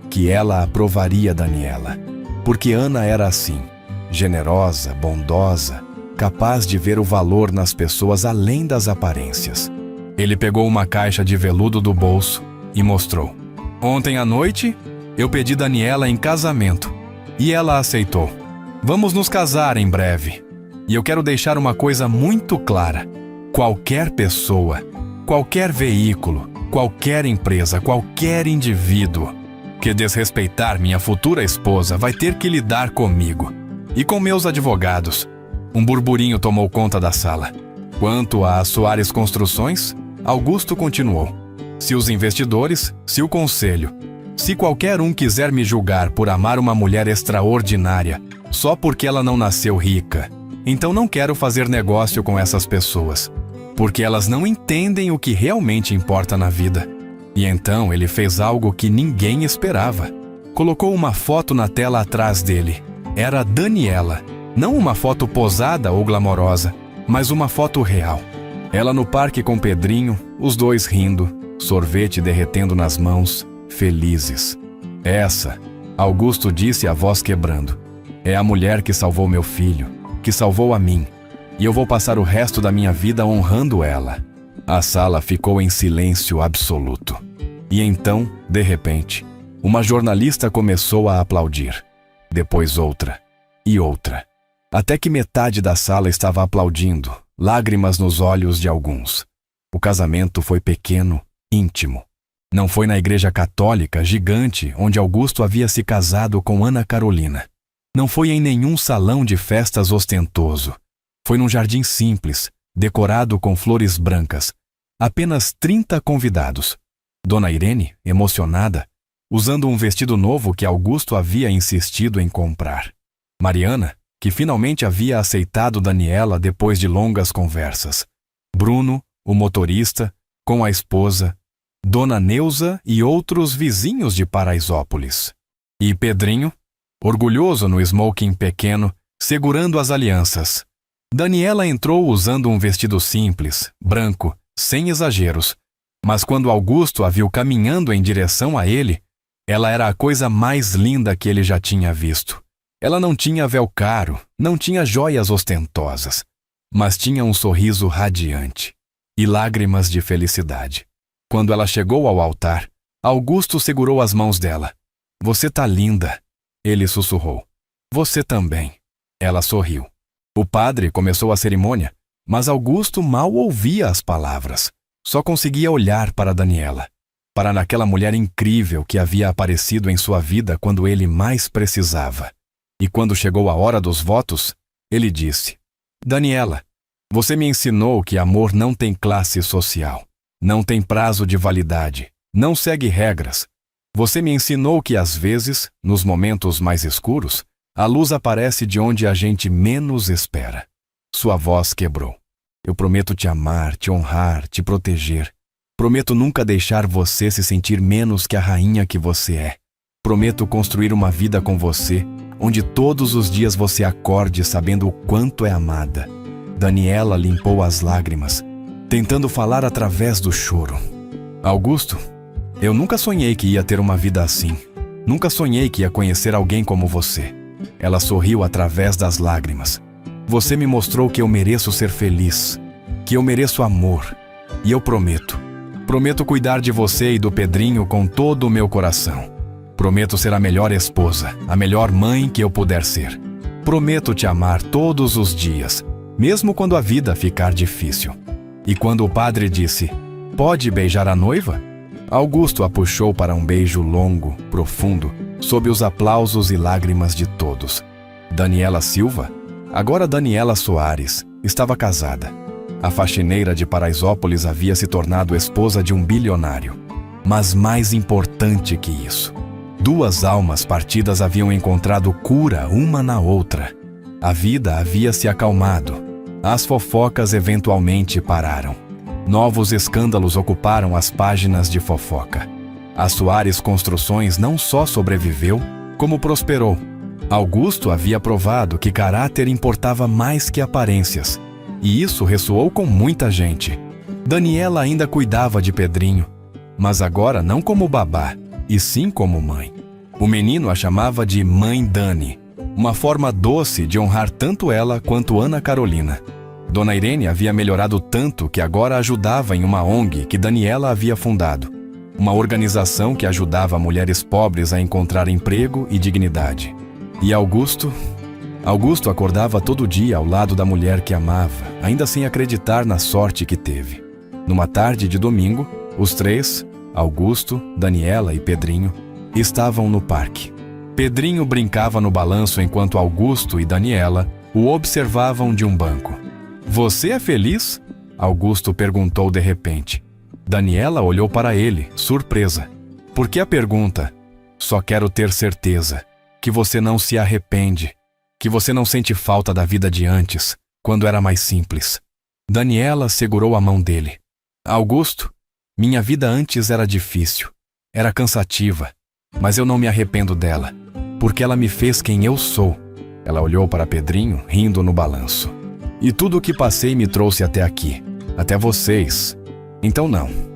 que ela aprovaria Daniela, porque Ana era assim, generosa, bondosa, capaz de ver o valor nas pessoas além das aparências. Ele pegou uma caixa de veludo do bolso e mostrou. Ontem à noite, eu pedi Daniela em casamento e ela aceitou. Vamos nos casar em breve. E eu quero deixar uma coisa muito clara. Qualquer pessoa, qualquer veículo, qualquer empresa, qualquer indivíduo que desrespeitar minha futura esposa vai ter que lidar comigo e com meus advogados. Um burburinho tomou conta da sala. Quanto a Soares Construções, Augusto continuou. Se os investidores, se o conselho, se qualquer um quiser me julgar por amar uma mulher extraordinária só porque ela não nasceu rica, então não quero fazer negócio com essas pessoas, porque elas não entendem o que realmente importa na vida. E então ele fez algo que ninguém esperava. Colocou uma foto na tela atrás dele. Era Daniela. Não uma foto posada ou glamourosa, mas uma foto real. Ela no parque com Pedrinho, os dois rindo, sorvete derretendo nas mãos, felizes. Essa, Augusto disse a voz quebrando, é a mulher que salvou meu filho, que salvou a mim, e eu vou passar o resto da minha vida honrando ela. A sala ficou em silêncio absoluto. E então, de repente, uma jornalista começou a aplaudir. Depois outra e outra. Até que metade da sala estava aplaudindo, lágrimas nos olhos de alguns. O casamento foi pequeno, íntimo. Não foi na igreja católica, gigante, onde Augusto havia se casado com Ana Carolina. Não foi em nenhum salão de festas ostentoso. Foi num jardim simples, decorado com flores brancas. Apenas 30 convidados. Dona Irene, emocionada, usando um vestido novo que Augusto havia insistido em comprar. Mariana, que finalmente havia aceitado Daniela depois de longas conversas. Bruno, o motorista, com a esposa, Dona Neuza e outros vizinhos de Paraisópolis. E Pedrinho, orgulhoso no smoking pequeno, segurando as alianças. Daniela entrou usando um vestido simples, branco, sem exageros. Mas quando Augusto a viu caminhando em direção a ele, ela era a coisa mais linda que ele já tinha visto. Ela não tinha véu caro, não tinha joias ostentosas, mas tinha um sorriso radiante e lágrimas de felicidade. Quando ela chegou ao altar, Augusto segurou as mãos dela. Você tá linda, ele sussurrou. Você também. Ela sorriu. O padre começou a cerimônia, mas Augusto mal ouvia as palavras. Só conseguia olhar para Daniela, para naquela mulher incrível que havia aparecido em sua vida quando ele mais precisava. E quando chegou a hora dos votos, ele disse: Daniela, você me ensinou que amor não tem classe social, não tem prazo de validade, não segue regras. Você me ensinou que às vezes, nos momentos mais escuros, a luz aparece de onde a gente menos espera. Sua voz quebrou. Eu prometo te amar, te honrar, te proteger. Prometo nunca deixar você se sentir menos que a rainha que você é. Prometo construir uma vida com você, onde todos os dias você acorde sabendo o quanto é amada. Daniela limpou as lágrimas, tentando falar através do choro. Augusto, eu nunca sonhei que ia ter uma vida assim. Nunca sonhei que ia conhecer alguém como você. Ela sorriu através das lágrimas. Você me mostrou que eu mereço ser feliz, que eu mereço amor. E eu prometo cuidar de você e do Pedrinho com todo o meu coração. Prometo ser a melhor esposa, a melhor mãe que eu puder ser. Prometo te amar todos os dias, mesmo quando a vida ficar difícil. E quando o padre disse, pode beijar a noiva? Augusto a puxou para um beijo longo, profundo, sob os aplausos e lágrimas de todos. Daniela Silva, agora Daniela Soares, estava casada. A faxineira de Paraisópolis havia se tornado esposa de um bilionário. Mas mais importante que isso, 2 almas partidas haviam encontrado cura uma na outra. A vida havia se acalmado. As fofocas eventualmente pararam. Novos escândalos ocuparam as páginas de fofoca. A Soares Construções não só sobreviveu, como prosperou. Augusto havia provado que caráter importava mais que aparências, e isso ressoou com muita gente. Daniela ainda cuidava de Pedrinho, mas agora não como babá, e sim como mãe. O menino a chamava de Mãe Dani, uma forma doce de honrar tanto ela quanto Ana Carolina. Dona Irene havia melhorado tanto que agora ajudava em uma ONG que Daniela havia fundado, uma organização que ajudava mulheres pobres a encontrar emprego e dignidade. E Augusto acordava todo dia ao lado da mulher que amava, ainda sem acreditar na sorte que teve. Numa tarde de domingo, os três, Augusto, Daniela e Pedrinho, estavam no parque. Pedrinho brincava no balanço enquanto Augusto e Daniela o observavam de um banco. "Você é feliz?" Augusto perguntou de repente. Daniela olhou para ele, surpresa. "Por que a pergunta?" "Só quero ter certeza que você não se arrepende, que você não sente falta da vida de antes, quando era mais simples." Daniela segurou a mão dele. "Augusto, minha vida antes era difícil, era cansativa, mas eu não me arrependo dela, porque ela me fez quem eu sou." Ela olhou para Pedrinho, rindo no balanço. "E tudo o que passei me trouxe até aqui, até vocês. Então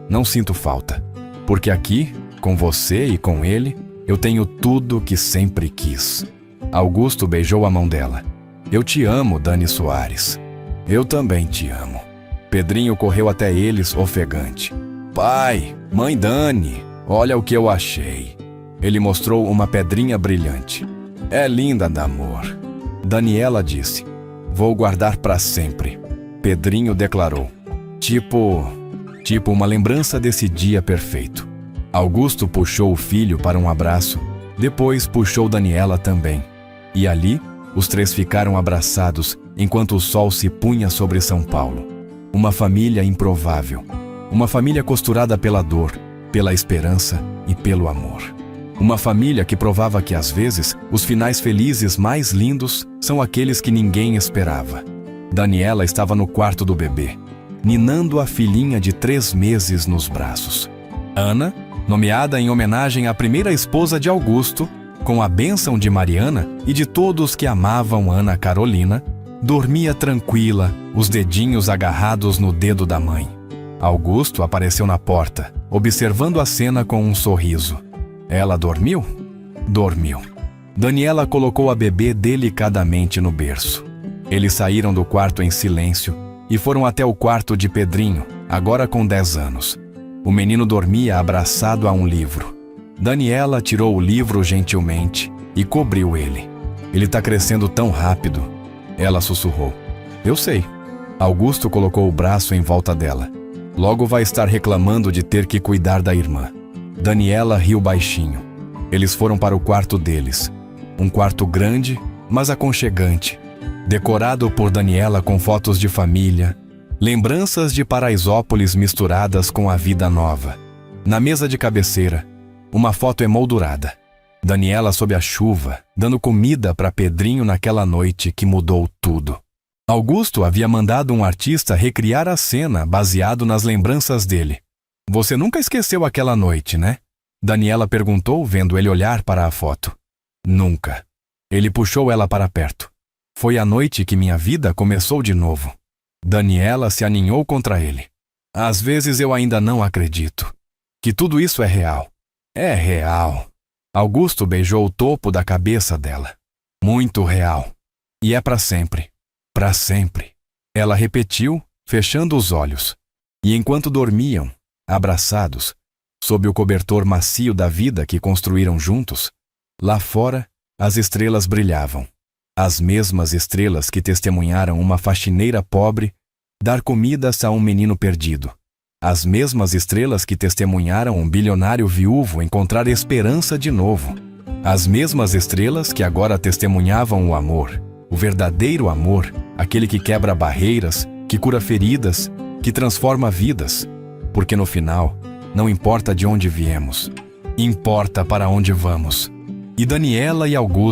não sinto falta, porque aqui, com você e com ele, eu tenho tudo o que sempre quis." Augusto beijou a mão dela. "Eu te amo, Dani Soares." "Eu também te amo." Pedrinho correu até eles ofegante. "Pai, mãe Dani, olha o que eu achei." Ele mostrou uma pedrinha brilhante. "É linda, amor." Daniela disse. "Vou guardar para sempre." Pedrinho declarou. Tipo uma lembrança desse dia perfeito." Augusto puxou o filho para um abraço, depois puxou Daniela também. E ali, os três ficaram abraçados enquanto o sol se punha sobre São Paulo. Uma família improvável. Uma família costurada pela dor, pela esperança e pelo amor. Uma família que provava que, às vezes, os finais felizes mais lindos são aqueles que ninguém esperava. Daniela estava no quarto do bebê, ninando a filhinha de 3 meses nos braços. Ana, nomeada em homenagem à primeira esposa de Augusto, com a bênção de Mariana e de todos que amavam Ana Carolina, dormia tranquila, os dedinhos agarrados no dedo da mãe. Augusto apareceu na porta, observando a cena com um sorriso. Ela dormiu? Dormiu. Daniela colocou a bebê delicadamente no berço. Eles saíram do quarto em silêncio e foram até o quarto de Pedrinho, agora com 10 anos. O menino dormia abraçado a um livro. Daniela tirou o livro gentilmente e cobriu ele. "Ele está crescendo tão rápido." Ela sussurrou. "Eu sei." Augusto colocou o braço em volta dela. "Logo vai estar reclamando de ter que cuidar da irmã." Daniela riu baixinho. Eles foram para o quarto deles. Um quarto grande, mas aconchegante, decorado por Daniela com fotos de família, lembranças de Paraisópolis misturadas com a vida nova. Na mesa de cabeceira, uma foto emoldurada. Daniela sob a chuva, dando comida para Pedrinho naquela noite que mudou tudo. Augusto havia mandado um artista recriar a cena baseado nas lembranças dele. "Você nunca esqueceu aquela noite, né?" Daniela perguntou, vendo ele olhar para a foto. "Nunca." Ele puxou ela para perto. "Foi a noite que minha vida começou de novo." Daniela se aninhou contra ele. "Às vezes eu ainda não acredito que tudo isso é real." "É real." Augusto beijou o topo da cabeça dela. "Muito real. E é para sempre. Para sempre." Ela repetiu, fechando os olhos. E enquanto dormiam, abraçados, sob o cobertor macio da vida que construíram juntos, lá fora, as estrelas brilhavam. As mesmas estrelas que testemunharam uma faxineira pobre dar comidas a um menino perdido. As mesmas estrelas que testemunharam um bilionário viúvo encontrar esperança de novo. As mesmas estrelas que agora testemunhavam o amor, o verdadeiro amor, aquele que quebra barreiras, que cura feridas, que transforma vidas. Porque no final, não importa de onde viemos, importa para onde vamos. E Daniela e Augusto